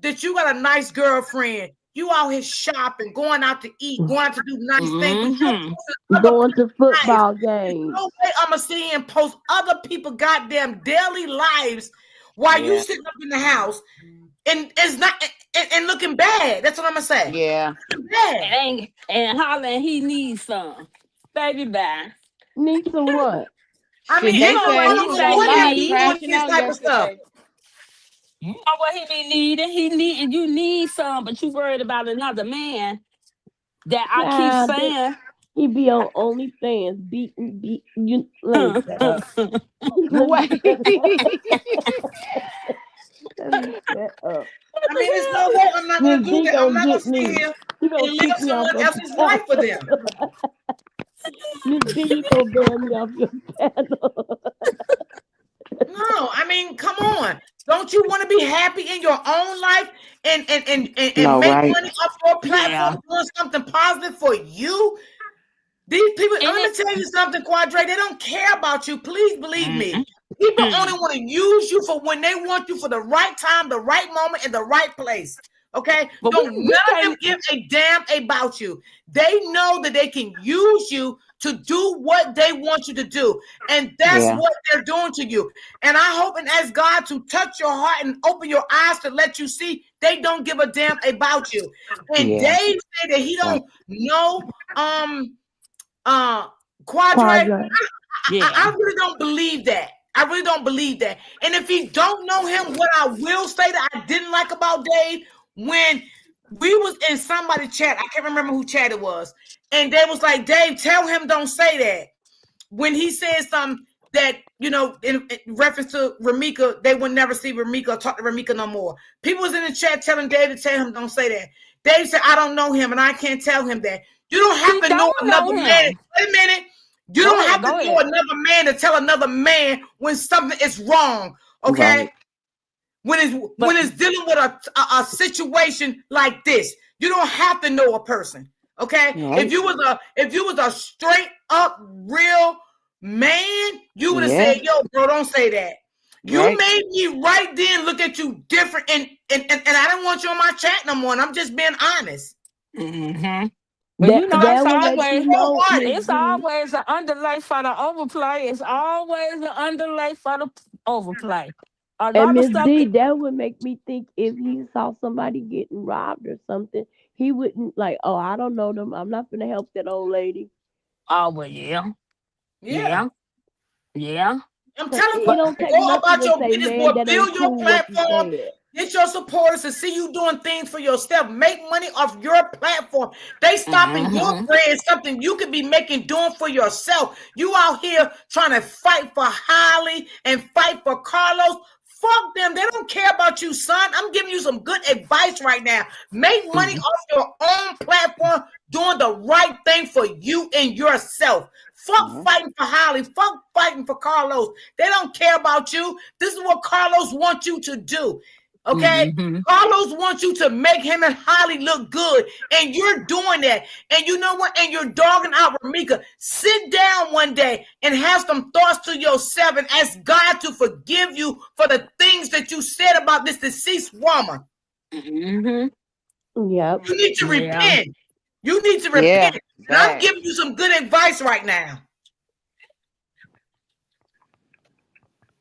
That you got a nice girlfriend, you out here shopping, going out to eat, going out to do nice things, but you're Mm-hmm. posting other Going to people's lives. football There's games. no way I'm gonna sit here and post other people goddamn daily lives while you Yeah. sitting up in the house and it's not and looking bad. That's what I'm gonna say. Yeah. And hollering he needs some. Baby bye. Need some what? I Shit, mean, You they ain't know no said what he he was say on women he that live be need. doing crashing this out type of stuff. yesterday. You know what he be needing. You need some, but you worried about another man that I keep Child, saying. he be on OnlyFans beat you. Let me shut up. Let me Wait. shut Let me shut up. I mean, there's no way I'm not gonna Miss do D that. I'm gonna not gonna get sit me. here He gonna and live kick me off someone of else's life for them. Miss you gonna ban me off your panel. No, I mean, come on. Don't you want to be happy in your own life and No, make right? money off your Yeah. platform doing something positive for you? These people, And let me it, tell you something, Quadre. They don't care about you. Please believe me. mm, People mm. only want to use you for when they want you for the right time, the right moment, and the right place. Okay? But Don't we none of them can't. give a damn about you. They know that they can use you to do what they want you to do. And that's Yeah. what they're doing to you. And I hope and ask God to touch your heart and open your eyes to let you see they don't give a damn about you. And Yeah. Dave said that he Right. don't know Quadre. Quadra. Yeah. I really don't believe that. I really don't believe that. And if you don't know him, what I will say that I didn't like about Dave, when we was in somebody's chat, I can't remember who chat it was, and they was like, Dave, tell him don't say that. When he said something that, you know, in reference to Ramika, they would never see Ramika or talk to Ramika no more. People was in the chat telling Dave to tell him don't say that. Dave said, I don't know him and I can't tell him that. You don't have He to know don't know another man. him. Wait a minute. You Go don't ahead. have to Go know ahead. another man to tell another man when something is wrong. Okay. Right. When But it's dealing with a situation like this, you don't have to know a person. Okay. Right. If you was a straight up real man, you would have Yeah. said, yo, bro, don't say that. You Right. made me right then look at you different, and I don't want you on my chat no more. And I'm just being honest. mm-hmm. But you know, That it's will let you always know, Wholehearted. Miss it's D. always an underlay for the overplay. It's always an underlay for the overplay. A And lot of Miss stuff. D, that would make me think if he saw somebody getting robbed or something, he wouldn't like, oh, I don't know them. I'm not gonna help that old lady. Oh well, yeah, Yeah. yeah. I'm 'Cause telling it you, But don't take go nothing about to your say, business, man, boy. that Build ain't your cool what you platform. said. Get your supporters to see you doing things for yourself. Make money off your platform. They stopping your mm-hmm. brand, something you could be making, doing for yourself. You out here trying to fight for Holly and fight for Carlos. Fuck them. They don't care about you, son. I'm giving you some good advice right now. Make money Mm-hmm. off your own platform, doing the right thing for you and yourself. Fuck Mhm. fighting for Holly. Fuck fighting for Carlos. They don't care about you. This is what Carlos wants you to do. Okay? Mm-hmm. Carlos wants you to make him and Holly look good. And you're doing that. And you know what? And you're dogging out Ramika. Sit down one day and have some thoughts to yourself and ask God to forgive you for the things that you said about this deceased woman. Mm-hmm. Yep. You need to Yeah. repent. You need to Yeah. repent. And I'm Bad. giving you some good advice right now.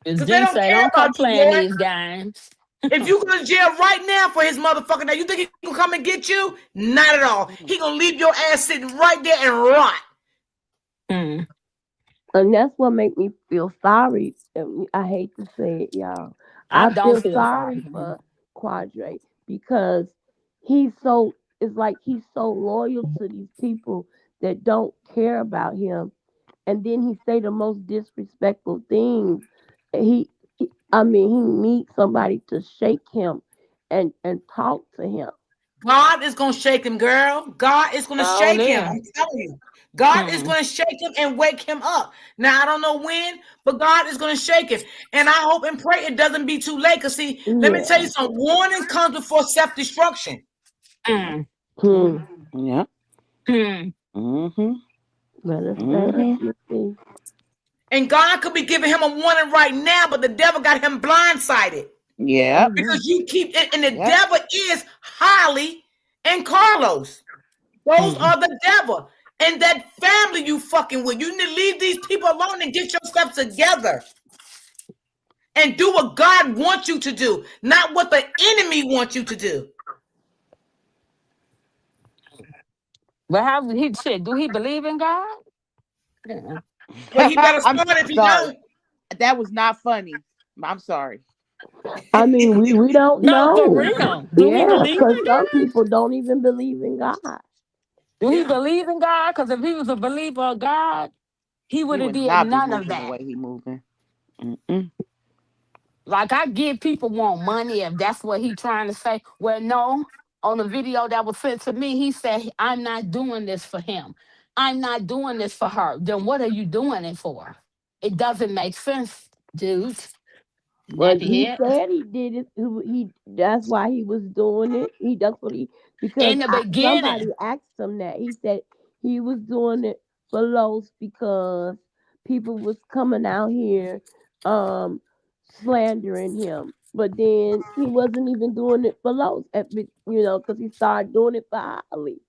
As Because they Jen don't say, care don't come about you, playing boy. these games. If you go to jail right now for his motherfucker, now you think he can come and get you? Not at all. He gonna leave your ass sitting right there and rot. Mm. And that's what make me feel sorry. I hate to say it, y'all. I I don't feel feel sorry sorry. for Quadre because he's so, it's like he's so loyal to these people that don't care about him. And then he say the most disrespectful things. I mean, he needs somebody to shake him and talk to him. God is gonna shake him, girl. God is gonna Oh, shake him. yeah. I'm telling you. God is Mm. gonna shake him and wake him up. Now I don't know when, but God is gonna shake him. And I hope and pray it doesn't be too late. Cause see, let me tell Yeah. you some warning comes before self-destruction. Mm. Hmm. Yeah. Mm. Mm-hmm. Better say Mm-hmm. that, you see. And God could be giving him a warning right now, but the devil got him blindsided. Yep. Because you keep it, and the Yep. devil is Holly and Carlos. Those Mm. are the devil. And that family you fucking with. You need to leave these people alone and get yourself together. And do what God wants you to do, not what the enemy wants you to do. But how he said, do he believe in God? Yeah. Well, he better I'm start if he sorry. don't. That was not funny. I'm sorry. I mean, we don't No, for know. real. Do he Yeah, believe because in some God? people don't even believe in God. Do he Yeah. believe in God? Because if he was a believer of God, he He would have would did not be none of moving the that. way he moving. Mm-mm. Like I get people want money if that's what he trying to say. Well, no. On the video that was sent to me, he said, I'm not doing this for him. I'm not doing this for her, then what are you doing it for? It doesn't make sense, dudes. But Nappy he head. said he did it. That's why he was doing it. That's what because In the somebody beginning. asked him that. He said he was doing it for Los because people was coming out here slandering him. But then he wasn't even doing it for Los, because he started doing it for Holly.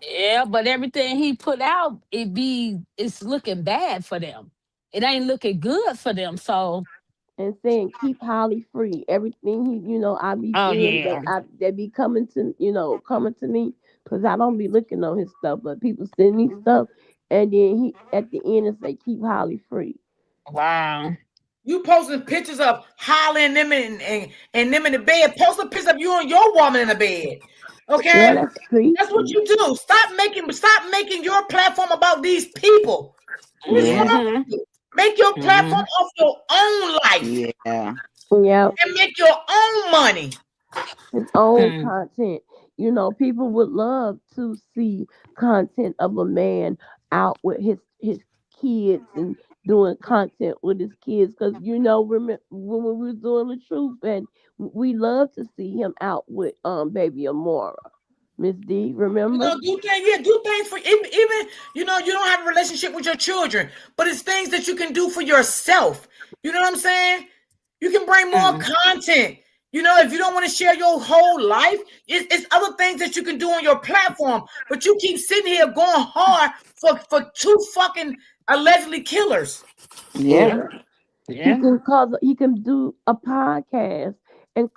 Yeah, but everything he put out, it's looking bad for them. It ain't looking good for them. So And saying keep Holly free. Everything I be oh seeing yeah. they be coming to me because I don't be looking on his stuff, but people send me stuff, and then he at the end and say keep Holly free. Wow. You posting pictures of Holly and them and them in the bed. Post a picture of you and your woman in the bed. Okay? Yeah, that's creepy. That's what you do. Stop making your platform about these people. What's Yeah. wrong with you? Make your platform off your own life. Yeah. Yeah, And make your own money. his own content. People would love to see content of a man out with his kids and doing content with his kids because remember when we were doing the truth, and we love to see him out with baby Amora. Miss D, remember? Do things for even you don't have a relationship with your children, but it's things that you can do for yourself. You know what I'm saying? You can bring more content. If you don't want to share your whole life, it's other things that you can do on your platform. But you keep sitting here going hard for two fucking allegedly killers. Yeah. Yeah. He can do a podcast and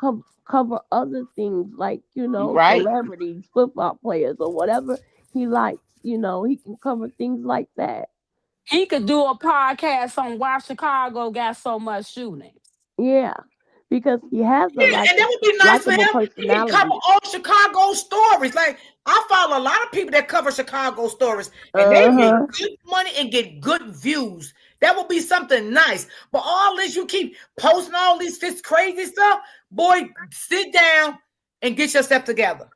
cover other things like Right. celebrities, football players, or whatever he likes. He can cover things like that. He could do a podcast on why Chicago got so much shooting. Yeah, because he has a And that would be nice for him. likable He can cover personality. all Chicago stories. Like I follow a lot of people that cover Chicago stories, and they make Uh-huh. good money and get good views. That would be something nice. But all this, you keep posting all this crazy stuff, boy. Sit down and get yourself together.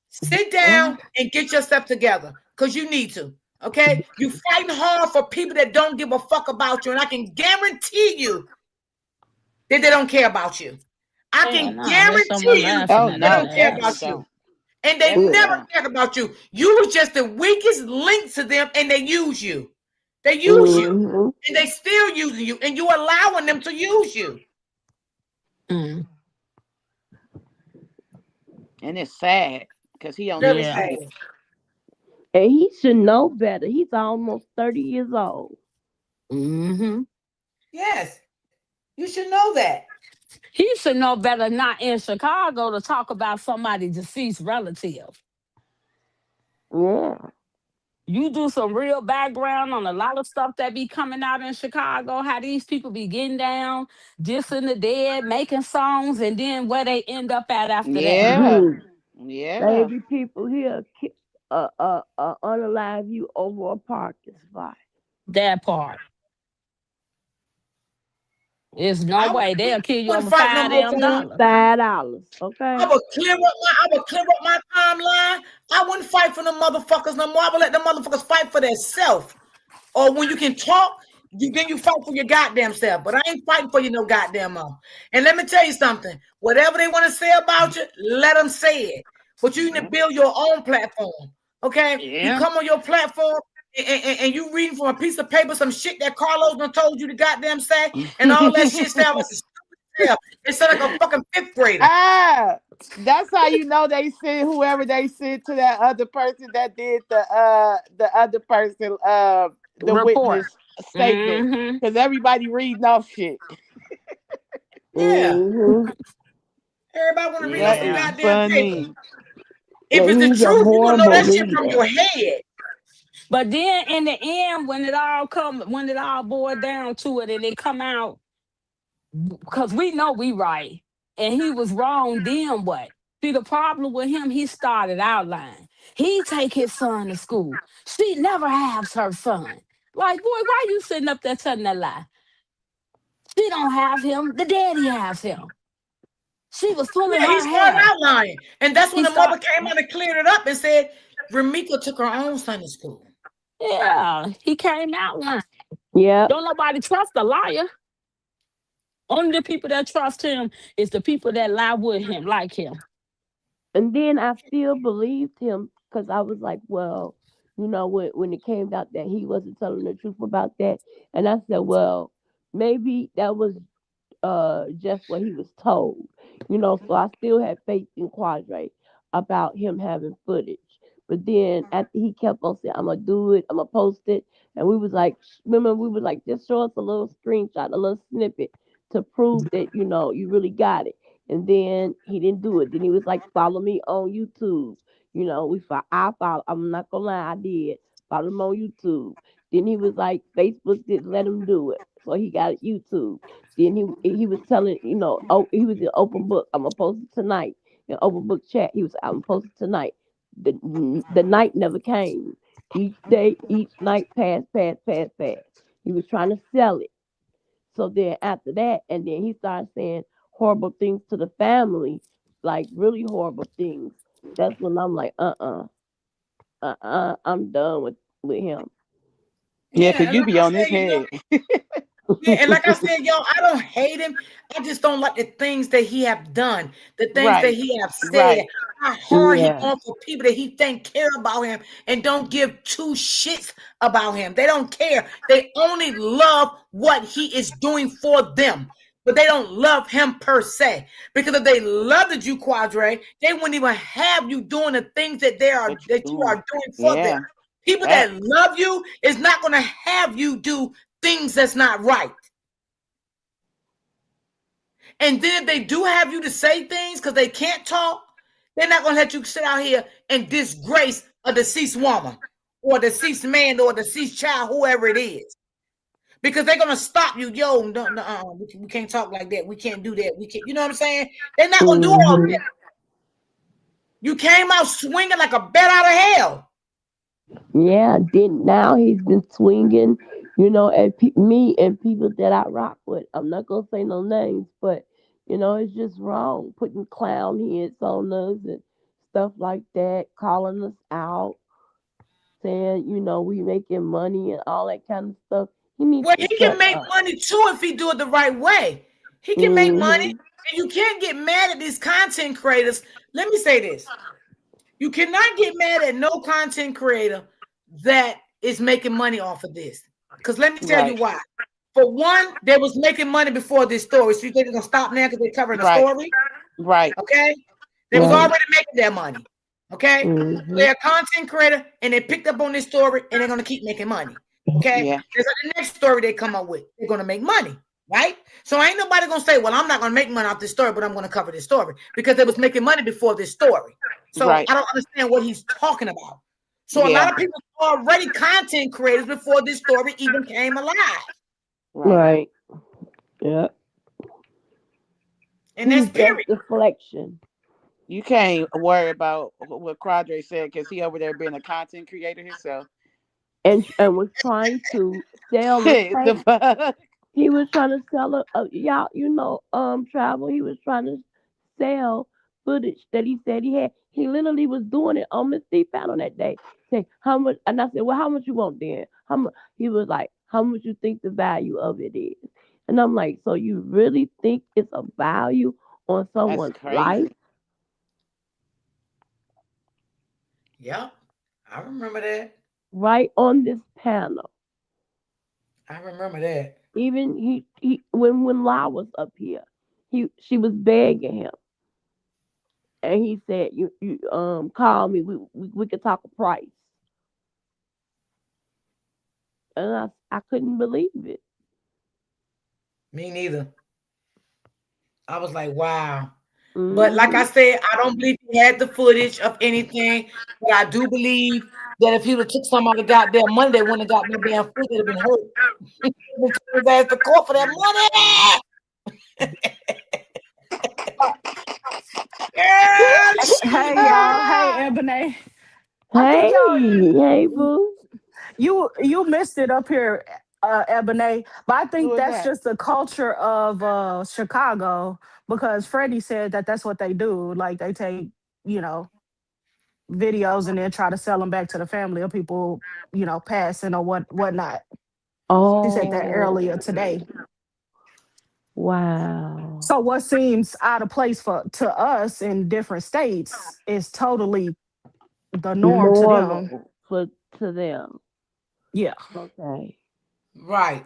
Sit down and get yourself together, because you need to. Okay, you fighting hard for people that don't give a fuck about you, and I can guarantee you that they don't care about you. I can guarantee you they don't care about you. And they never cared about you. You was just the weakest link to them, and they use you. They use you, and they still using you, and you allowing them to use you. And it's sad because he on Very sad. And he should know better. He's almost 30 years old. Yes, you should know that. He should know better not in Chicago to talk about somebody's deceased relative. Yeah. You do some real background on a lot of stuff that be coming out in Chicago, how these people be getting down, dissing the dead, making songs, and then where they end up at after that. Yeah. Baby, people here unalive you over a parking spot. That part. There's no way they'll kill you over $5. $5, okay? I would clear up my timeline. I wouldn't fight for the motherfuckers no more. I would let the motherfuckers fight for themselves. Or when you can talk, then you fight for your goddamn self. But I ain't fighting for you no goddamn more. And let me tell you something. Whatever they want to say about you, let them say it. But you need to build your own platform. Okay? Yeah. You come on your platform and you reading from a piece of paper some shit that Carlos done told you to goddamn say, and all that shit sounds like stupid. It sounds like a fucking fifth grader. That's how you know they sent whoever they sent to that other person that did the other person the report. witness statement, because everybody reading off shit. Yeah. Everybody want to read off some goddamn paper. If it's the truth, you gonna know that shit from your head. But then in the end, when it all boiled down to it and it come out, because we know we right and he was wrong, then what? See, the problem with him, he started out lying. He take his son to school. She never has her son. Like, boy, why you sitting up there telling that lie? She don't have him. The daddy has him. She was pulling her hair. He started out lying. And that's when the mother came out and cleared it up and said, Ramika took her own son to school. Yeah, he came out lying. Yeah. Don't nobody trust a liar. Only the people that trust him is the people that lie with him, like him. And then I still believed him because I was like, well, when it came out that he wasn't telling the truth about that, and I said, well, maybe that was just what he was told. So I still had faith in Quadre about him having footage. But then after he kept on saying, I'm gonna do it, I'm gonna post it, and we was like, remember, we was like, just show us a little screenshot, a little snippet to prove that you really got it. And then he didn't do it. Then he was like, follow me on YouTube. I follow. I'm not gonna lie, I did follow him on YouTube. Then he was like, Facebook didn't let him do it, so he got YouTube. Then he was telling, oh, he was in open book. I'm gonna post it tonight in open book chat. He was, I'm gonna post it tonight. The night never came. Each day, each night passed. He was trying to sell it. So then after that, and then he started saying horrible things to the family, like really horrible things. That's when I'm like, I'm done with him. Yeah, Yeah, because and you like be I on said, his head. yeah, and like I said, y'all, I don't hate him. I just don't like the things that he have done, the things that Right. he have said, Right. how hard he Yeah. on for people that he think care about him and don't give two shits about him. They don't care. They only love what he is doing for them. But they don't love him per se. Because if they loved you, Quadre, they wouldn't even have you doing the things that you are doing for them. Yeah. People that love you is not going to have you do things that's not right. And then if they do have you to say things because they can't talk, they're not going to let you sit out here and disgrace a deceased woman or a deceased man or a deceased child, whoever it is. Because they're going to stop you. Yo, no, we can't talk like that. We can't do that. We can't. You know what I'm saying? They're not going to do all that. You came out swinging like a bat out of hell. Yeah. Then now he's been swinging, at me and people that I rock with. I'm not gonna say no names, but it's just wrong putting clown heads on us and stuff like that, calling us out, saying we making money and all that kind of stuff. He needs Well, to he can shut make up. money too if he do it the right way. He can make money, Hmm. and you can't get mad at these content creators. Let me say this. You cannot get mad at no content creator that is making money off of this. Because let me tell you why. For one, they was making money before this story. So you think they're going to stop now because they're covering the story? Right. Okay? They was Right. already making their money. Okay? Hmm. They're a content creator and they picked up on this story and they're going to keep making money. Okay? Yeah. There's like the next story they come up with. They're going to make money. Right? So ain't nobody going to say, well, I'm not going to make money off this story, but I'm going to cover this story because they was making money before this story. So Right. I don't understand what he's talking about. So a Yeah. lot of people are already content creators before this story even came alive. Right. Yeah. And that's He's just period. deflection. You can't worry about what Quadre said because he over there being a content creator himself. And was trying to sell a The tape. fuck? He was trying to sell y'all, travel. He was trying to sell footage that he said he had. He literally was doing it on Miss D panel that day. Say how much, and I said, well, how much you want then? How much? He was like, how much you think the value of it is? And I'm like, so you really think it's a value on That's someone's life? crazy. Yep. I remember that. Right on this panel. I remember that. Even he when La was up here, she was begging him. And he said, "You call me. We could talk a price." And I couldn't believe it. Me neither. I was like, wow. But like I Hmm. said, I don't believe he had the footage of anything. But I do believe that if he would have took some of the goddamn money, they wouldn't have got no damn food. They'd have been hurt. He would have took his ass to court for that money. Girl, Hey shit. y'all. Hey Ebony. I think Hey, hey, boo. you missed it up here, Ebony. But I Who think is that's that? just the culture of Chicago because Freddie said that that's what they do. Like they take, you know, videos and then try to sell them back to the family of people, passing or whatnot. She said that earlier today. Wow. So what seems out of place to us in different states is totally the norm to them. Normal to them. Yeah. Okay. Right.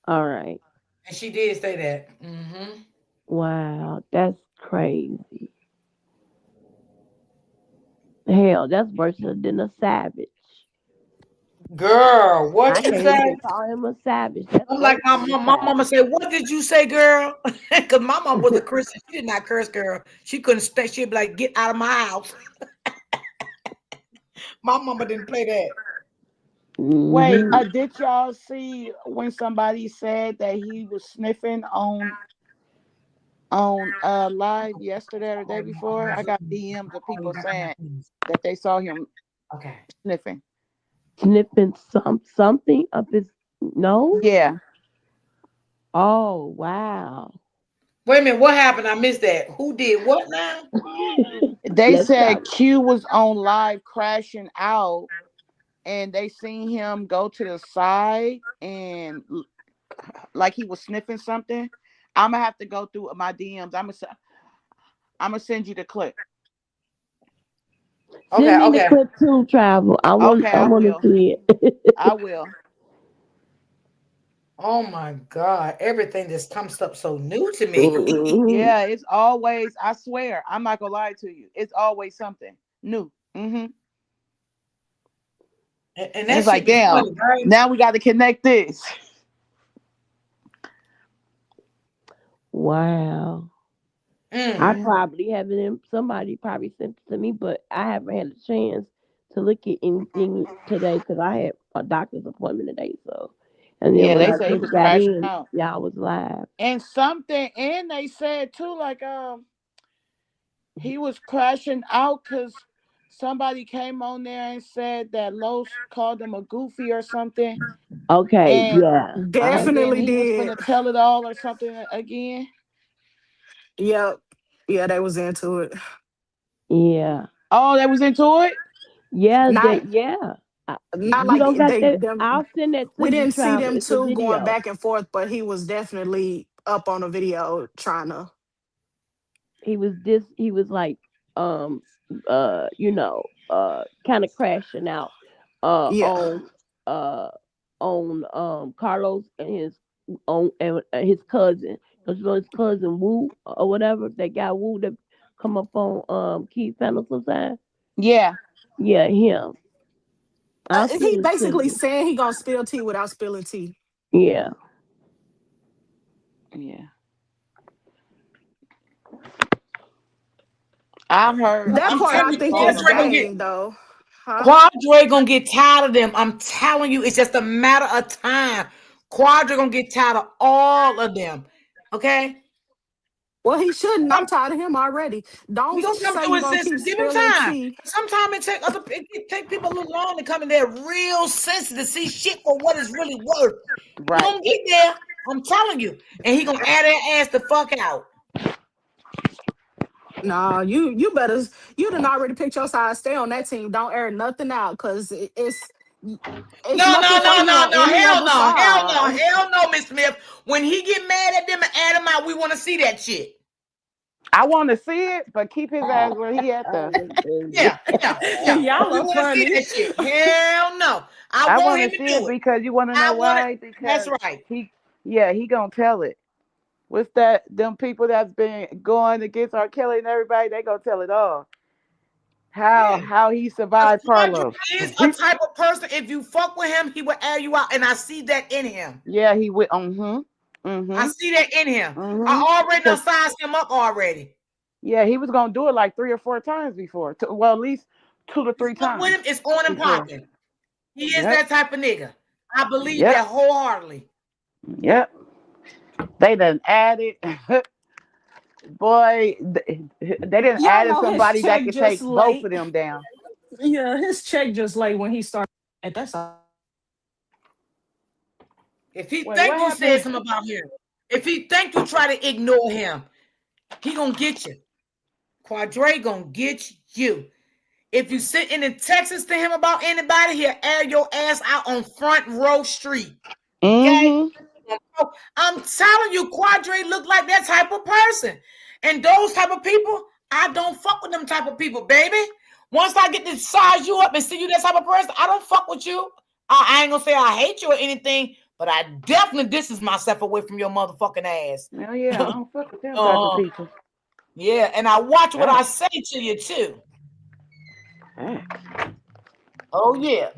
All right. And she did say that. Mm-hmm. Wow. That's crazy. Hell, that's worse than a savage. Girl, what I you can't say? even call him a savage. That's I'm like worse than a my mama savage. said, what did you say, girl? Because my mom was a Christian. She did not curse, girl. She couldn't stay. She'd be like, get out of my house. My mama didn't play that. Wait, Mhm. did y'all see when somebody said that he was sniffing on live yesterday or the day before? I got DMs of people saying that they saw him Okay. sniffing. Sniffing something up his nose? Yeah. Oh, wow. Wait a minute, what happened? I missed that. Who did what now? They Let's said stop. Q was on live crashing out and they seen him go to the side and like he was sniffing something. I'm gonna have to go through my DMs. I'm gonna send you the clip. Send me Okay. the clip too, Travel. I want I to will. see it. I will. Oh my God. Everything just comes up so new to me. Mhm. Yeah, it's always, I swear, I'm not gonna lie to you. It's always something new. and And that it's should like, be damn, funny, right? now we got to connect this. Wow. I Mm. probably haven't. Somebody probably sent it to me, but I haven't had a chance to look at anything today because I had a doctor's appointment today. So, and then Yeah, when they I say he just was got crashing in, out. y'all was live. And they said too, like, he was crashing out because somebody came on there and said that Los called him a goofy or something. Okay, And yeah. then Definitely he was did. gonna tell it all or something again. Yep. Yeah, they was into it. Yeah. Oh, they was into it? Yeah, Not yeah. I, not you like don't got they that. them I'll send that to we you, didn't see Travel. them It's a two going video. back and forth, but he was definitely up on a video trying to. He was like, um, kind of crashing out, Yeah. uh, on Carlos and his cousin. Cause his cousin Wu or whatever, that guy Wu that come up on Keith Panel sometimes. Yeah. Yeah, him. I'll send He it to basically you. saying he gonna spill tea without spilling tea. Yeah. Yeah. I heard That I'm part telling I you, think is Quadre gonna get game though. Huh? Quadre gonna get tired of them. I'm telling you, it's just a matter of time. Quadre gonna get tired of all of them. Okay? Well, he shouldn't. I'm tired of him already. He Don't gonna come say through you're his gonna senses. keep Give him spilling time. tea. Sometimes it take people a little long to come in there real sensitive to see shit for what it's really worth. He right. gonna get there. I'm telling you. And he gonna add that ass the fuck out. Nah, you better. You done already picked your side. Stay on that team. Don't air nothing out because it's No, nothing no, for no, you no, on no. any Hell other no. Hell no. side. Hell no, Miss Smith. When he get mad at them and add them out, we want to see that shit. I want to see it, but keep his ass where he at though. Yeah. Y'all We are want to see funny. that shit. Hell no. I I want want him to to see it do it. because you want to know I want it. why? That's Because right. he gonna tell it. What's them people that's been going against R. Kelly and everybody, they gonna tell it all. Yeah. How he Because survived Quadra Carlos. is a type of person, if you fuck with him, he will air you out. And I see that in him. Yeah, he went. I see that in him. Mm-hmm. I already done sized him up already. Yeah, he was gonna do it like 3 or 4 times before. Well, at least 2 to 3 Fuck with times him, it's on and before. popping. He is Yep. that type of nigga. I believe Yep. that wholeheartedly. Yep. They done added. Boy, they didn't Y'all added know his somebody that check could just take both late. of them down. Yeah, his check just late when he started. That's all. If he Wait, think what you said happened? something about him, if he think you try to ignore him, he gonna get you. Quadre gonna get you. If you sitting in Texas to him about anybody, he'll air your ass out on Front Row Street. Okay? Mm-hmm. I'm telling you, Quadre look like that type of person. And those type of people, I don't fuck with them type of people, baby. Once I get to size you up and see you that type of person, I don't fuck with you. I ain't gonna say I hate you or anything, but I definitely distance myself away from your motherfucking ass. Hell yeah, I don't fuck with them type of people. Yeah, and I watch what I say to you too. Oh yeah.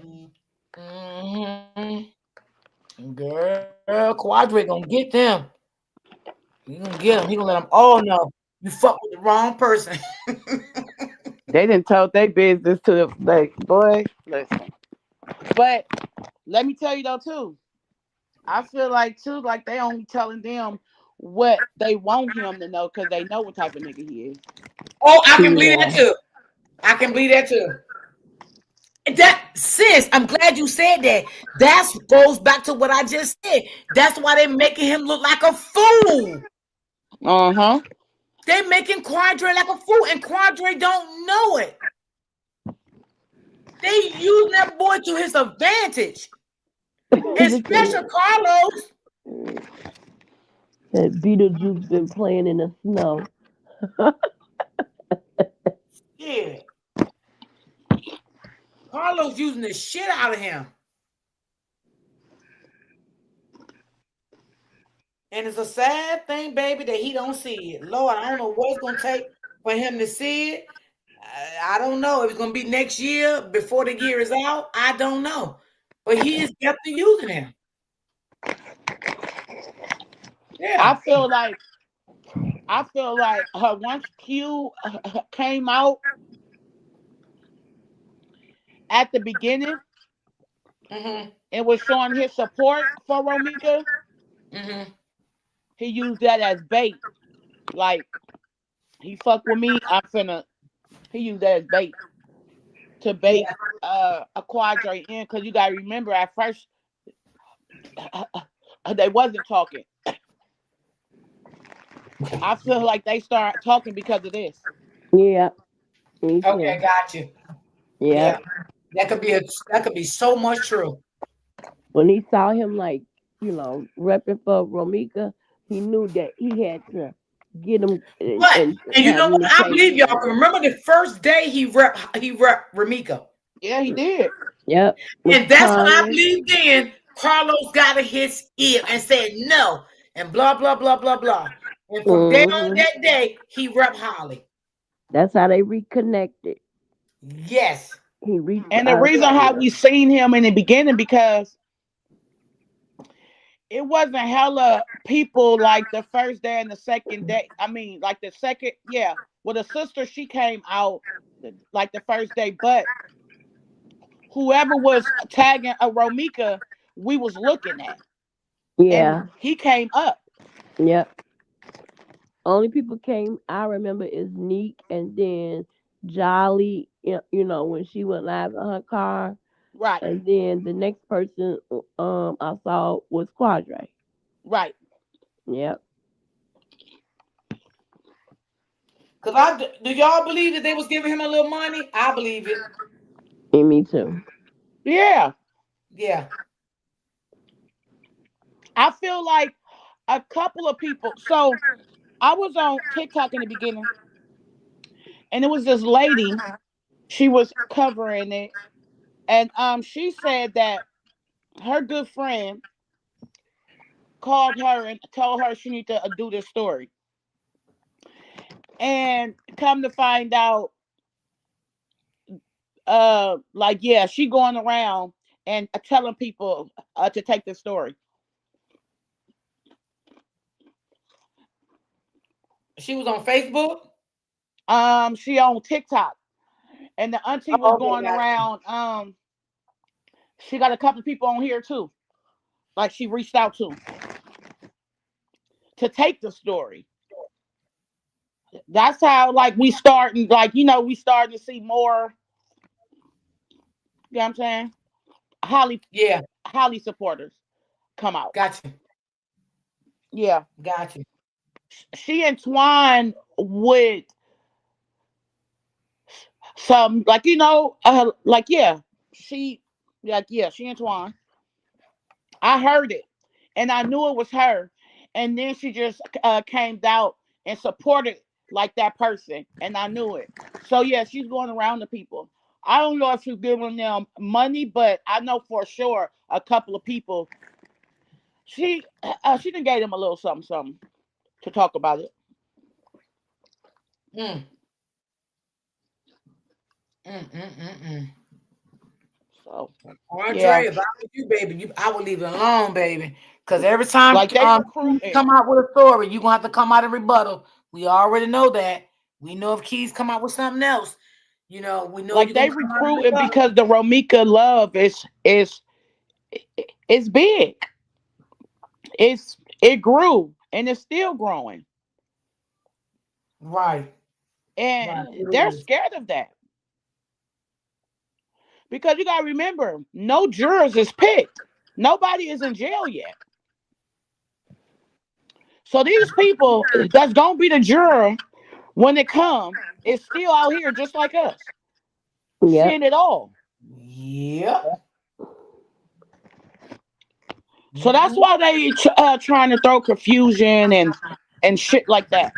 Mm-hmm. Girl, Quadre gonna get them. He gonna get them. He gonna let them all know you fuck with the wrong person. They didn't tell their business to the like, boy, listen. But let me tell you though too, I feel like too, like they only telling them what they want him to know because they know what type of nigga he is. Oh, I can believe that too. I can believe that too. That sis, I'm glad you said that. That goes back to what I just said. That's why they're making him look like a fool. Uh-huh. They're making Quadre like a fool, and Quadre don't know it. They use that boy to his advantage. Especially Carlos. That Beetlejuice been playing in the snow. Yeah. Carlos using the shit out of him. And it's a sad thing, baby, that he don't see it. Lord, I don't know what it's going to take for him to see it. I don't know if it's going to be next year before the year is out. I don't know. But he is definitely using him. Yeah. I feel like once Q came out at the beginning, it was showing his support for Romika. He used that as bait. Like, he fuck with me, he used that as bait to bait a Quadre in, because you gotta remember at first they wasn't talking. I feel like they start talking because of this. Yeah. Okay, got you. Yeah. That could be so much true. When he saw him, like, repping for Romika, he knew that he had to get him. And you know what? I believe y'all. Remember the first day he rep Romika. Yeah, he did. Yep. And that's when I believe then Carlos got a his ear and said no, and blah blah blah blah blah. And from there on that day, he rep Holly. That's how they reconnected. Yes. And the reason how we seen him in the beginning, because it wasn't hella people like the first day and the second day. I mean, like the second, yeah. Well, the sister, she came out like the first day, but whoever was tagging a Romika, we was looking at. Yeah. And he came up. Yep. Only people came I remember is Neek, and then Jolly, when she went live in her car. Right. And then the next person I saw was Quadre. Right. Yep. Cause do y'all believe that they was giving him a little money? I believe it. And me too. Yeah. Yeah. I feel like a couple of people. So I was on TikTok in the beginning, and it was this lady. She was covering it, and she said that her good friend called her and told her she need to do this story. And come to find out, she going around and telling people to take this story. She was on Facebook? She on TikTok. And the auntie was going around. She got a couple of people on here too. Like, she reached out to take the story. That's how, like, we starting, we starting to see more. You know what I'm saying? Holly supporters come out. Gotcha. Yeah. Gotcha. She entwined with some like she she Antoine. I heard it, and I knew it was her, and then she just came out and supported like that person, and I knew it. So yeah, she's going around to people. I don't know if she's giving them money, but I know for sure a couple of people. She done gave them a little something, something to talk about it. Mm, mm. So yeah, Andre, if I was you, baby, I would leave it alone, baby. Because every time like they Keys recruiting, come out with a story, you're gonna have to come out and rebuttal. We already know that. We know if Keys come out with something else, we know like you're gonna they come out and recruiting rebuttal. because the Romika love is big. It grew and it's still growing, Right. and Right. they're It is. scared of that because you gotta remember, no jurors is picked. Nobody is in jail yet. So these people that's gonna be the juror when it come is still out here just like us, Yep. seeing it all. Yep. So that's why they trying to throw confusion and shit like that.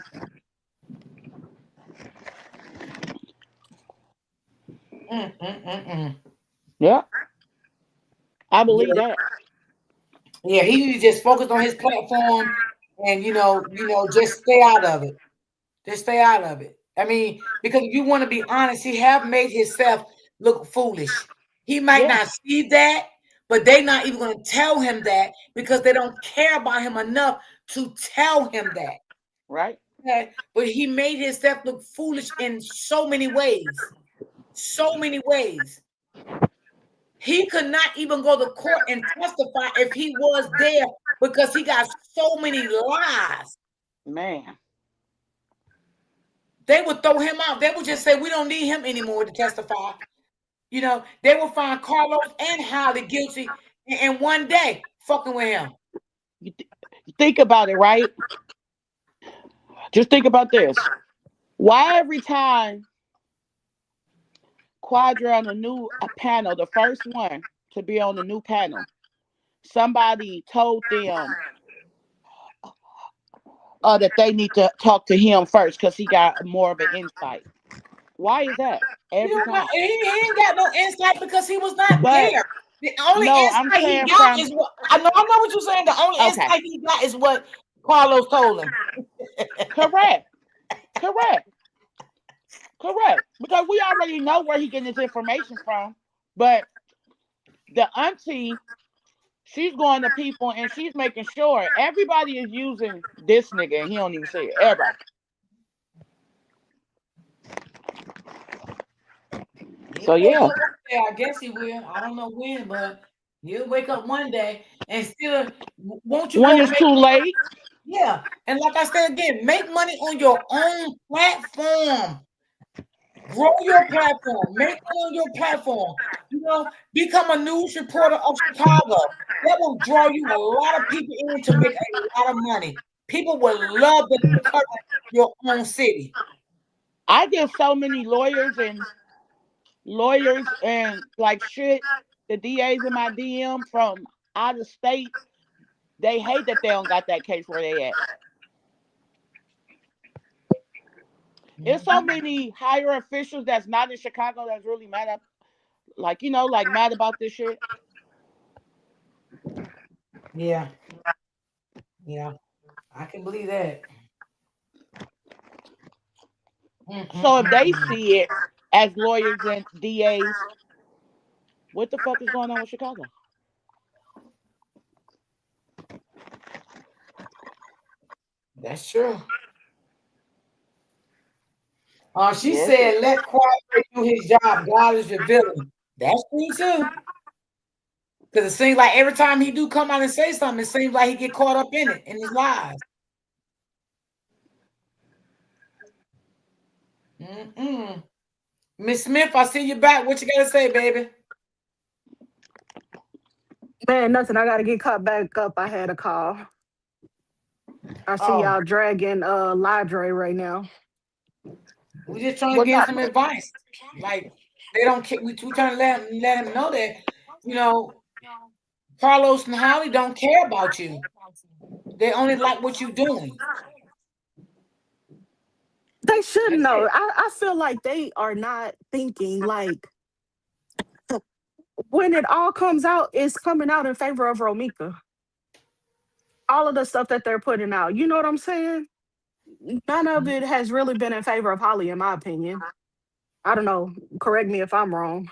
Mm. Yeah, I believe Yeah. that. Yeah, he need to just focus on his platform and just stay out of it. Just stay out of it. I mean, because if you want to be honest, he have made himself look foolish. He might Yeah, not see that, but they not even going to tell him that because they don't care about him enough to tell him that. right. Okay? But he made himself look foolish in so many ways. So many ways. He could not even go to court and testify if he was there because he got so many lies. Man, They would throw him out. They would just say, we don't need him anymore to testify. They will find Carlos and Holly guilty in one day, fucking with him. think about it, right? Just think about this. Why every time Quadra on a new panel, the first one to be on the new panel, somebody told them that they need to talk to him first because he got more of an insight. Why is that? He, Every don't got, time. he ain't got no insight because he was not But there. The only no, I'm insight he saying got from is what I know what you're saying. The only okay, insight he got is what Carlos told him. correct, correct, correct. Because we already know where he getting his information from. But the auntie, she's going to people and she's making sure everybody is using this nigga and he don't even say it. Everybody. So He'll wake yeah, up one day. I guess he will. I don't know when, but he'll wake up one day and still won't you when go it's make too late, yeah. And like I said again, make money on your own platform. Grow your platform. Make money on your platform. Become a news reporter of Chicago. That will draw you a lot of people in to make a lot of money. People will love to cover your own city. I get so many lawyers and like shit. The DAs in my DM from out of state, they hate that they don't got that case where they at. There's so Mhm. many higher officials that's not in Chicago that's really mad at, like like mad about this shit. Yeah, yeah, I can believe that. So if they Mm. see it as lawyers and DAs, what the fuck is going on with Chicago? That's true. She Yes, said, "Let Quiet do his job. God is revealing." That's true too. Because it seems like every time he do come out and say something, it seems like he get caught up in it, in his lies. Miss Smith, I see you back. What you gotta say, baby? Man, nothing. I gotta get caught back up. I had a call. I see Oh, y'all dragging Ladre right now. We just trying to Well, give no, some advice. Like they don't care. We trying to let him know that you know Carlos and Holly don't care about you. They only like what you're doing. They should That's know. it. I feel like they are not thinking like when it all comes out, it's coming out in favor of Romika. All of the stuff that they're putting out. You know what I'm saying? None of it has really been in favor of Holly, in my opinion. I don't know. Correct me if I'm wrong.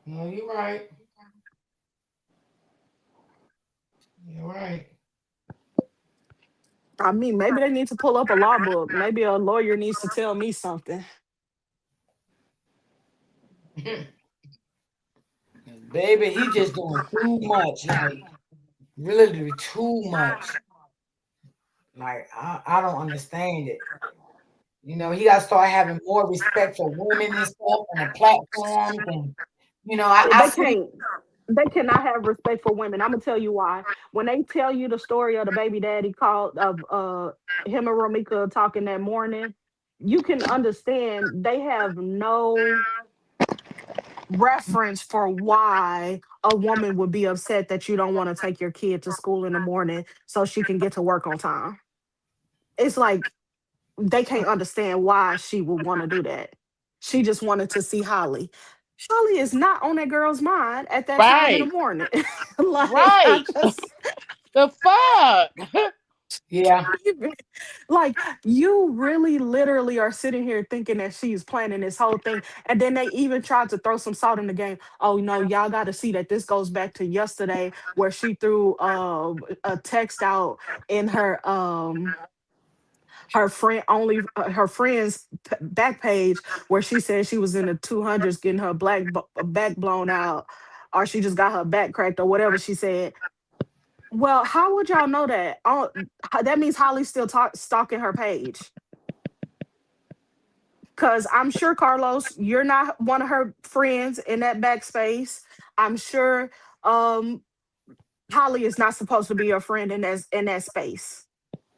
No, you're right. You're right. I mean, maybe they need to pull up a law book. Maybe a lawyer needs to tell me something. Baby, he just doing too much. Like really too much. Like I don't understand it. He got to start having more respect for women and stuff on the platforms. And I They see. can't. They cannot have respect for women. I'm gonna tell you why. When they tell you the story of the baby daddy called of him and Romika talking that morning, you can understand they have no reference for why a woman would be upset that you don't want to take your kid to school in the morning so she can get to work on time. It's like they can't understand why she would want to do that. She just wanted to see Holly. Holly is not on that girl's mind at that time in the right, morning. Like I right. just The fuck? Yeah. like you really literally are sitting here thinking that she's planning this whole thing. And then they even tried to throw some salt in the game. Oh no, y'all gotta see that this goes back to yesterday where she threw a text out in her friend only her friend's back page where she said she was in the 200s getting her back blown out or she just got her back cracked or whatever she said. Well, how would y'all know that? Oh, that means Holly's still stalking her page. Because I'm sure, Carlos, you're not one of her friends in that backspace. I'm sure um, Holly is not supposed to be your friend in that space.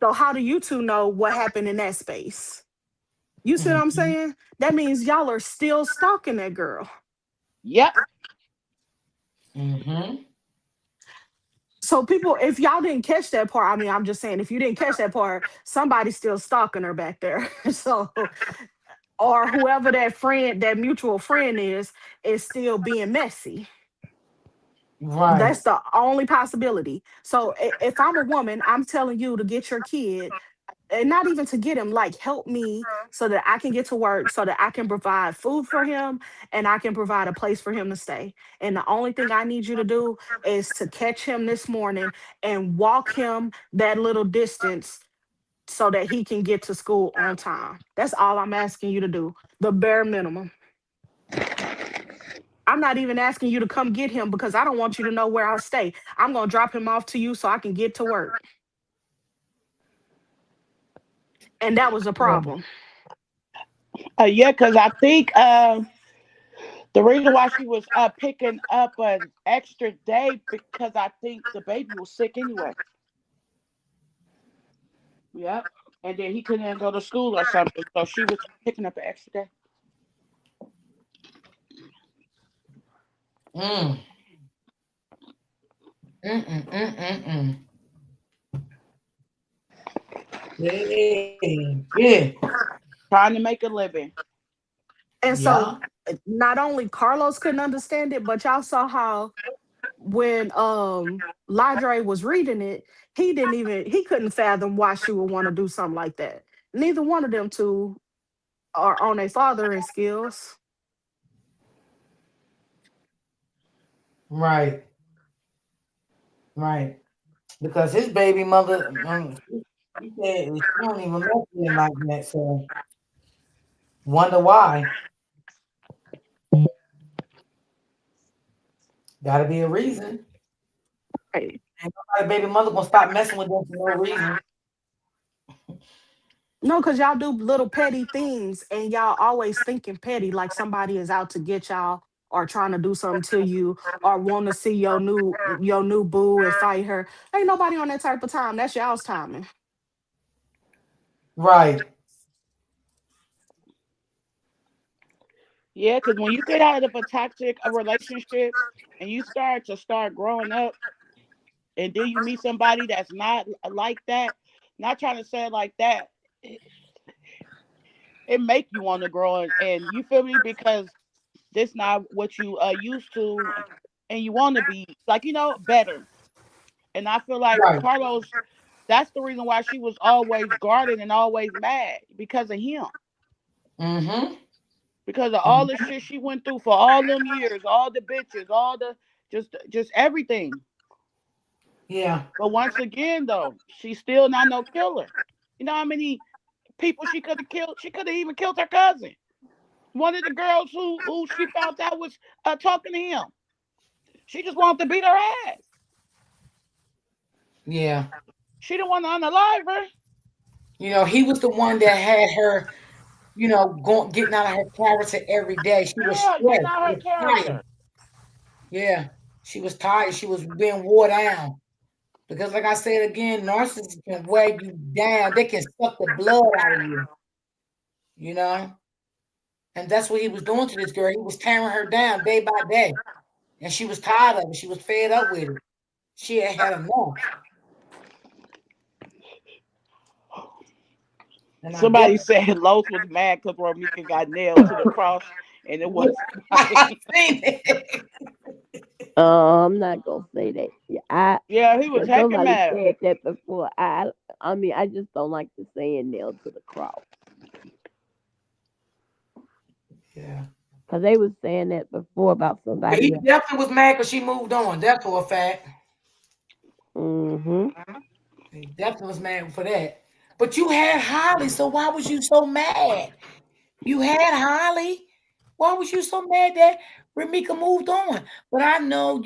So how do you two know what happened in that space? You see what I'm Mm-hmm. saying? That means y'all are still stalking that girl. Yep. Mm-hmm. So people, if y'all didn't catch that part, I mean, I'm just saying, if you didn't catch that part, somebody's still stalking her back there. So, or whoever that friend, that mutual friend is still being messy. Right. That's the only possibility. So if I'm a woman, I'm telling you to get your kid, and not even to get him, like help me so that I can get to work, so that I can provide food for him and I can provide a place for him to stay. And the only thing I need you to do is to catch him this morning and walk him that little distance so that he can get to school on time. That's all I'm asking you to do. The bare minimum. I'm not even asking you to come get him because I don't want you to know where I stay. I'm going to drop him off to you so I can get to work. And that was a problem. Yeah, because I think the reason why she was picking up an extra day because I think the baby was sick anyway. Yep. And then he couldn't go to school or something, so she was picking up an extra day. Mm. Mm-mm-mm-mm-mm. Yeah. Yeah. Trying to make a living. And so Yeah. not only Carlos couldn't understand it, but y'all saw how when Ladre was reading it, he couldn't fathom why she would want to do something like that. Neither one of them two are on a fathering skills. Right. Right. Because his baby mother, he said she don't even mess with him like that. So wonder why. Gotta be a reason. Right. Ain't nobody baby mother gonna stop messing with them for no reason. No, because y'all do little petty things and y'all always thinking petty, like somebody is out to get y'all or trying to do something to you or want to see your new boo and fight her. Ain't nobody on that type of time. That's y'all's timing. Right. Yeah, because when you get out of a toxic relationship and you start growing up, and then you meet somebody that's not like that, not trying to say it like that, it make you want to grow, and you feel me, because this not what you used to, and you want to be like, better. And I feel like Right. Carlos, that's the reason why she was always guarded and always mad, because of him, Mm-hmm. because of all the shit she went through for all them years, all the bitches, all the just everything. Yeah. But once again, though, she's still not no killer. You know how many people she could have killed? She could have even killed her cousin. One of the girls who she found out was talking to him. She just wanted to beat her ass. Yeah. She didn't want to unalive her. He was the one that had her, going getting out of her character every day. She was Yeah, getting stressed. out She her was tired. character. Yeah. She was tired. She was being wore down. Because like I said again, narcissists can weigh you down. They can suck the blood out of you, you know? And that's what he was doing to this girl. He was tearing her down day by day. And she was tired of it. She was fed up with it. She had enough. And I Somebody definitely said Los was mad because Romika got nailed to the cross, and it wasn't I right. seen it. I'm not gonna say that. Yeah, I Yeah, he was heckin' somebody mad. said that before. I mean, I just don't like the saying nailed to the cross Yeah. because they was saying that before about But he somebody else. definitely was mad because she moved on. That's for a fact. Mm-hmm. He definitely was mad for that. But you had Holly, so why was you so mad? You had Holly. Why was you so mad that Ramika moved on? But I know,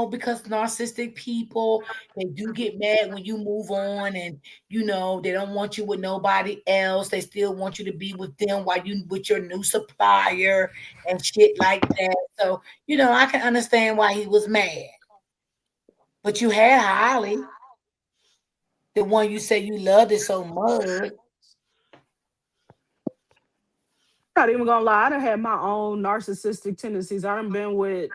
because narcissistic people, they do get mad when you move on, and they don't want you with nobody else. They still want you to be with them while you with your new supplier and shit like that. So, I can understand why he was mad. But you had Holly, the one you say you loved it so much. Not even gonna lie, I done had my own narcissistic tendencies. I done been with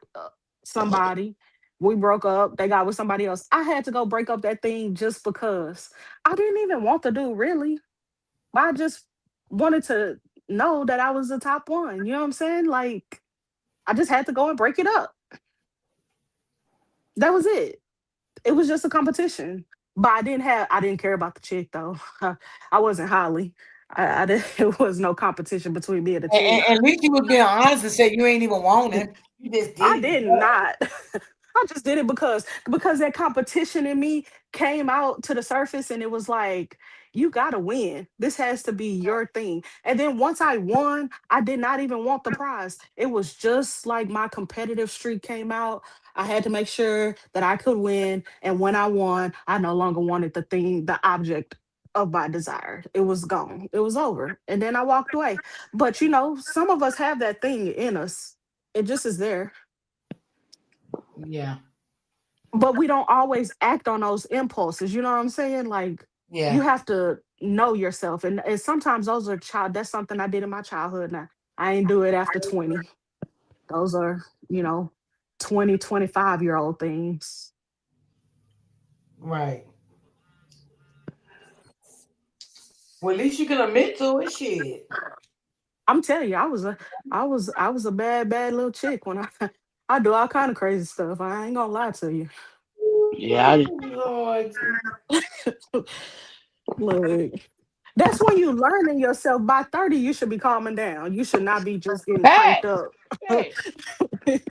somebody. We broke up. They got with somebody else. I had to go break up that thing just because I didn't even want the dude really. I just wanted to know that I was the top one. You know what I'm saying? Like I just had to go and break it up. That was it. It was just a competition. But I didn't care about the chick though. I wasn't Holly. I didn't, it was no competition between me and the And chick. at least you was being honest and said you ain't even want him. You just did I it. did not. I just did it because that competition in me came out to the surface and it was like you got to win. This has to be your thing. And then once I won, I did not even want the prize. It was just like my competitive streak came out. I had to make sure that I could win, and when I won, I no longer wanted the object of my desire. It was gone. It was over. And then I walked away. But some of us have that thing in us. It just is there, Yeah, but we don't always act on those impulses. You know what I'm saying? Like you yeah, have to know yourself, and sometimes those are child. That's something I did in my childhood. Now I ain't do it after 20. Those are you know 20, 25-year-old things. right. Well, at least you can admit to it, shit. I'm telling you, I was a bad little chick when I I do all kind of crazy stuff. I ain't gonna lie to you. Yeah, Lord. Look, that's when you learning yourself. By 30, you should be calming down. You should not be just getting cranked hey, up. hey, At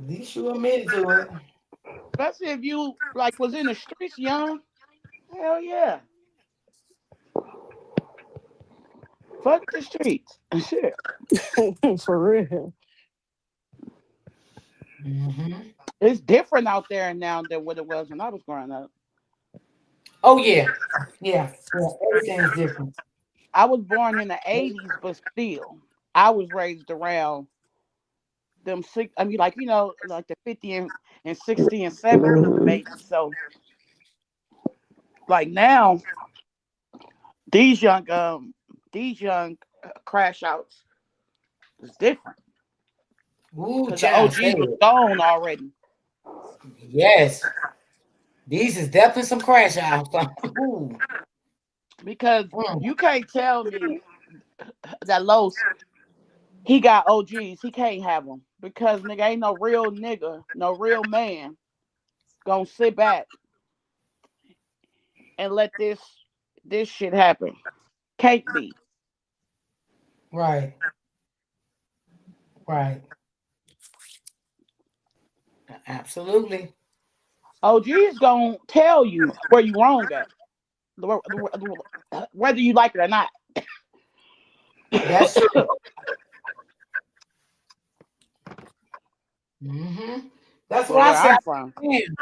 least you admitted to it. especially if you like was in the streets young. Hell yeah, fuck the streets. Shit, For real. Hmm. it's different out there now than what it was when I was growing up. Oh yeah, yeah, yeah. Everything's different. I was born in the '80s, but still, I was raised around them six. I mean, like like the 50 and 60 and 70 Mm-hmm. babies. So, like now, these young these young crash outs is different Ooh, because the child, say OGs was it. gone already. Yes. These is definitely some crash outs. Ooh. Because Mm. you can't tell me that Los he got OGs. He can't have them because nigga ain't no real nigga, no real man gonna sit back and let this shit happen. Can't be. Right. Right. Absolutely. OGs gonna tell you where you wrong at, whether you like it or not. That's true. Mm-hmm. That's For what I where said. I'm from. Damn.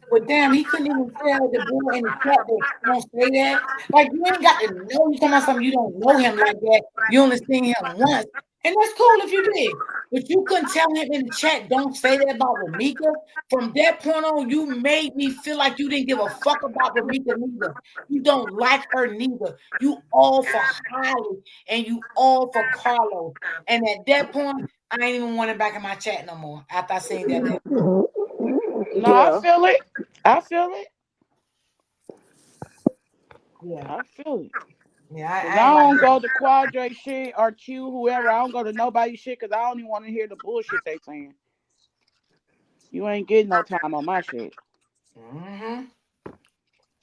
But damn, he couldn't even tell the boy in the chat that don't say that. Like you ain't got to know. You talking about something you don't know him like that. You only seen him once, and that's cool if you did. But you couldn't tell him in the chat, don't say that about Ramika. From that point on, you made me feel like you didn't give a fuck about Ramika neither. You don't like her neither. You all for Holly and you all for Carlos. And at that point, I ain't even want it back in my chat no more after I seen that. No, I Yeah. feel it. I feel it. Yeah. I feel it. Yeah, Cause I I ain't like don't that. go to Quadre shit or Q whoever. I don't go to nobody shit because I don't even want to hear the bullshit they saying. You ain't getting no time on my shit. Mm-hmm.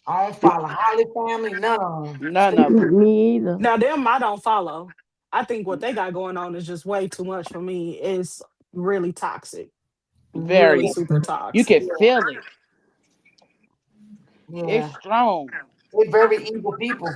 I don't follow Holly family, none of them. None of them. Me either. Now them I don't follow. I think what they got going on is just way too much for me. It's really toxic. Really Very. super You can toxic. feel it. It's Yeah, strong. they're very evil people.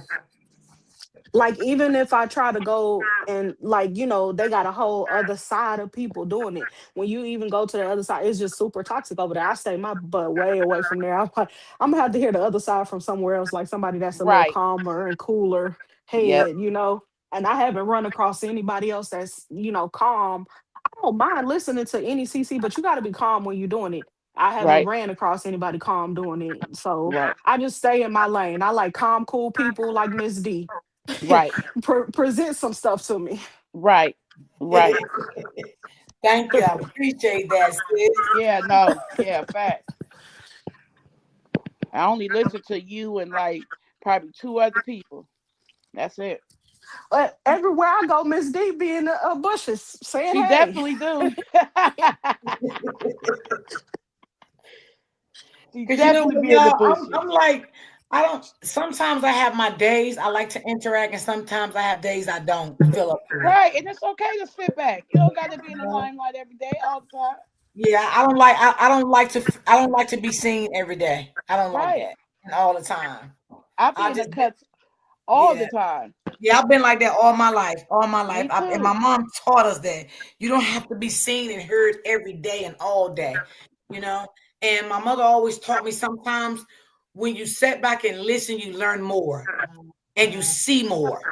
Like even if I try to go and like, they got a whole other side of people doing it. When you even go to the other side, it's just super toxic over there. I stay my butt way away from there. I'm like, I'm gonna have to hear the other side from somewhere else, like somebody that's a little Right. calmer and cooler Yep. head. And I haven't run across anybody else that's, calm. I don't mind listening to any CC, but you gotta be calm when you're doing it. I haven't Right. ran across anybody calm doing it. So Right. I just stay in my lane. I like calm, cool people like Miss D. Right. Present some stuff to me. Right. Right. Thank you. I appreciate that, sis. Yeah, no. Yeah, facts. I only listen to you and like probably two other people. That's it. But everywhere I go, Miss D be in the bushes saying She hey. definitely do. She Because you know definitely what, be in the y'all, bushes. I'm like, I don't, sometimes I have my days I like to interact, and sometimes I have days I don't feel up to it. Right, and it's okay to sit back. You don't got to be in You the know? limelight every day, all the time. Yeah, I don't like to be seen every day. I don't like Right. that. And all the time. I be I in the just, cuts all yeah. the time. Yeah, I've been like that all my life, all my life. Me And my too. mom taught us that you don't have to be seen and heard every day and all day, you know. And my mother always taught me sometimes when you sit back and listen, you learn more and you see more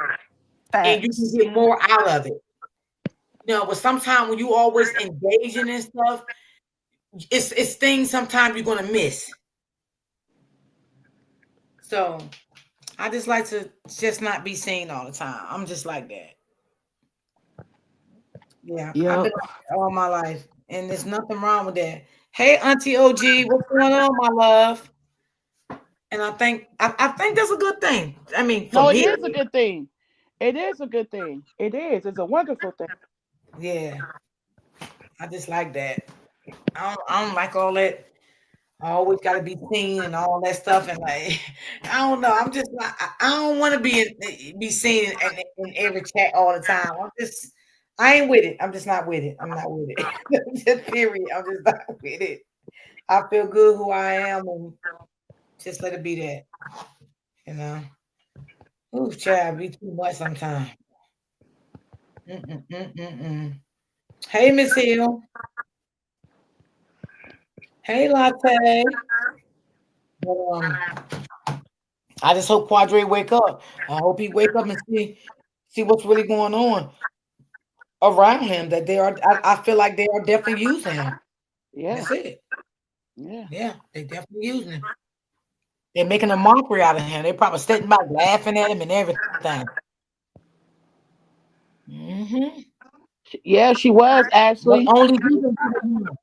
and you can Facts. get more out of it. But sometimes when you always engaging in stuff, it's things sometimes you're gonna miss. So I just like to just not be seen all the time. I'm just like that. Yeah, I've been Yep. like that all my life, and there's nothing wrong with that. Hey, Auntie OG, what's going on, my love? And I think that's a good thing. I mean, for No, it me, is a good thing. It is a good thing. It is. It's a wonderful thing. yeah, I just like that. I don't like all that. I always got to be seen and all that stuff, and like, I don't know. I'm just not. I don't want to be seen in every chat all the time. I ain't with it. I'm just not with it. I'm not with it. Just period. I'm just not with it. I feel good who I am, and just let it be that, you know. Ooh, child, be too much sometimes. Mm-mm-mm-mm-mm. Hey, Miss Hill. Hey, Latte. Um, I just hope Quadre wake up. I hope he wake up and see what's really going on around him. That they are. I feel like they are definitely using him. Yeah. That's it. Yeah. Yeah, they definitely using him. They're making a mockery out of him. They probably sitting back laughing at him and everything. Mm-hmm. Yeah, she was But Ashley. only reason for the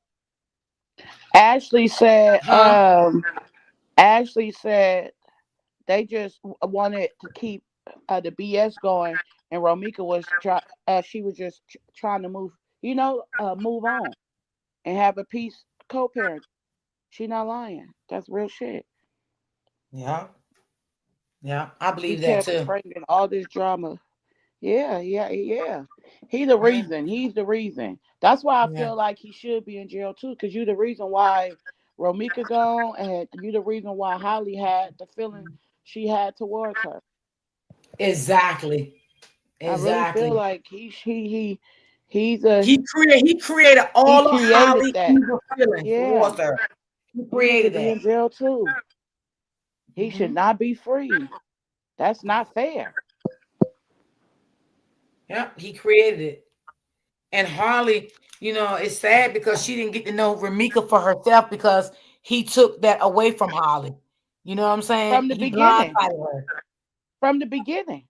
Ashley said, huh? Ashley said they just wanted to keep the BS going, and Romika was she was just trying to move on and have a peace co-parent. She not lying. That's real shit. Yeah, yeah, I He believe that kept too. bringing all this drama. Yeah, yeah, yeah. He the Yeah, reason. He's the reason. That's why I yeah. feel like he should be in jail too, because you the reason why Romika gone, and you the reason why Holly had the feeling she had towards her. Exactly, I really feel exactly. like he's a He created he all of created Holly that. evil feelings Yeah, towards her. He he need to created be that. in jail too. He should Hmm. not be free. That's not fair. Yeah, he created it. And Harley, it's sad because she didn't get to know Ramika for herself because he took that away from Harley. You know what I'm saying? From the He beginning. blindsided her. From the beginning.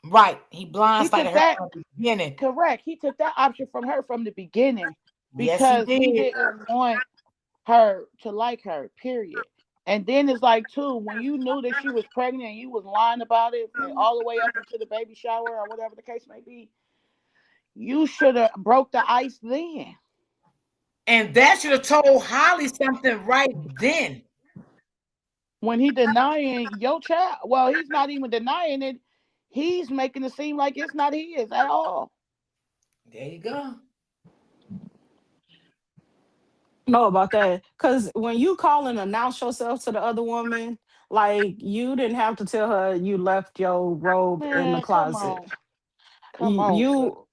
Right. He He blindsided took her that from the beginning. correct. He took that option from her from the beginning Yes, he because he did. didn't want her to like her, period. And then it's like too, when you knew that she was pregnant and you was lying about it and all the way up into the baby shower or whatever the case may be, you should have broke the ice then. And that should have told Holly something right then. When he denying your child, well, he's not even denying it. He's making it seem like it's not his at all. There you go. Know about that because when you call and announce yourself to the other woman, like you didn't have to tell her you left your robe in the Man, closet. come on, sis. You,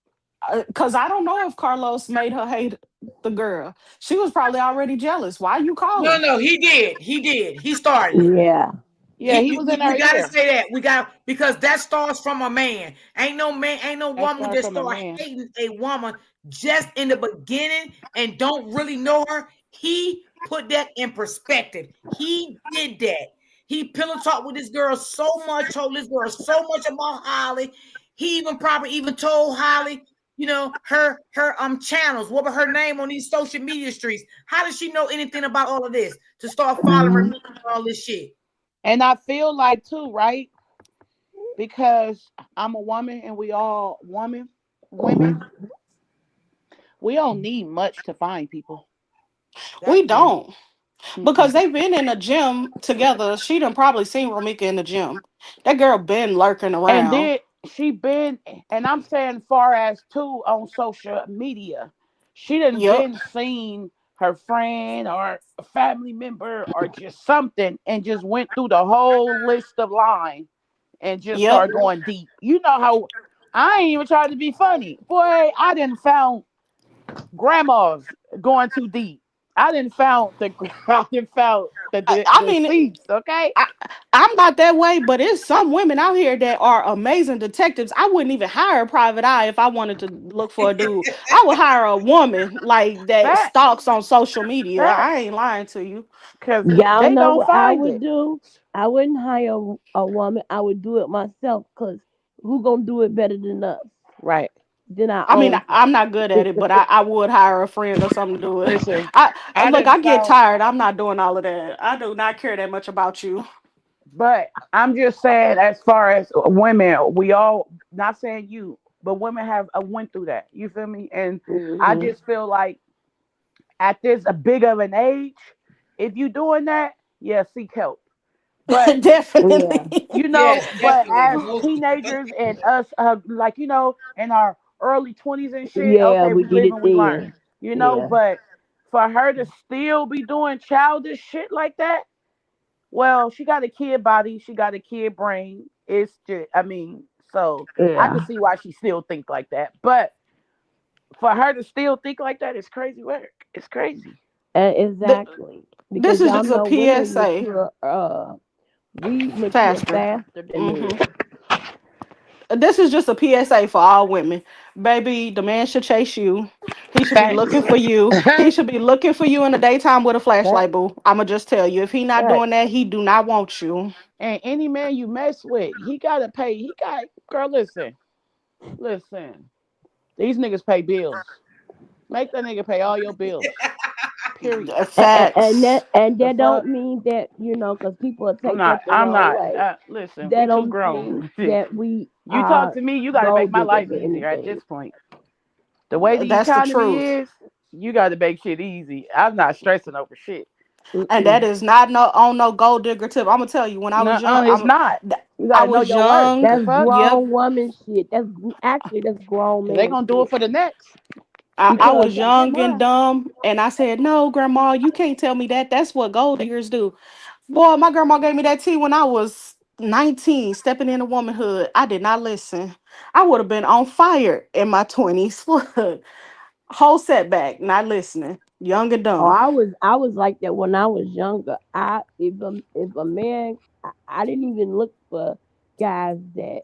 because I don't know if Carlos made her hate the girl. She was probably already jealous. Why you No, calling? no, he did. He did. He started it. Yeah. Yeah, he was in We her got to ear. say that. We got because that starts from a man. Ain't no That woman started that from a start man. hating a woman just in the beginning and don't really know her. He put that in perspective. He did that. He pillow talked with this girl so much, told this girl so much about Holly. He even probably even told Holly, her channels. What was her name on these social media streets? How does she know anything about all of this to start following Mhm. me and all this shit? And I feel like too, right? Because I'm a woman and we all women, we don't need much to find people. We That's true. don't. Mm-mm. Because they've been in the gym together. She done probably seen Romika in the gym. That girl been lurking And around. then she been, and I'm saying far as too on social media, she done Yep. been seen her friend or a family member or just something and just went through the whole list of line and just Yep. started going deep. You know how I ain't even trying to be funny. Boy, I didn't found grandmas going too deep. I didn't found the I didn't found I the mean, seats, okay? I, I'm not that way, but it's some women out here that are amazing detectives. I wouldn't even hire a private eye if I wanted to look for a dude. I would hire a woman like that Facts, stalks on social media. I facts. ain't lying to you. Cause Y'all they know gonna what I find would it. do? I wouldn't hire a woman. I would do it myself because who gonna do it better than us? Right. Than our I mean, own I'm not good at it, but I would hire a friend or something to do it. Listen, I I look, didn't I get found, tired. I'm not doing all of that. I do not care that much about you. but I'm just saying, as far as women, we all not saying you, but women have went through that. You feel me? And I hmm just feel like at this a big of an age, if you doing that, yeah, seek help. But Yeah. Definitely. Yes, but definitely. as Most teenagers and us, like in our early 20s and shit, Yeah, okay, we we get live it and we learn, then. Yeah. But for her to still be doing childish shit like that, well, she got a kid body, she got a kid brain. It's just, I mean, so I can Yeah. see why she still think like that. But for her to still think like that is crazy work. It's crazy. Th- Exactly. this Because is y'all just a know women PSA. mature. We mature Faster. faster than men. Hmm. This is just a PSA for all women. Baby, the man should chase you. He should be Facts. looking for you. He should be looking for you in the daytime with a flashlight, Facts. boo. I'ma just tell you. If he not doing Facts. that, he do not want you. And any man you mess with, he gotta pay. He got girl. Listen. These niggas pay bills. Make that nigga pay all your bills. Period. Facts. And The that fuck? don't mean that, because people will I'm take not. that the I'm wrong not. way. Listen, That we too don't mean grown. that we You talk are to me, you got to make gold my diggers life or easier at anything. this point. The way the That's the economy truth. is, you got to make shit easy. I'm not stressing over shit. And that Mm-mm. is not no gold digger tip. I'm gonna tell you, when I was No, young, it's not. You got I to know was your worth. young. The That's fuck? Yep. grown woman shit. That's grown Because they man going to do it shit. for the next. I Because was Keep that in young and mind. dumb, and I said, "No, grandma, you can't tell me that. That's what gold diggers do." Boy, my grandma gave me that tea when I was 19, stepping into womanhood. I did not listen. I would have been on fire in my 20s. Look, whole setback, not listening. Young and oh, dumb. I was like that when I was younger. If a man, I didn't even look for guys that,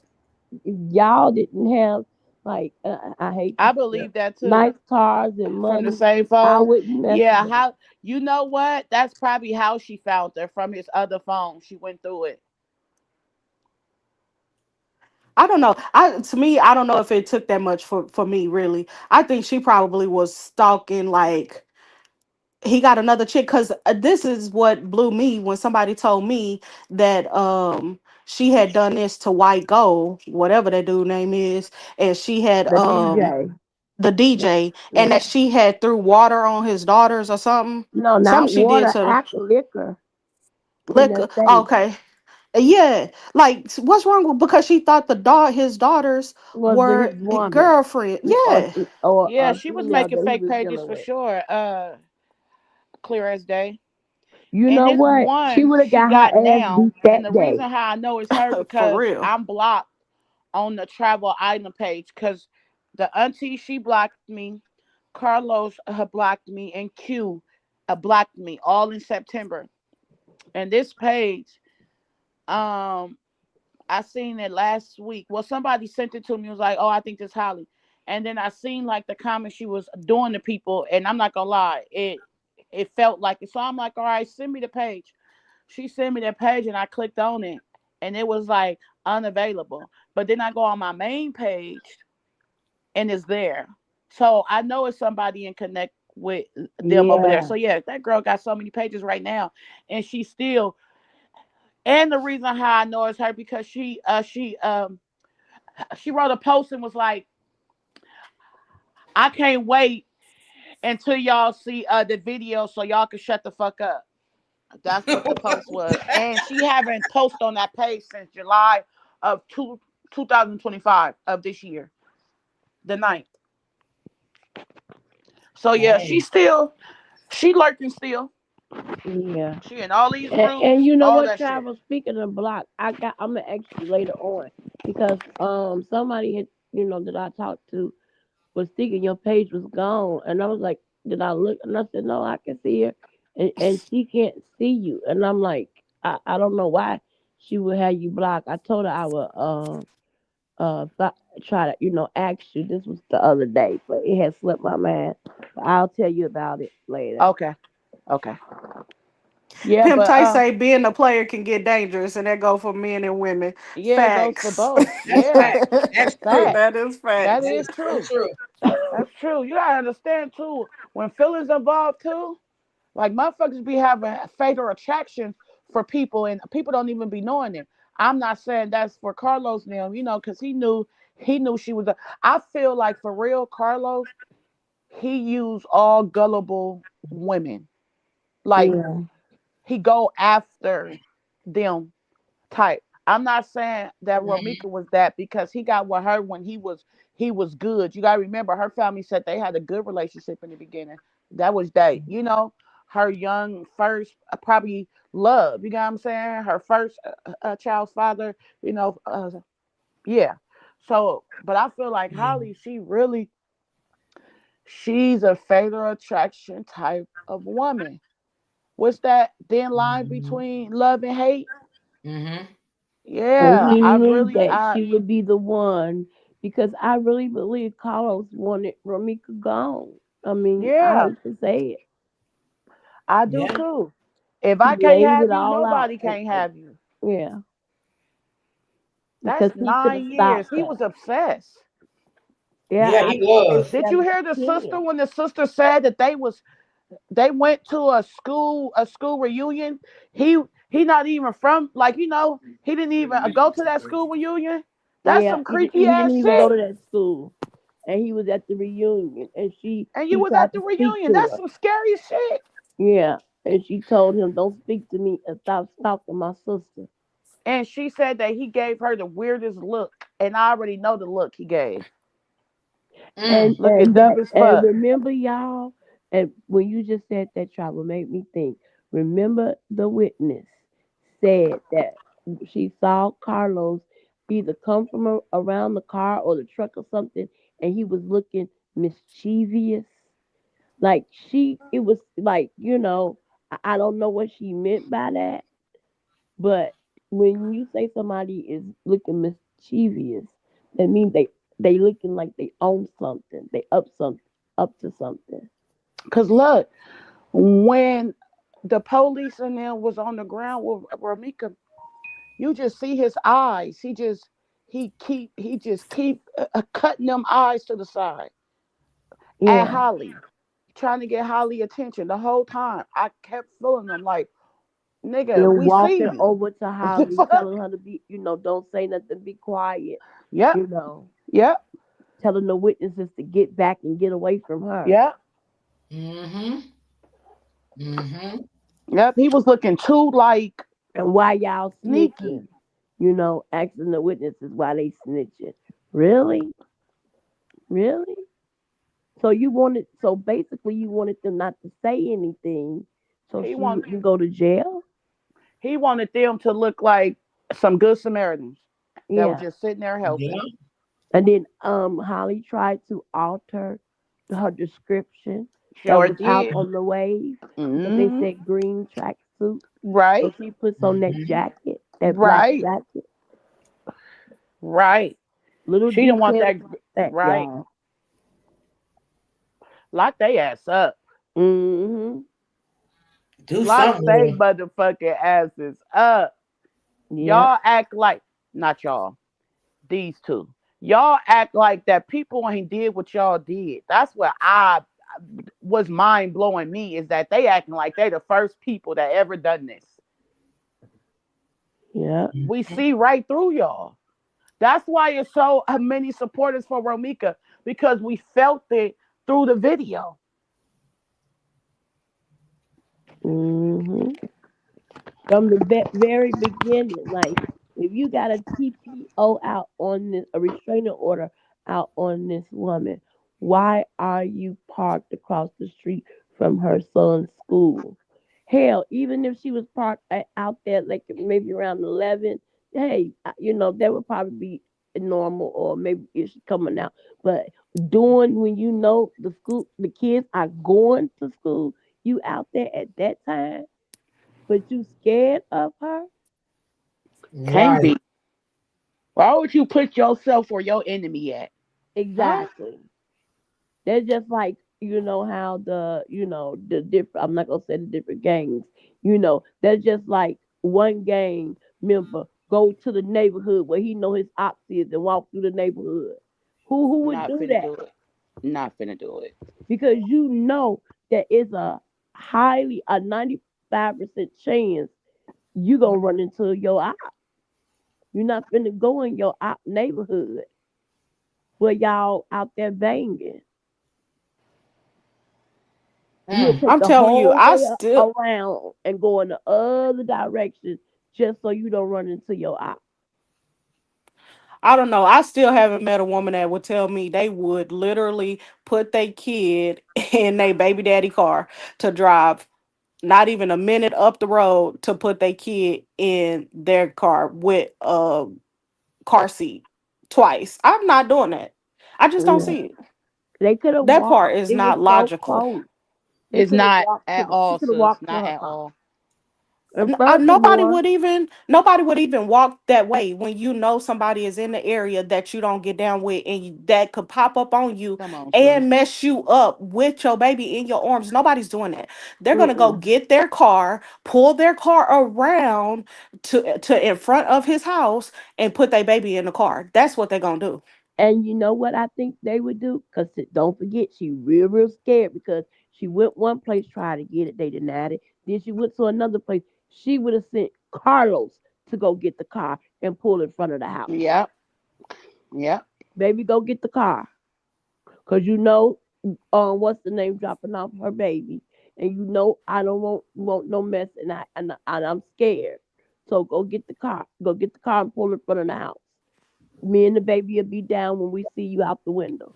if y'all didn't have, like, I hate to I say it, believe that too. nice cars and From the money, same I phone. wouldn't mess Yeah, with them. how you know what? That's probably how she found her from his other phone. She went through it. I don't know. To me, I don't know if it took that much for me, really. I think she probably was stalking, like, he got another chick, because this is what blew me when somebody told me that she had done this to White Gold, whatever that dude name is, and she had The DJ. the DJ, and Yeah. that she had threw water on his daughters or something. No, Something not she did water, to the actual liquor in liquor. that safe Okay. Yeah, like, what's wrong with, because she thought his daughters was his were woman, girlfriend. or Yeah. or Yeah, a she was female making that he fake was pages dealing for with. sure. Clear as day. You And know this what? She one would have she got got her ass now, beat and that the day. reason how I know it's her For because real. I'm blocked on the travel island page because the auntie she blocked me, Carlos blocked me, and Q blocked me all in September. And this page, um, I seen it last week. Well, somebody sent it to me. Was like, "Oh, I think this Holly," and then I seen like the comments she was doing to people, and I'm not gonna lie, it felt like it. So I'm like, "All right, send me the page." She sent me that page, and I clicked on it, and it was like unavailable. But then I go on my main page, and it's there. So I know it's somebody in connect with them over there. Yeah, So yeah, that girl got so many pages right now, and she still. And the reason how I know it's her because she wrote a post and was like, I can't wait until y'all see the video so y'all can shut the fuck up. That's what the post was. And she haven't posted on that page since July of 2025 of this year, the ninth. So yeah, Dang. she lurking still. yeah. She in all these And groups, you know all what, that shit. Travel? Speaking of block, I'm gonna ask you later on because somebody had, that I talked to was thinking your page was gone, and I was like, did I look? And I said, no, I can see her, and she can't see you, and I'm like, I don't know why she would have you blocked. I told her I would try to ask you. This was the other day, but it had slipped my mind. But I'll tell you about it later. Okay. Okay. Yeah, Pimp but Tight say being a player can get dangerous, and that go for men and women. yeah, it goes for Facts. both. That's Yeah. fact. That's true. Fact. That is That facts. That is is so true. true. That's true. You gotta understand too. When feelings involved too, like motherfuckers be having fatal attraction for people, and people don't even be knowing it. I'm not saying that's for Carlos now, because he knew she was. I feel like for real, Carlos, he used all gullible women. Like Yeah, he go after them type. I'm not saying that Mhm. Romika was that because he got with her when he was good. You gotta remember her family said they had a good relationship in the beginning. That was her young first probably love. You know what I'm saying? Her first child's father. You know, yeah. So, but I feel like Mhm. Holly, she's a fatal attraction type of woman. What's that thin line Mhm. between love and hate? Mhm. and Yeah, he I knew really, that she would be the one because I really believe Carlos wanted Ramika gone. I mean, I yeah, hate to say it. I do Yeah. too. If He I can't laid have it you, all out, nobody and, can't have you. yeah, That's because he could have 9 years. stopped He her. was obsessed. Yeah, Yeah, I he think they was. Did you hear the 7 to sister 10. when the sister said that they went to a school reunion? He he not even from, like, he didn't even go to that school reunion. That's Yeah, some he, creepy he ass didn't even go shit. to that school, and he was at the reunion, and And you he was tried at the to speak reunion. to That's her. some scary shit. Yeah, and she told him, "Don't speak to me and stop stalking my sister." And she said that he gave her the weirdest look, and I already know the look he gave. And Mm. Looking weird as fuck. remember y'all, and when you just said that, travel made me think. Remember the witness said that she saw Carlos either come from around the car or the truck or something, and he was looking mischievous. Like it was like, I don't know what she meant by that, but when you say somebody is looking mischievous, that means they looking like they own something, they up to something. Cause look, when the police and them was on the ground with Ramika, you just see his eyes. He just keep cutting them eyes to the side at Yeah, Holly, trying to get Holly attention the whole time. I kept feeling them like, nigga, and we see walking you. over to The Holly, fuck? telling her to be, don't say nothing, be quiet, Yep, you know, yep, telling the witnesses to get back and get away from her. yep, Mm-hmm. Mm-hmm. yep. He was looking too like And why y'all sneaky. snitching? Asking the witnesses why they snitching. Really? Really? So basically you wanted them not to say anything so He she want wouldn't go to jail? he wanted them to look like some good Samaritans that were Yeah. just sitting there Yeah. helping. And then Holly tried to alter her description that Sure was out did. on the wave because they Hmm. said green tracksuit. So Right, she puts on that Mm-hmm. jacket, that black right, jacket. right. Little She didn't want details that. like that, Right. y'all. Lock they ass up. Mm-hmm. Do Lock something they with him. motherfucking asses up. Yep. Y'all act like, not y'all, these two. Y'all act like that people ain't did what y'all did. That's what I was mind blowing me, is that they acting like they the first people that ever done this. Yep. We see right through y'all. That's why it's so many supporters for Romika, because we felt it through the video. Mm-hmm. From the very beginning. Like, if you got a TPO out on this, a restraining order out on this woman, why are you parked across the street from her son's school? Hell, even if she was parked out there, like maybe around 11, hey, that would probably be normal, or maybe it's coming out. But doing when the kids are going to school, you out there at that time, but you scared of her? Can't Right. be. Why would you put yourself where your enemy at? Huh? Exactly. They're just like, how the different, I'm not gonna say the different gangs, they're just like one gang member go to the neighborhood where he know his ops is and walk through the neighborhood. Who would Not do finna do that? it. Not finna do it. Because that is a 95% chance you gonna run into your op. You're not finna go in your op neighborhood where y'all out there banging. You would Mm. take I'm the telling you, whole I way still around and go in the other direction just so you don't run into your eye. I don't know. I still haven't met a woman that would tell me they would literally put their kid in their baby daddy car to drive not even a minute up the road to put their kid in their car with a car seat twice. I'm not doing that. I just don't Yeah. see it. They could have That walked. part is It was not so logical. close. They It's could have not walked at she all, could have sis. walked to Not her at car. all. And Nobody furthermore, would even walk that way when you know somebody is in the area that you don't get down with, and that could pop up on you Come on, sis. and mess you up with your baby in your arms. Nobody's doing that. They're gonna go mm-mm. get their car, pull their car around to in front of his house and put their baby in the car. That's what they're gonna do. And you know what I think they would do? Because don't forget, she real scared because she went one place, tried to get it, they denied it. Then she went to another place. She would have sent Carlos to go get the car and pull in front of the house. Yep. Yep. Baby, go get the car. Because you know, what's the name dropping off her baby. And you know I don't want no mess and I'm scared. So go get the car. Go get the car and pull in front of the house. Me and the baby will be down when we see you out the window.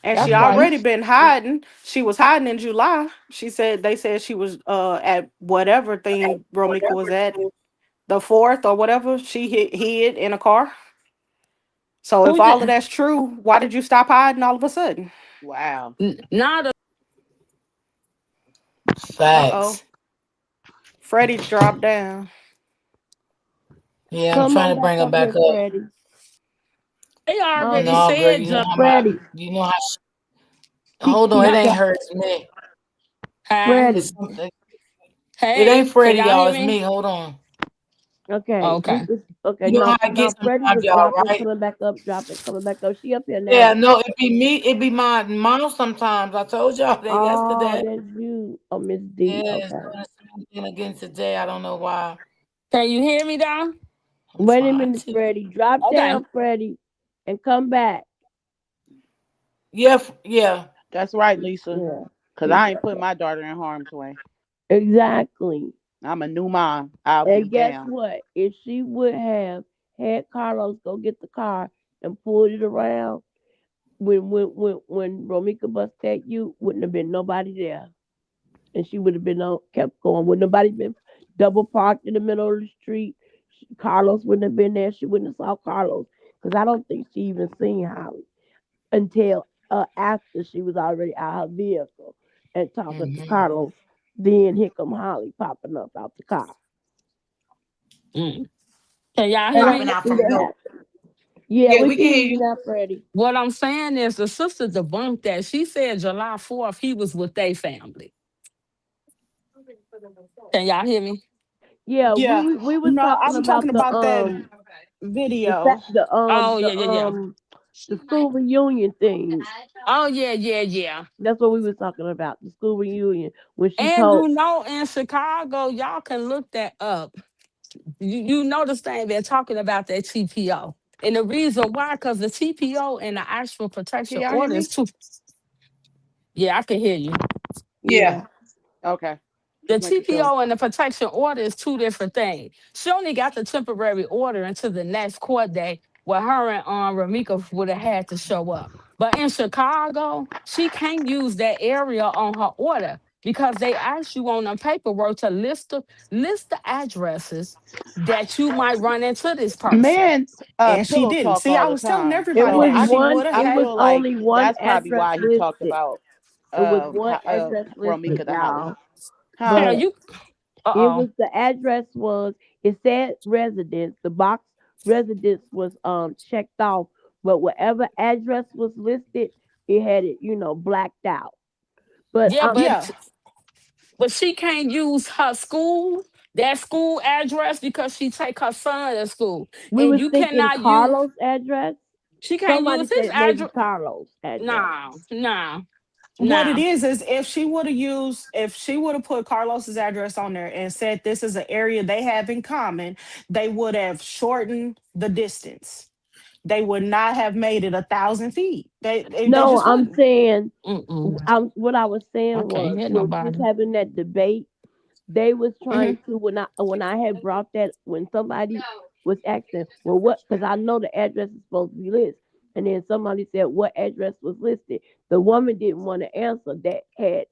And she That's right. already been hiding. She was hiding in July. They said she was at whatever thing Romika was at, the fourth or whatever. She hid in a car. So if Who's all of that? that's true, why did you stop hiding all of a sudden? Wow. Not a Uh-oh. Facts. Freddie dropped down. Yeah, I'm Come trying on to back bring her up back here, up. Freddie. they already Um, No, girl, said you know how Freddie. you know how. Keep Hold on, keep it ain't try- her, it's me. hi. Freddie. It's something. It Hey, ain't can Freddie, y'all y'all. hear It's me? me. Hold on. Okay, we Okay. just okay. You know how No, I get no. Freddie sometimes, was y'all, dropping, right? coming back up, dropping, coming back up. She up here Yeah, now. no, it be me. It be my mom sometimes. I told y'all that Oh, yesterday. that's you. Oh, Miss D. Yeah, it's Okay. doing the same thing again today. I don't know why. Can you hear me, Don? I'm Wait a trying minute, to. Freddie. Drop Okay. down, Freddie, and come back. Yeah, yeah. That's right, Lisa. Yeah. Because I ain't putting my daughter in harm's way. Exactly. I'm a new mom. I'll be And guess damned. what? If she would have had Carlos go get the car and pulled it around, when Romika busted you, wouldn't have been nobody there, and she would have been on kept going. Would nobody been double parked in the middle of the street? Carlos wouldn't have been there. She wouldn't have saw Carlos because I don't think she even seen Holly until after she was already out her vehicle and talking to Hmm. Carlos. Then here come Holly popping up out the car. Mm. Can y'all hear And I Popping me? can out see from that nowhere. happen. Yeah, Yeah, we we can can hear hear you you. now, Freddie. What I'm saying is the sister debunked that. She said July 4th he was with their family. Can y'all hear me? Yeah, Yeah. we was No, talking I'm talking about about that video. Oh, yeah, yeah, yeah. the school reunion thing. Oh, yeah, yeah, yeah. That's what we was talking about. The school reunion when she And told. you know, in Chicago, y'all can look that up. You know this thing they're talking about that TPO. And the reason why, because the TPO and the actual Can protection y'all hear order is me? two. Yeah, I can hear you. Yeah. Yeah. Okay. The Just making sure. TPO and the protection order is two different things. She only got the temporary order until the next court day where her and Ramika would have had to show up. But in Chicago, she can't use that area on her order because they ask you on the paperwork to list the addresses that you might run into this person. Men And she pillow didn't. talk See, all I the was telling time. It everybody So was that I she one. would have It I had. was feel like only one that's probably address why he talked listed. about It was one uh address listed, Romika the Holly. y'all. Huh? Yeah, But You it uh-oh. was the address was it said residence. The box residence was checked off, but whatever address was listed, it had it blacked out. But Yeah, yeah. but she can't use her school, that school address because she take her son to school. we And was you thinking cannot use Carlos address. she can't use Somebody his said maybe address. Carlos address. No, no, What it no. is if she would have put Carlos's address on there and said this is an area they have in common, they would have shortened the distance. They would not have made it 1,000 feet. They No, just I'm wouldn't. saying Mm-mm. what I was I saying can't was hear when we was nobody. having that debate, they was trying Hmm. to when I had brought that when somebody was asking, well, what? Because I know the address is supposed to be listed, and then somebody said what address was listed. The woman didn't want to answer that had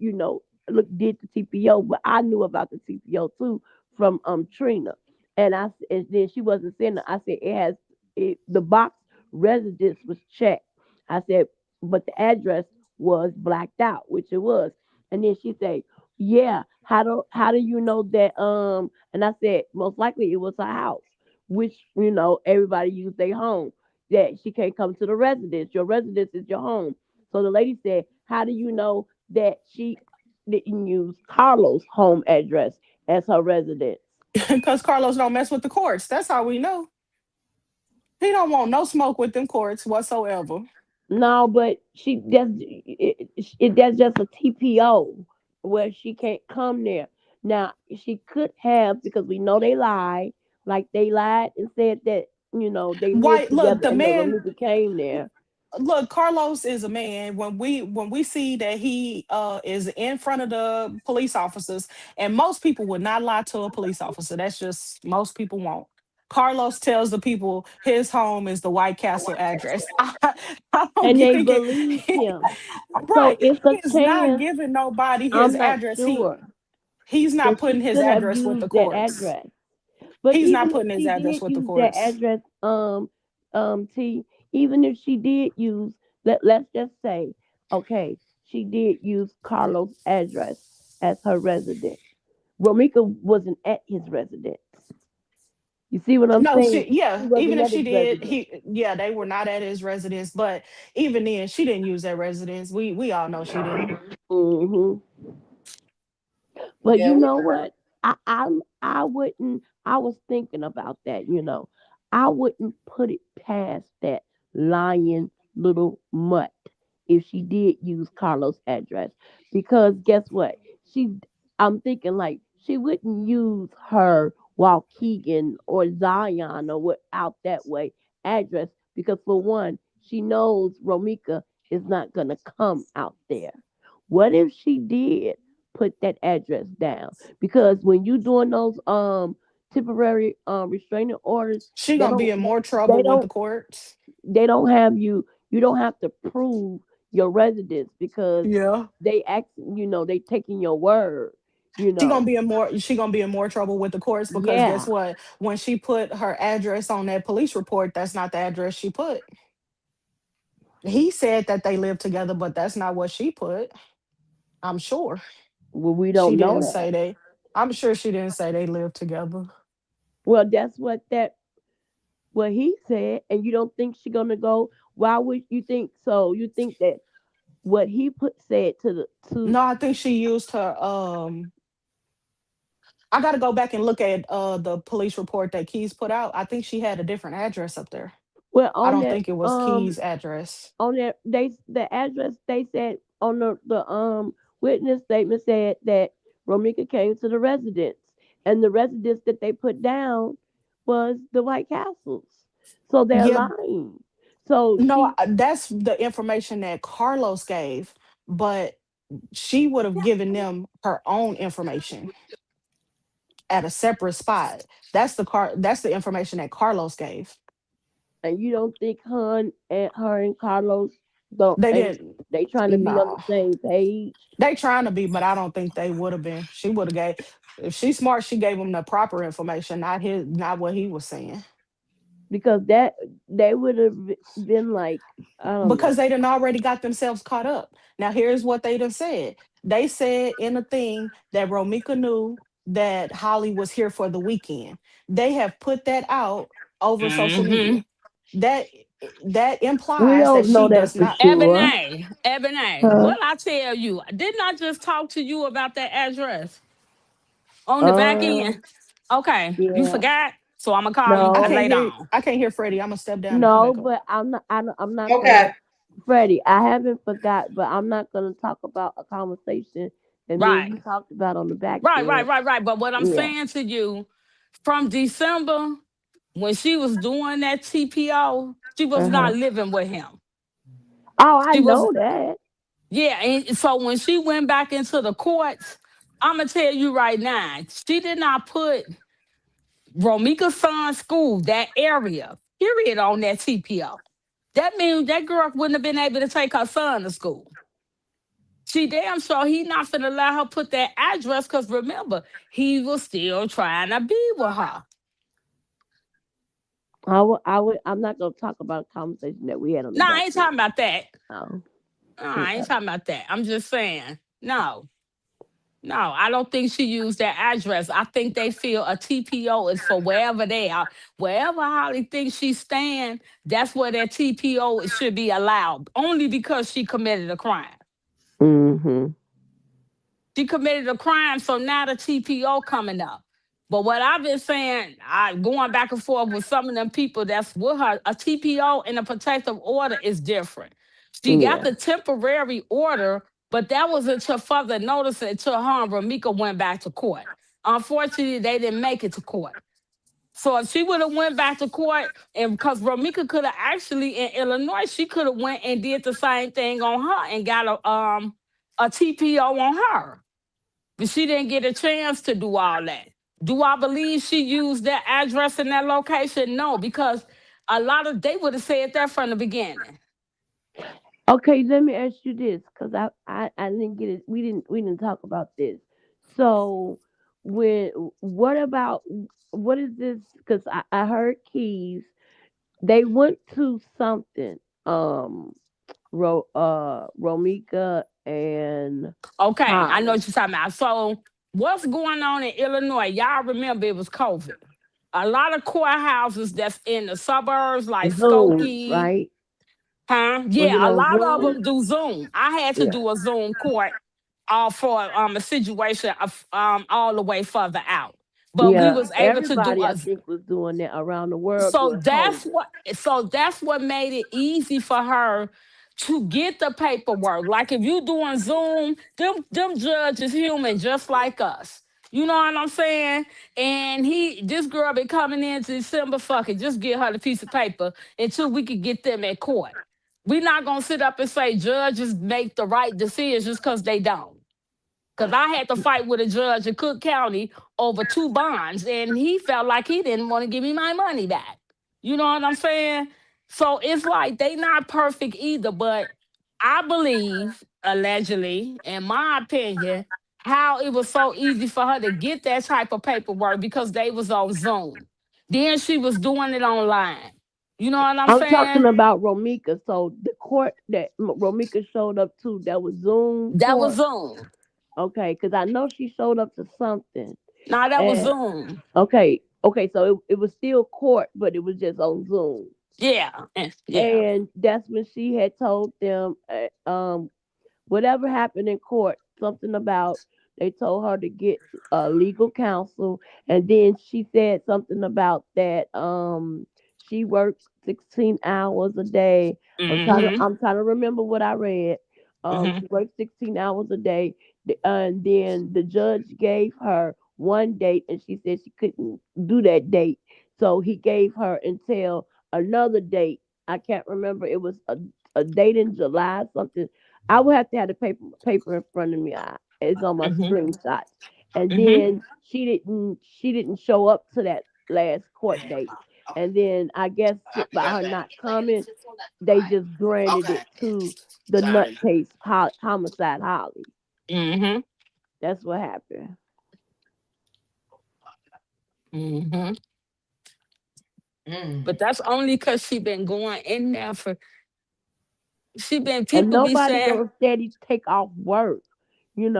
look did the TPO, but I knew about the TPO too from Trina, and then she wasn't saying it. I said the box residence was checked. I said, but the address was blacked out, which it was, and then she said, yeah, how do you know that and I said most likely it was her house, which everybody used their home, that she can't come to the residence. Your residence is your home. So the lady said, how do you know that she didn't use Carlos' home address as her residence? Because Carlos don't mess with the courts. That's how we know. He don't want no smoke with them courts whatsoever. No, but that's just a TPO where she can't come there. Now she could have, because we know they lied, like they lied and said that they lived White, look, together the and that man. Ramika came there. Look, Carlos is a man. When we see that he is in front of the police officers, and most people would not lie to a police officer. That's just most people won't. Carlos tells the people his home is the White Castle address. I don't And they think it. believed him. So Right, it's he a is not chance. giving nobody his I'm not address. sure, He's not but she putting his could have address with the used that courts. address. But He's not even if putting his she address did with the use that courts. address, T, even if she did use, let's just say, okay, she did use Carlos' address as her residence. Romika wasn't at his residence. You see what I'm No, saying? she She yeah. Even wasn't if at she his did, residence. yeah, they were not at his residence. But even then, she didn't use that residence. We all know she didn't. Hmm. But Yeah, you we know what? I wouldn't. I was thinking about that. I wouldn't put it past that lying little mutt if she did use Carlos' address, because guess what? She. I'm thinking like she wouldn't use her Waukegan or Zion or what out that way address, because for one, she knows Romika is not gonna come out there. What if she did put that address down? Because when you doing those temporary restraining orders, She they gonna be don't in more they trouble with the don't courts. they don't have you don't have to prove your residence, because Yeah. they act they taking your word, you know. She gonna be in more trouble with the courts because guess Yeah. what? When she put her address on that police report, that's not the address she put. He said that they lived together, but that's not what she put. I'm sure Well, we she don't know didn't that. say they. I'm sure she didn't say they lived together. Well, that's what he said, and you don't think she gonna go. Why would you think so? You think that what he put said to the to No, I think she used her. I got to go back and look at the police report that Keys put out. I think she had a different address up there. well I on don't that think it was Keys' address. the address they said on the witness statement said that Romika came to the residence, and the residence that they put down was the White Castles. So they're Yeah, lying. So no, she that's the information that Carlos gave, but she would have given them her own information at a separate spot. That's the information that Carlos gave. and you don't think her and Carlos don't They ain't didn't. they trying to be on the No. same page? They trying to be, but I don't think they would have been. She would have gave if she's smart, she gave him the proper information, not what he was saying. Because that they would have been like, I don't know. Because they done already got themselves caught up. Now here's what they done said. They said in a thing that Romika knew that Holly was here for the weekend. They have put that out over social Mm-hmm. media. That that We implies that don't know she that does for not. sure. Ebony, Huh? what I tell you? Didn't I just talk to you about that address on the back Uh, end? Okay, you yeah. forgot. So I'm gonna call you I No, can't later hear on. I can't hear Freddie. I'm gonna step down and come no, back up. but I'm not gonna. okay. Freddie, I haven't forgot, but I'm not gonna talk about a conversation that me and Right, you talked about on the back right, right, end. right, right. But what I'm Yeah. saying to you, from December when she was doing that TPO, she was Uh huh. not living with him. Oh, I She was, know that. yeah. And so when she went back into the courts, I'm gonna tell you right now, she did not put Romika's son's school, that area, period, on that TPO. That means that girl wouldn't have been able to take her son to school. She damn sure he not finna allow her put that address, because remember, he was still trying to be with her. I'm not gonna talk about a conversation that we had on the No, I back ain't end. talking about that. Oh, No, I ain't okay. talking about that. I'm just saying, no. No, I don't think she used that address. I think they feel a TPO is for wherever they are. Wherever Holly thinks she's staying, that's where that TPO should be allowed. Only because she committed a crime. Mm-hmm. She committed a crime, so now the TPO coming up. But what I've been saying, I going back and forth with some of them people that's with her, a TPO and a protective order is different. She got Yeah. the temporary order, but that was until further notice until her and Ramika went back to court. Unfortunately, they didn't make it to court. So if she would have went back to court, and because Ramika could have actually in Illinois, she could have went and did the same thing on her and got a TPO on her. But she didn't get a chance to do all that. Do I believe she used that address and that location? No, because a lot of they would have said that from the beginning. Okay, let me ask you this, because I didn't get it. We didn't talk about this. So when what about what is this? Because I heard Keys. They went to something. Romika and Okay, I know Holly. what you're talking about. So what's going on in Illinois? Y'all remember it was COVID. A lot of courthouses that's in the suburbs like Zoom, Skokie, right? huh? Was it Yeah, a on lot of Zoom? them do Zoom. I had to Yeah. do a Zoom court for a situation of all the way further out. But we Yeah. was able to do Everybody, I a think, was doing that around the world so during that's COVID. what so that's what made it easy for her to get the paperwork. Like if you doing Zoom, them judges human just like us. You know what I'm saying? And this girl been coming in to December. Fuck it, just get her the piece of paper until we could get them at court. We're not gonna sit up and say judges make the right decisions because they don't. Because I had to fight with a judge in Cook County over two bonds, and he felt like he didn't want to give me my money back. You know what I'm saying? So it's like they not perfect either, but I believe, allegedly, in my opinion, how it was so easy for her to get that type of paperwork because they was on Zoom. Then she was doing it online. You know what I'm I'm talking saying? about Romika. So the court that Romika showed up to, that was Zoom That was court. Zoom. Okay, because I know she showed up to something. Now that was And Zoom. okay, so it was still court, but it was just on Zoom. Yeah. Yeah. And that's when she had told them, whatever happened in court, something about they told her to get legal counsel, and then she said something about that she worked 16 hours a day. Mm-hmm. I'm trying to remember what I read. Mm-hmm. She worked 16 hours a day, and then the judge gave her one date, and she said she couldn't do that date, so he gave her until another date. I can't remember. It was a date in July, something. I would have to have the paper in front of me. It's on my Mm-hmm. screenshots. And Mm-hmm. then she didn't show up to that last court date. And then I guess by her not coming, they just granted it to the nutcase homicide Holly. Mm-hmm. That's what happened. Mm-hmm. Mm. But that's only because she been going in there for she been And people be nobody saying, gonna steady take off work,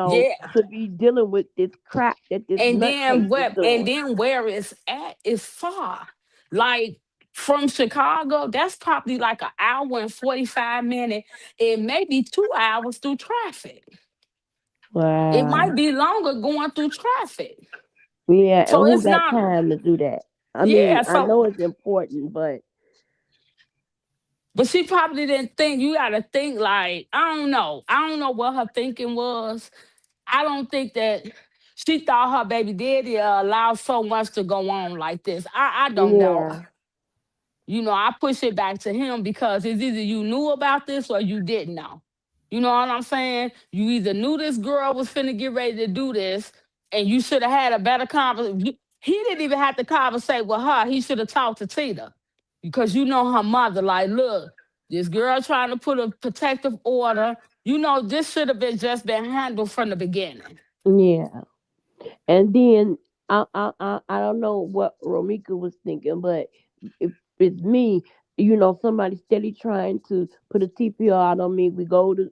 yeah. to be dealing with this crap that this nutcase is And doing. then where it's at is far. Like from Chicago, that's probably like an hour and 45 minutes. It may be 2 hours through traffic. It might Wow. be longer going through traffic. Yeah, and So who it's got not, time to do that? I mean, yeah. I So know it's important, but but she probably didn't think you gotta think like, I don't know. I don't know what her thinking was. I don't think that she thought her baby daddy allowed so much to go on like this. I don't know. yeah, I push it back to him because it's either you knew about this or you didn't know. You know what I'm saying? You either knew this girl was finna get ready to do this and you should have had a better conversation. He didn't even have to conversate with her. He should have talked to Tina because you know her mother. Like, look, this girl trying to put a protective order. This should have been handled from the beginning. yeah. And then I don't know what Romika was thinking, but if it's me, somebody steady trying to put a TPR out on me. We go to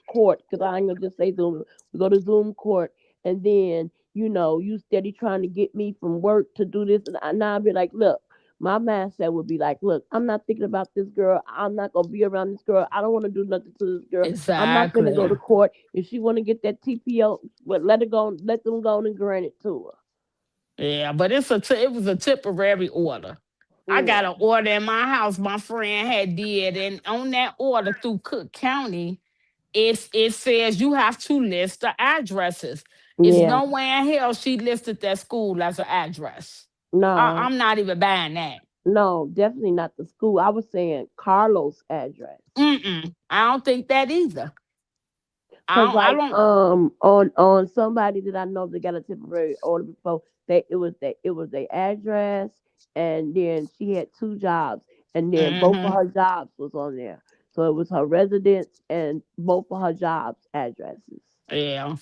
court, because I ain't gonna just say Zoom. We go to Zoom court, and then you steady trying to get me from work to do this, and now I'll be like, look. My mindset would be like, look, I'm not thinking about this girl. I'm not gonna be around this girl. I don't want to do nothing to this girl. I'm not gonna go to Exactly. court. If she want to get that TPO, but let them go and grant it to her. Yeah, but it was a temporary order. I Yeah. got an order in my house my friend had did, and on that order through Cook County, it says you have to list the addresses. It's Yeah. nowhere in hell she listed that school as an address. No. I'm not even buying that. No, definitely not the school. I was saying Carlos' address. I don't think that either. Cause I like don't. on somebody that I know that got a temporary order before, it was their address, and then she had 2 jobs, and then both of Mm-hmm. her jobs was on there. So it was her residence and both of her jobs addresses Yeah.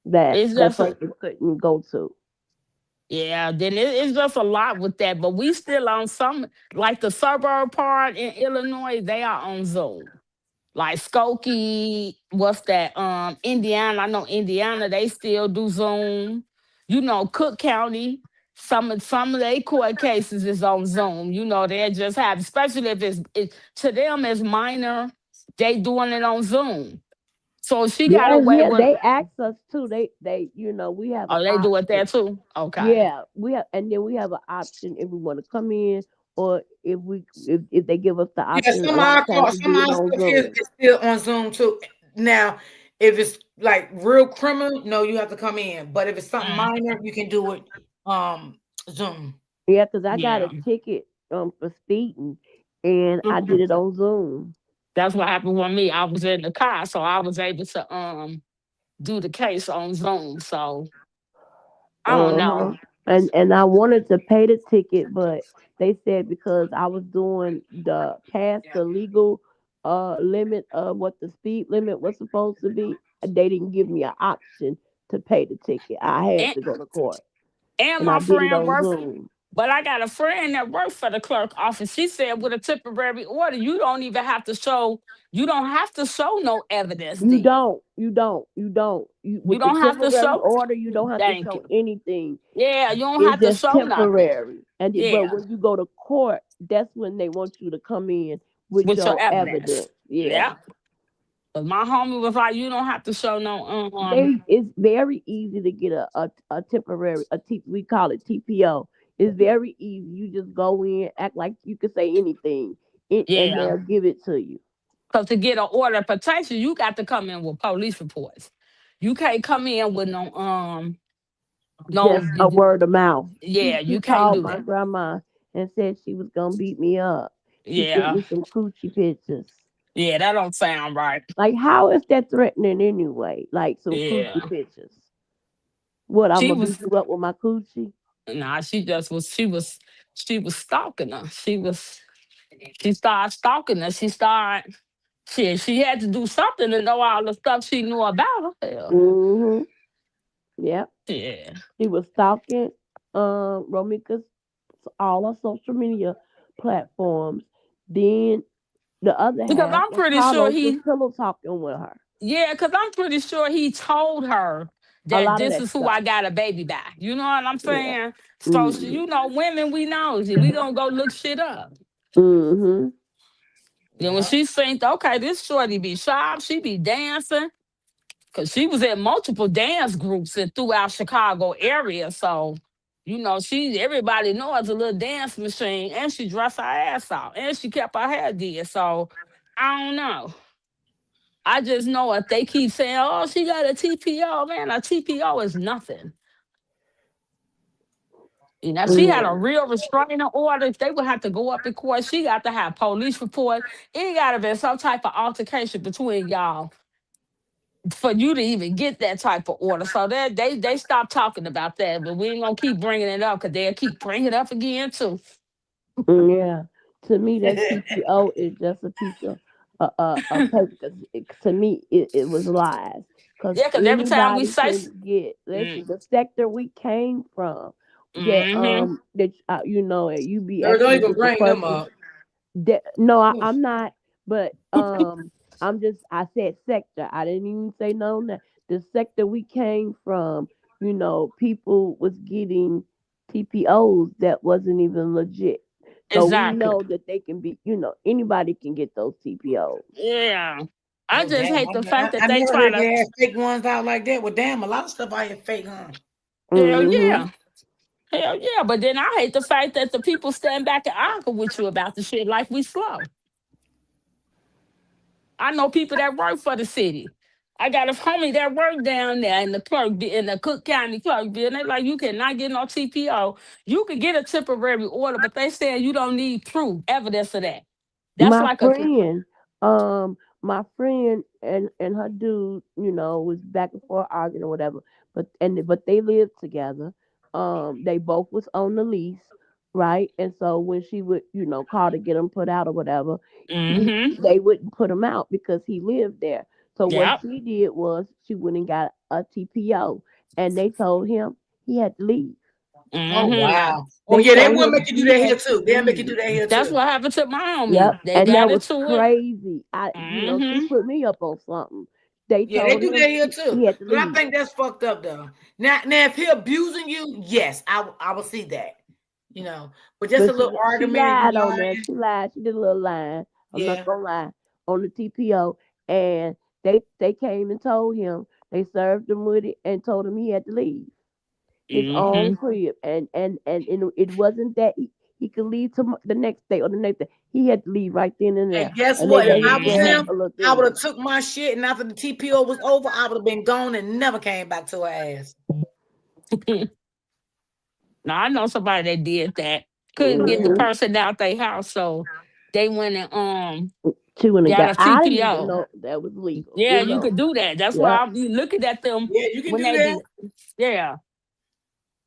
that It's that just a person couldn't go to. yeah. Then it's just a lot with that. But we still on some like the suburb part in Illinois. They are on Zoom. Like Skokie, what's that? Indiana. I know Indiana, they still do Zoom. You know, Cook County, some of their court cases is on Zoom. You know, they just have, especially if to them it's minor, they doing it on Zoom. So she got Yeah, away yeah, with they asked us too. We have an oh, they do it there option. too? Okay. Yeah, we have, and then we have an option if we want to come in, or if they give us the Yeah, option. A lot of times we some do of it our on stuff here Zoom. is still on Zoom too. Now, if it's like real criminal, no, you have to come in. But if it's something Mm, minor, you can do it Zoom. Yeah, because I got yeah. a ticket for speeding, and I did Mhm. it on Zoom. That's what happened with me. I was in the car, so I was able to do the case on Zoom. So I don't Uh-huh. know. And I wanted to pay the ticket, but they said because I was doing the past the legal limit of what the speed limit was supposed to be, they didn't give me an option to pay the ticket. I had And, to go to court, and and I my did it friend on worked, Zoom. but I got a friend that worked for the clerk office. She said with a temporary order, you don't have to show no evidence You then. don't, you don't, you don't. You You with the don't have to temporary show. order, you don't have to Thank show you. anything. Yeah, you don't It's have to just show nothing. temporary. But Yeah, when you go to court, that's when they want you to come in with with your your evidence. evidence. Yeah. Yeah. But my homie was like, you don't have to show no It's very easy to get a temporary we call it TPO. It's very easy. You just go in, act like you could say anything, and yeah. they'll give it to you. Because to get an order of protection, you got to come in with police reports. You can't come in with no, Just a word of mouth. yeah, She you can't called do my that. grandma and said she was gonna beat me up. She sent Yeah, me some coochie pictures. yeah, that don't sound right. Like, how is that threatening anyway? Like some Yeah, coochie pictures. What, I'm she gonna beat was, you up with my coochie? nah, she just was, she was stalking her. She started stalking her. She had to do something to know all the stuff she knew about her. Hell, Mm-hmm. Yep. yeah. She was stalking Romika's all her social media platforms. Then the other Because half I'm of pretty sure Carlos was he, pillow talking with her. yeah, because I'm pretty sure he told her A that lot of this that is who stuff. I got a baby by. You know what I'm Yeah. saying? So, Mm-hmm. you know, women, we nosy. We gonna go look shit up. Mm-hmm. Then when Yeah. she think, okay, this shorty be sharp, she be dancing. Cause she was in multiple dance groups and throughout Chicago area. So, you know, everybody knows a little dance machine and she dressed her ass out and she kept her hair did. So I don't know. I just know if they keep saying, oh, she got a TPO, man, a TPO is nothing. You know, if she had a Yeah. real restraining order, if they would have to go up in court, she got to have police report. It got to be some type of altercation between y'all for you to even get that type of order. So they stopped talking about that, but we ain't gonna keep bringing it up because they'll keep bringing it up again too. Yeah. To me, that TPO is just a piece of a paper. 'Cause to me, it was lies. Because Yeah, because every time we anybody say, can get, mm, listen, the sector we came from, mm-hmm, you be Girl, don't asking even different bring them questions. up. No, I'm not. But I said sector. I didn't even say no. The sector we came from, people was getting TPOs that wasn't even legit. So we exactly. know that they can be, anybody can get those TPOs. Yeah, I Oh just damn! hate the fact that I they never try heard to. they had fake ones out like that. Well, damn, a lot of stuff out here fake, huh? Hell Hmm. yeah, Hell yeah, but then I hate the fact that the people stand back and argue with you about the shit like we slow. I know people that work for the city. I got a homie that work down there in the in the Cook County clerk bill. And they like, you cannot get no TPO. You could get a temporary order, but they saying you don't need proof, evidence of that. That's My like a friend, my friend and her dude, was back and forth arguing or whatever. But they lived together. They both was on the lease, right? And so when she would, call to get him put out or whatever, mm-hmm. they wouldn't put him out because he lived there. So what Yep. she did was she went and got a TPO, and they told him he had to leave. Oh Mm-hmm. wow. Oh They yeah, they told will him make you do he that here had too. to They'll make you leave. do that here That's too. what happened to my Yep, homie. They and got that was into it. crazy. She Mm-hmm. put me up on something. They Yeah, they told do him that here too. he had to But I leave. think that's fucked up though. Now if he abusing you, yes, I will see that. But just But a little she argument and you lied on that. lying. She lied. She did a little lying. I'm not Yeah. gonna lie on the TPO, and they came and told him. They served him with it and told him he had to leave his own Mm-hmm. crib, and it wasn't that he could leave the next day or the next day. He had to leave right then and there, And guess and they what? If let I him was get her Mm-hmm. him, a little I would have thing. took my shit and after the TPO was over, I would have been gone and never came back to her ass. Now I know somebody that did that. Couldn't get the Hmm person out their house, so they went and She wouldn't got got. a I didn't even TPO. know that was legal. Yeah, you could do that. That's why Yep. I be looking at them Yeah, you can when do they that. do. Yeah,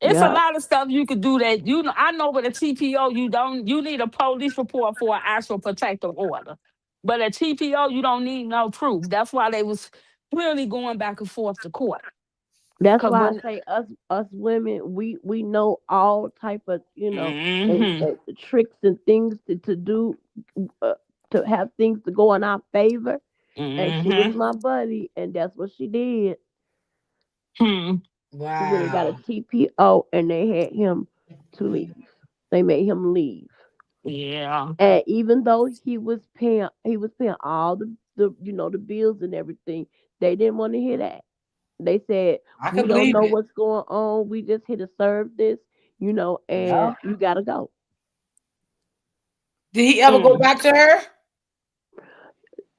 it's a Yep. lot of stuff you could do that. I know with a TPO, you don't. You need a police report for an actual protective order, but a TPO, you don't need no proof. That's why they was clearly going back and forth to court. That's Cause why I when, say us women, we know all type of hmm tricks and things to do, uh, to have things to go in our favor. And she was hmm my buddy, and that's what she did. hmm She went and got a Wow. TPO, and they had him to leave. They made him leave, yeah. and even though he was paying all the bills and everything, they didn't want to hear that. They said, I we can don't believe know it. what's going on. We just here to serve this, and Yeah. you gotta go. Did he ever go Mm. back to her?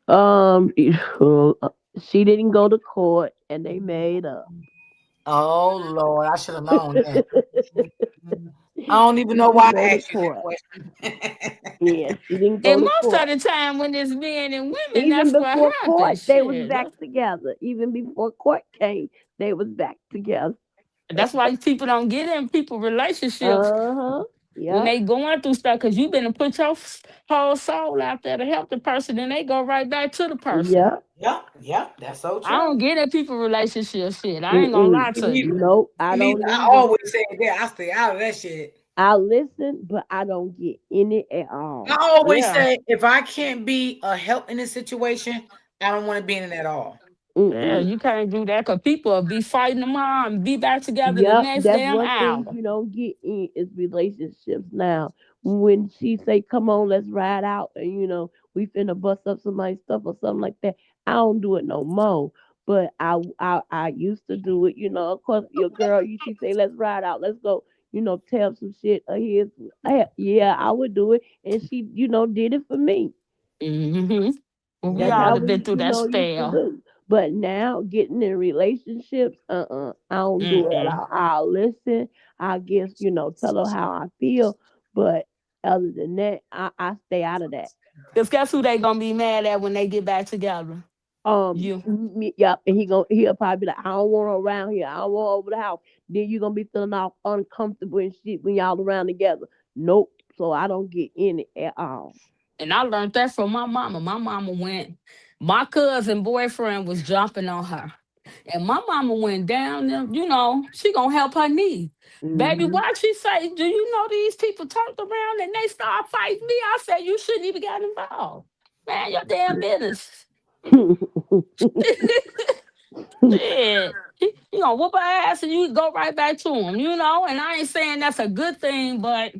Um, she didn't go to court, and they made up. Oh Lord, I should have known that. I don't even She know didn't why go I to asked you that court. question. Yeah, she didn't go And to most of court. the time, when it's men and women, Even that's what before court, happens. they was Shit, back together. Even before court came, they was back together. that's why people don't get in people relationships Uh huh. when Yep. they going through stuff because you've been to put your whole soul out there to help the person, and they go right back to the person. Yep. Yep, that's so I true. don't get in people relationship shit. I ain't gonna Mm-mm. lie Me to you. neither. Nope. I Me neither. don't I either. always say that. I stay out of that shit. I listen, but I don't get in it at all. I always Yeah. say if I can't be a help in this situation, I don't want to be in it at all. Yeah, Mm-mm. you can't do that because people will be fighting tomorrow and be back together the Yep, next that's damn one thing hour. you don't get in is relationships. Now, when she say, "Come on, let's ride out," and we finna bust up somebody's stuff or something like that, I don't do it no more. But I used to do it. Of course, your girl, she say, "Let's ride out, let's go." Tell some shit. Yeah, I would do it, and she, did it for me. hmm We That's all how Mm-hmm. have been we, through that used to spell. do. But now getting in relationships, I don't do it. Mm-mm. I'll listen. I guess, tell her how I feel. But other than that, I stay out of that. Because guess who they gonna be mad at when they get back together? You. Yep, and he'll probably be like, I don't want her around here. I don't want her over the house. Then you're gonna be feeling all uncomfortable and shit when y'all around together. Nope. So I don't get in it at all. And I learned that from my mama. My mama went, my cousin boyfriend was jumping on her. And my mama went down there, she gonna help her knee. Baby, Hmm why she say, do you know these people turned around and they start fighting me? I said, you shouldn't even get involved. Man, your damn business. Shit. You gonna whoop her ass and you go right back to him, And I ain't saying that's a good thing, but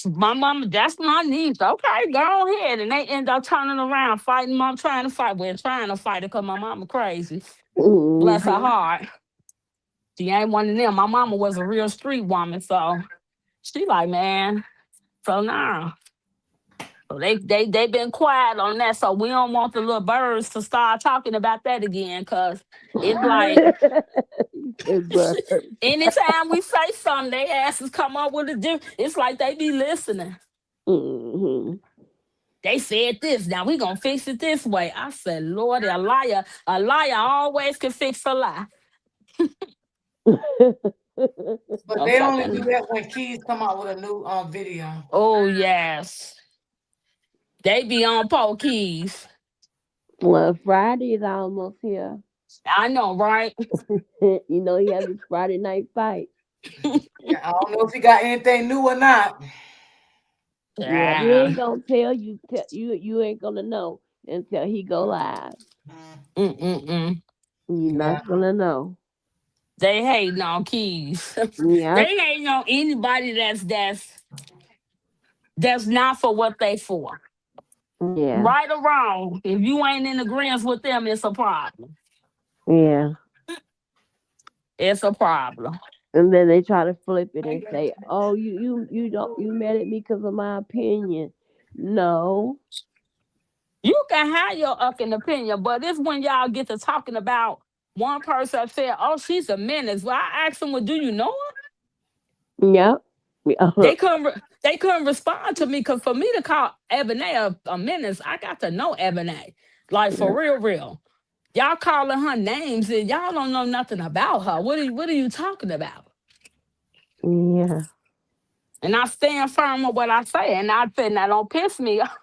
my mama, that's my niece. Okay, go ahead. And they end up turning around, fighting mom, trying to fight. Well, trying to fight her because my mama crazy. Bless her hmm heart. She ain't one of them. My mama was a real street woman, so she like, man. So now, so they been quiet on that. So we don't want the little birds to start talking about that again, cause it's like Good bird. anytime we say something, they asses come up with a different. It's like they be listening. Hmm. They said this. Now we gonna fix it this way. I said, Lord, a liar always can fix a lie. But A they only do fucking that when Keys come out with a new video. oh yes, they be on Keys. Well, Friday is almost here. I know, right? You know he has his Friday night fight. Yeah, I don't know if he got anything new or not. Yeah, he Yeah. ain't gonna tell you. You ain't gonna know until he go live. Mm-mm-mm. You're Yeah. not gonna know. They hating on Keys. Yep. They hating on anybody that's not for what they for. Yeah. Right or wrong. If you ain't in agreement with them, it's a problem. Yeah. It's a problem. And then they try to flip it and say, "Oh, you don't you mad at me because of my opinion?" No. You can have your fucking opinion, but it's when y'all get to talking about one person said, "Oh, she's a menace." Well, I asked them, "Well, do you know her?" Yep. They couldn't respond to me because for me to call Ebony a menace, I got to know Ebony, like for real. Y'all calling her names and y'all don't know nothing about her. What are you talking about? Yeah. And I stand firm on what I say, and I said, "Now don't piss me off."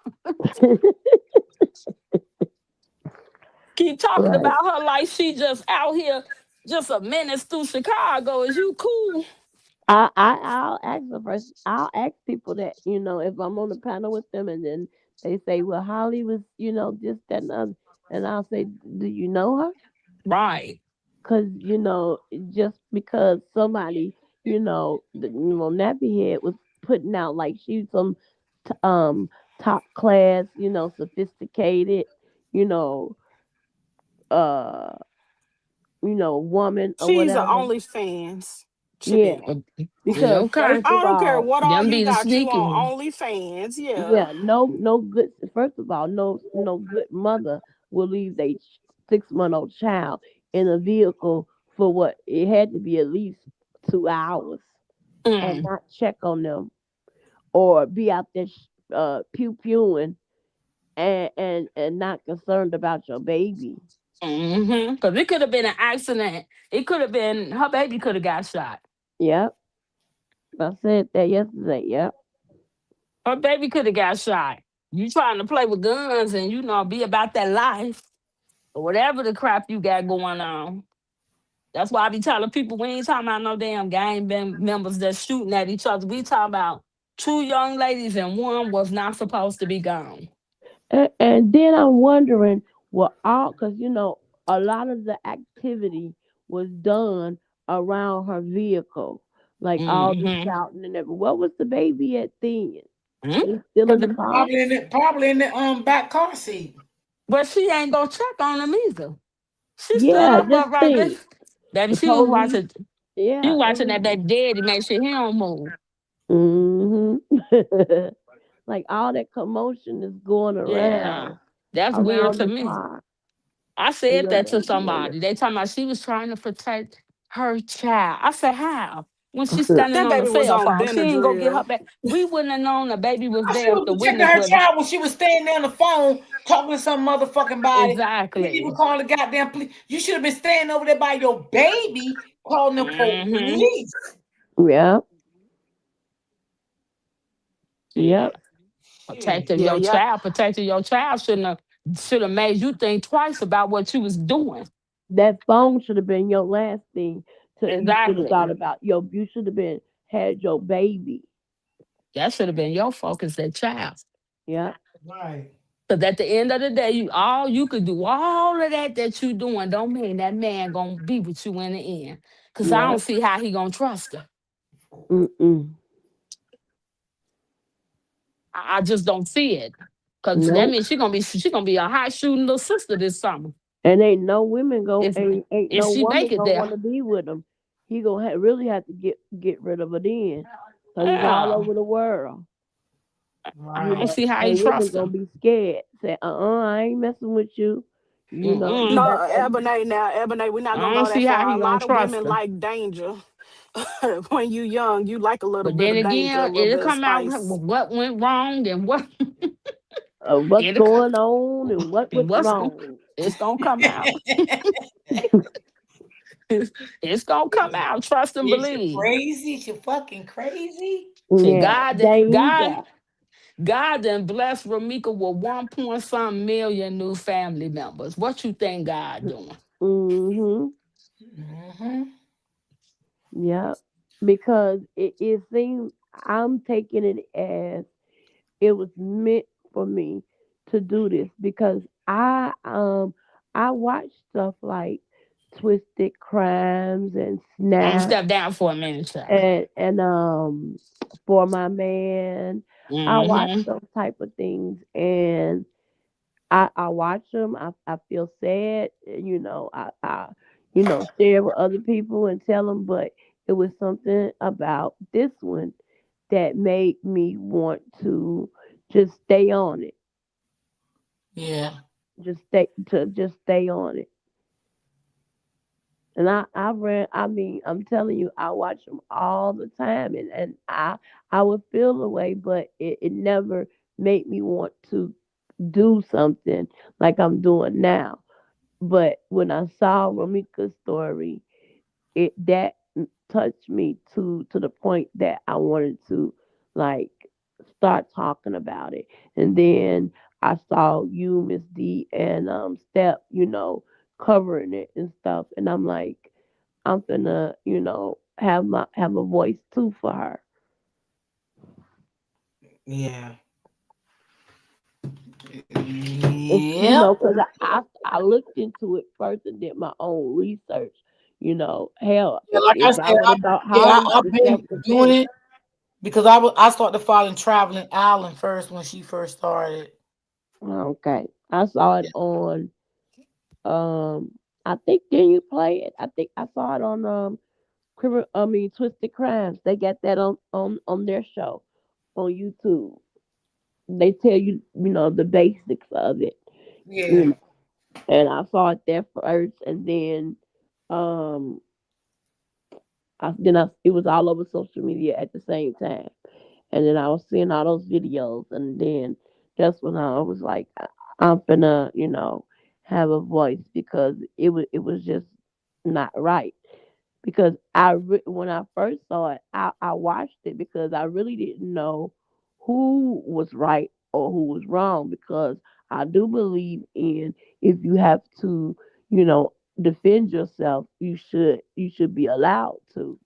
Keep talking Right. about her like she just out here, just a menace through Chicago. Is you cool? I'll ask the person. I'll ask people that if I'm on the panel with them, and then they say, "Well, Holly was this, that, and the other," and I'll say, "Do you know her?" Right. Because just because somebody nappy head was putting out like she's some top class, sophisticated, you know, uh, woman or She's a whatever. OnlyFans Yeah, chick. Yeah, because okay. first I of don't care all, what all Them he be the got you sneaky on one. OnlyFans. Yeah. yeah, no good. First of all, no good mother will leave their 6-month-old child in a vehicle for what it had to be at least 2 hours and Mm. not check on them or be out there pew pewing and not concerned about your baby. Mm-hmm. Because it could have been an accident. It could have been her baby could have got shot. Yep, I said that yesterday. Yep. Her baby could have got shot. You trying to play with guns and be about that life or whatever the crap you got going on. That's why I be telling people we ain't talking about no damn gang members that's shooting at each other. We talking about two young ladies and one was not supposed to be gone. And then I'm wondering, because a lot of the activity was done around her vehicle, like all the Mm-hmm. shouting and everything. What was the baby at then? Mm-hmm. It's still in the car. Probably in the back car seat. But she ain't gonna check on them either. She stood Yeah, up just upright, think baby. the She was police. watching. She Yeah, watching that everything. baby daddy make sure he don't move. Hmm. Like all that commotion is going Yeah, that's weird around to the me. car I and said your that to baby in somebody. They talking about she was trying to protect her child. I said, how? When she's it. standing That on the baby was cell on phone, she ain't go get her Benadryl. back. We wouldn't have known the baby was She there if was the protecting witness her wasn't. child when she was standing there on the phone talking to some motherfucking body. Didn't even Exactly. call the goddamn police. You should have been standing over there by your baby calling the Mm-hmm. police. Yep, Yeah. yep. Shit. Yeah, yeah. Protecting your child should have made you think twice about what you was doing. That phone should have been your last thing. You should have thought Exactly. about you should have been had your baby. That should have been your focus, that child. Yeah. Right. Because at the end of the day, you could do all of that you doing. Don't mean that man gonna be with you in the end. Cause I Yeah. don't see how he gonna trust her. Mm-mm. I just don't see it. Cause that Nope. means she gonna be a high shooting little sister this summer. And ain't no women go If ain't if no she make woman it gonna there. want to be with them. he gonna really have to get rid of her then, cause it's all Yeah. over the world. I don't Right. see how he And women trusts gonna him. be scared. Say, I ain't messing with you. No, Mm-mm. Ebony, now, Ebony, we're not I gonna don't go that see how far. he A gonna lot of trust women her. like danger. When you young, you like a little But bit then of danger, a again, little it'll bit of come out spice. what went wrong and what What's it'll co- going on and what and went what's wrong. it's gonna come out. It's gonna come out. Trust and Is you believe. crazy? Is you fucking crazy? See, Yeah, danger. God then blessed Ramika with 1 point some million new family members. What you think God doing? Mm-hmm. Mm-hmm. Yeah, because it seems I'm taking it as it was meant for me to do this because I watch stuff like Twisted Crimes and Snap Step down for a minute, child. and For My Man. I watch Mm-hmm. those type of things and I watch them. I feel sad. Share with other people and tell them. But it was something about this one that made me want to just stay on it. Yeah. Just stay on it. And I read. I mean, I'm telling you, I watch them all the time, and I would feel the way, but it never made me want to do something like I'm doing now. But when I saw Ramika's story, it that touched me to the point that I wanted to like start talking about it. And then I saw you, Miss D, and Step, covering it and stuff. And I'm like, I'm gonna, have a voice too for her. Yeah. It's, Yep. because I looked into it first and did my own research. Hell, Yeah, like I if I said, would I have thought yeah, Holly I've was been self doing defense. it because I started following Traveling Island first when she first started. Okay, I saw it on. Um, I think didn't you play it? I think I saw it on Twisted Crimes. They got that on their show on YouTube. They tell you the basics of it. You Yeah. know, and I saw it there first, and then um, it was all over social media at the same time. And then I was seeing all those videos, and then that's when I was like, I'm gonna, have a voice because it was just not right. Because when I first saw it, I watched it because I really didn't know who was right or who was wrong. Because I do believe in if you have to, you know, defend yourself, you should be allowed to.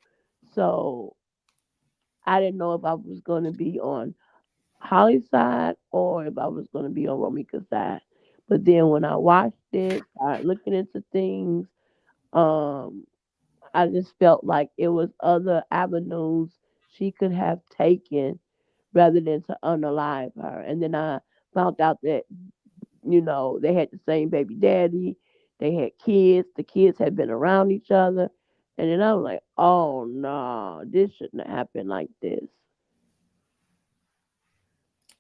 So I didn't know if I was going to be on Holly's side or if I was going to be on Romika's side. But then when I watched it, started looking into things, um, I just felt like it was other avenues she could have taken rather than to unalive her. And then I found out that, they had the same baby daddy, they had kids, the kids had been around each other. And then I was like, oh no, this shouldn't have happened like this.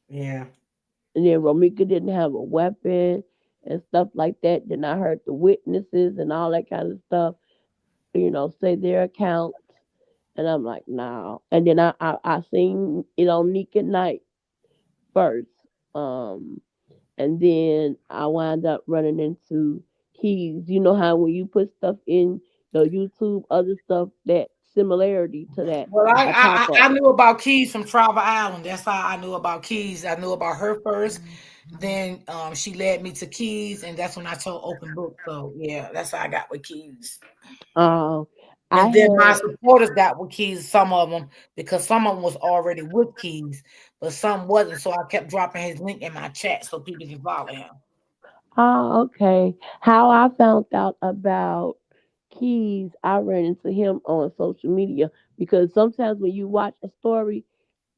Yeah. And then Romika didn't have a weapon and stuff like that. Then I heard the witnesses and all that kind of stuff, say their accounts. And I'm like, no. And then I seen it on Nick at Night first. Um, and then I wound up running into Keys. You know how when you put stuff in the YouTube, other stuff that similarity to that, Well, I, I I pop I I up. knew about Keys from Travel Island. That's how I knew about Keys. I knew about her first. Then she led me to Keys, and that's when I told Open Book. So yeah, that's how I got with Keys. Uh, I And then my had supporters got with Keys, some of them, because some of them was already with Keys, but some wasn't. So I kept dropping his link in my chat so people can follow him. okay. How I found out about Keys, I ran into him on social media because sometimes when you watch a story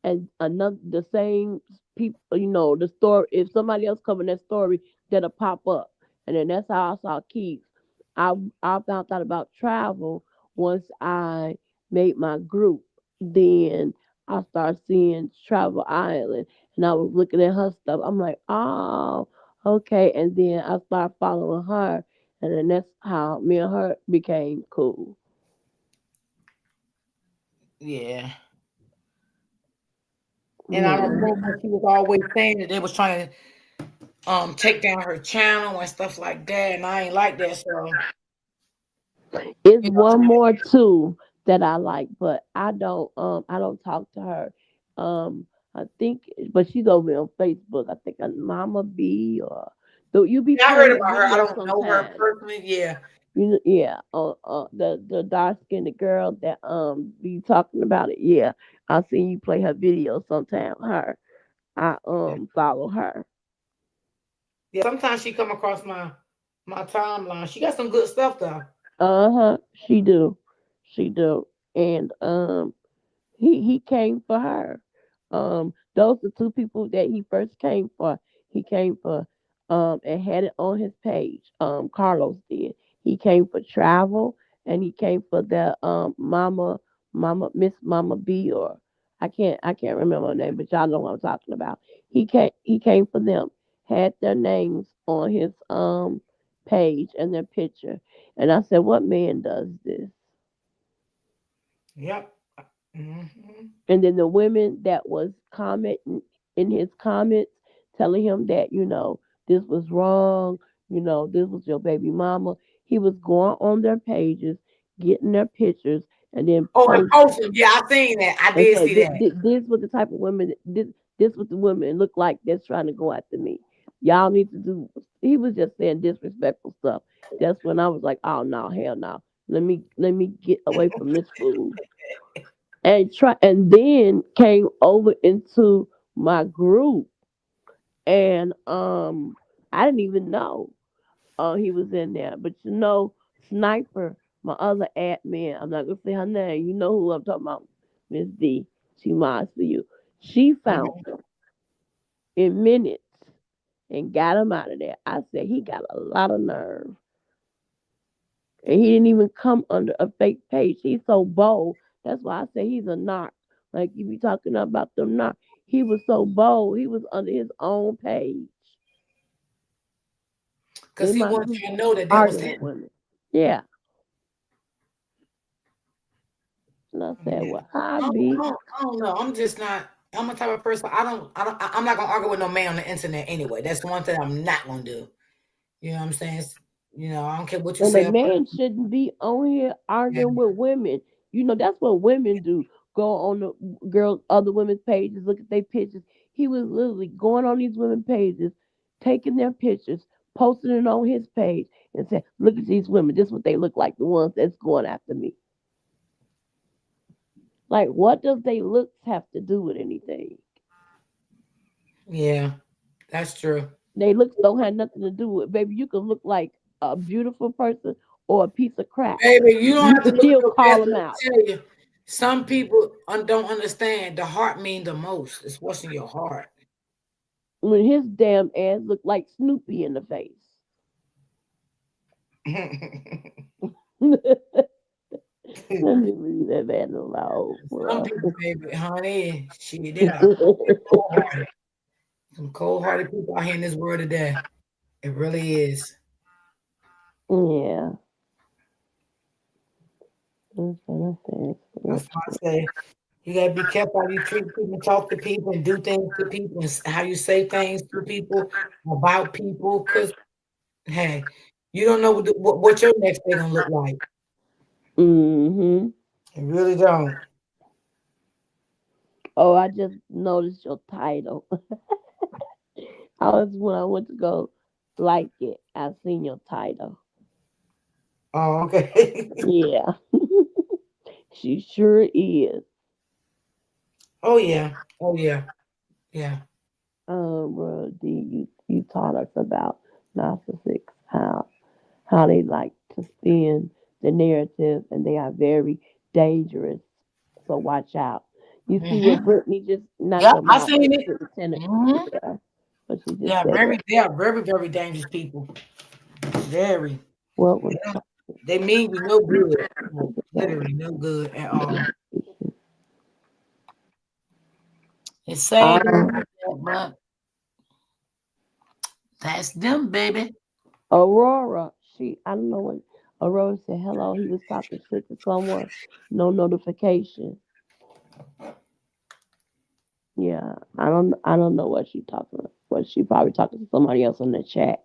and another the same people, the story. If somebody else covered that story, that'll pop up, and then that's how I saw Keys. I I found out about travel once I made my group, then I started seeing Travel Island, and I was looking at her stuff. I'm like, oh, okay. And then I started following her, and then that's how me and her became cool. Yeah. And I Yeah. remember she was always saying that they was trying to take down her channel and stuff like that, and I ain't like that. So It's you know, one more too that I like, but I don't talk to her. I think but she's over on Facebook. I think Mama B or though you be yeah, I playing heard her about her. I videos don't know her sometimes. personally. Yeah, You know, yeah, the dark skinned girl that be talking about it. Yeah, I seen you play her videos sometime. Her, I yeah. follow her. Yeah, sometimes she come across my timeline. She got some good stuff though. Uh-huh, she do, and he came for her. Those are two people that he first came for. He came for and had it on his page. Carlos did. He came for travel, and he came for the Miss Mama B, or I can't remember her name, but y'all know what I'm talking about. He came for them. Had their names on his page and their picture, and I said, what man does this? Yep. Hmm. And then the women that was commenting in his comments, telling him that, this was wrong, this was your baby mama. He was going on their pages, getting their pictures, and then Oh, and post posting. Yeah, I seen that. I and did say, see that. this was the type of women, this what the women look like that's trying to go after me. Y'all need to do. He was just saying disrespectful stuff. That's when I was like, oh no, hell no. Let me get away from this fool, and then came over into my group, and I didn't even know he was in there. But Sniper, my other admin, I'm not gonna say her name, you know who I'm talking about, Miss D. She minds for you. She found Mhm. him in minutes and got him out of there. I said he got a lot of nerve. And he didn't even come under a fake page. He's so bold. That's why I say he's a narc. Like you be talking about them narc. He was so bold. He was under his own page Cause in he my wants group you to know that that was arguing with him. women. Yeah. And I said, Yeah. well, I I don't, I be. don't, I don't know. I'm just not. I'm a type of person. I'm not gonna argue with no man on the internet anyway. That's one thing I'm not gonna do. You know what I'm saying? I don't care what you And a say about man shouldn't be on here it. arguing with women. That's what women do. Go on the other women's pages, look at their pictures. He was literally going on these women pages, taking their pictures, posting it on his page, and saying, "Look at these women. This is what they look like. The ones that's going after me." Like, what does they looks have to do with anything? Yeah, that's true. They looks don't have nothing to do with. Baby, you can look like a beautiful person or a piece of crap. Baby, you don't You have to can look still your call best. them Let me out. tell you, some people don't understand. The heart means the most. It's what's in your heart. When his damn ass looked like Snoopy in the face. Let me leave that man alone. Some Bro. people, baby, honey, shit, they got cold hearted. Some cold hearted people out here in this world today. It really is. Yeah. That's what I said. That's why I say you gotta be careful how you treat people, talk to people, and do things to people, and how you say things to people about people. Cause hey, you don't know what your next day gonna look like. Mm-hmm. You really don't. Oh, I just noticed your title. I was when I went to go like it. I seen your title. Oh, okay. Yeah. She sure is. Oh yeah. Oh yeah. Yeah. Bro, D, you taught us about narcissists, how they like to spin the narrative, and they are very dangerous. So watch out. You see what Hmm. Brittany just, not Yeah, your I mouth, seen it. Lieutenant, Hmm. yeah, what she just said. They are very, very dangerous people. Very. What They, was don't- they mean you no good. literally no good at all. It's Uh, sad, but that's them, baby. Aurora, I don't know what. Aurora said hello. He was talking shit to someone. No notification. Yeah, I don't know what she talking. What she probably talking to somebody else in the chat.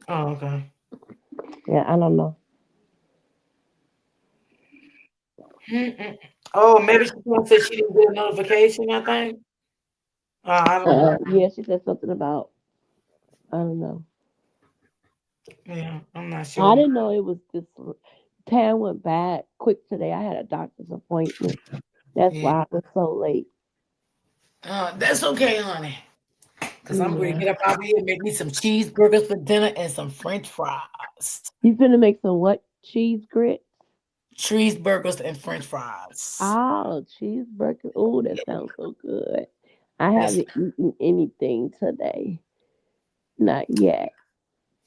Oh, okay. Yeah, I don't know. Mm-mm. Oh, maybe she said she didn't get a notification, I think. I don't know. Yeah, she said something about I don't know. Yeah, I'm not I sure. didn't know it was this. Tan went bad quick today. I had a doctor's appointment. That's Yeah. why I was so late. That's okay, honey. Because I'm going to Yeah. get up out here and make me some cheeseburgers for dinner and some French fries. You finna make some what? Cheese grits? Cheeseburgers and French fries. Oh, cheeseburger. Oh, that sounds so good. I That's haven't eaten anything today. Not yet.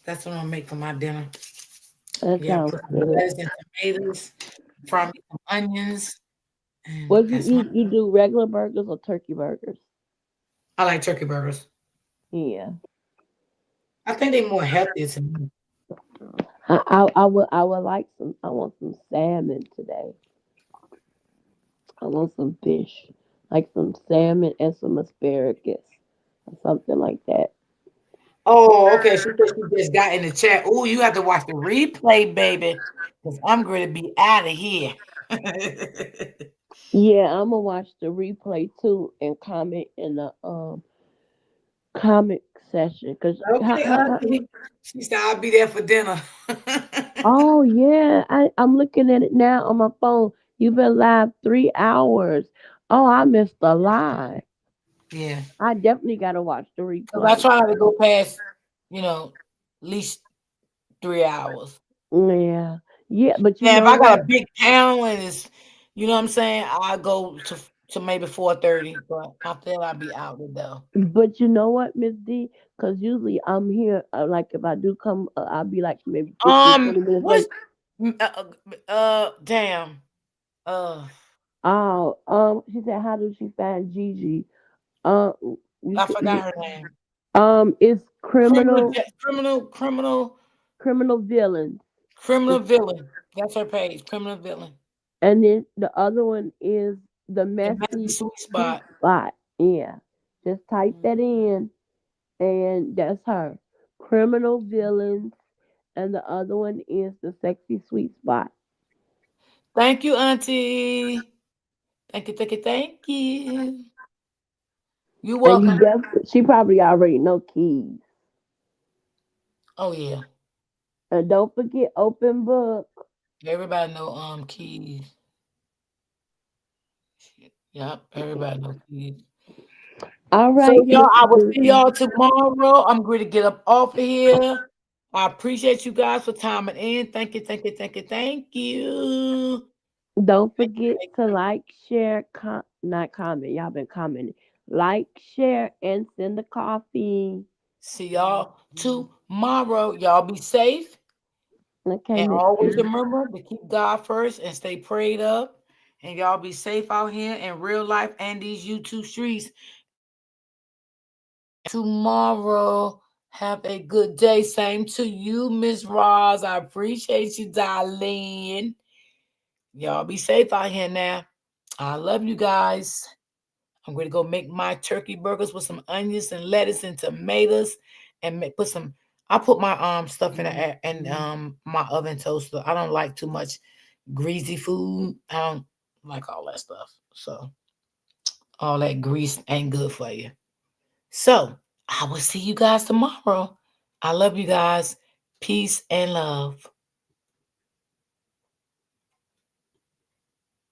that's what I'm gonna make for my dinner. That Yeah, sounds put some good. lettuce and tomatoes, fry me some onions, and What you that's my. eat? You do regular burgers or turkey burgers? I like turkey burgers. Yeah. I think they're more healthy to me. I would like some. I want some salmon today. I want some fish, like some salmon and some asparagus, or something like that. Oh, okay. She said she just got in the chat. Oh, you have to watch the replay, baby, because I'm going to be out of here. Yeah, I'm gonna watch the replay too and comment in the comment session because Okay, Auntie. She said I'll be there for dinner. oh yeah, I'm looking at it now on my phone. You've been live 3 hours. Oh, I missed a lot. Yeah, I definitely gotta watch the because I replay. try not to go past, at least 3 hours. Yeah, yeah, but you Yeah, if know I got what? a big panel and it's, you know what I'm saying, I go to maybe 4:30, but after that I'll be out the door. But you know what, Miss D? Because usually I'm here. Like if I do come, I'll be like maybe 15, 20 minutes What's late. damn. Uh, Oh, she said, how do she find Gigi? You I said, forgot her name. it's Criminal, criminal, criminal, criminal, criminal villains. criminal It's, villain. That's her page. Criminal villain. and then the other one is the The messy messy sweet sweet spot. spot. Yeah, just type that in, and that's her. Criminal villains, and the other one is the sexy sweet spot. Thank you, Auntie. Thank you, thank you, thank you. You're And you welcome. definitely, she probably already know keys. Oh yeah. And don't forget open book. Everybody know keys. Yep, everybody know keys. All So right, y'all, I will Mr. see y'all tomorrow. I'm going to get up off of here. I appreciate you guys for timing in. Thank you, thank you, thank you, thank you. Don't Thank you, forget thank to you. like, share, not comment. Y'all been commenting. Like, share, and send the coffee. See y'all tomorrow. Y'all be safe. Okay, And Miss always D. remember to keep God first and stay prayed up. And y'all be safe out here in real life and these YouTube streets. Tomorrow, have a good day. Same to you, Miss Roz. I appreciate you, darling. Y'all be safe out here now. I love you guys. I'm going to go make my turkey burgers with some onions and lettuce and tomatoes, and put some. I put my stuff in my oven toaster. I don't like too much greasy food. I don't like all that stuff. So all that grease ain't good for you. So I will see you guys tomorrow. I love you guys. Peace and love.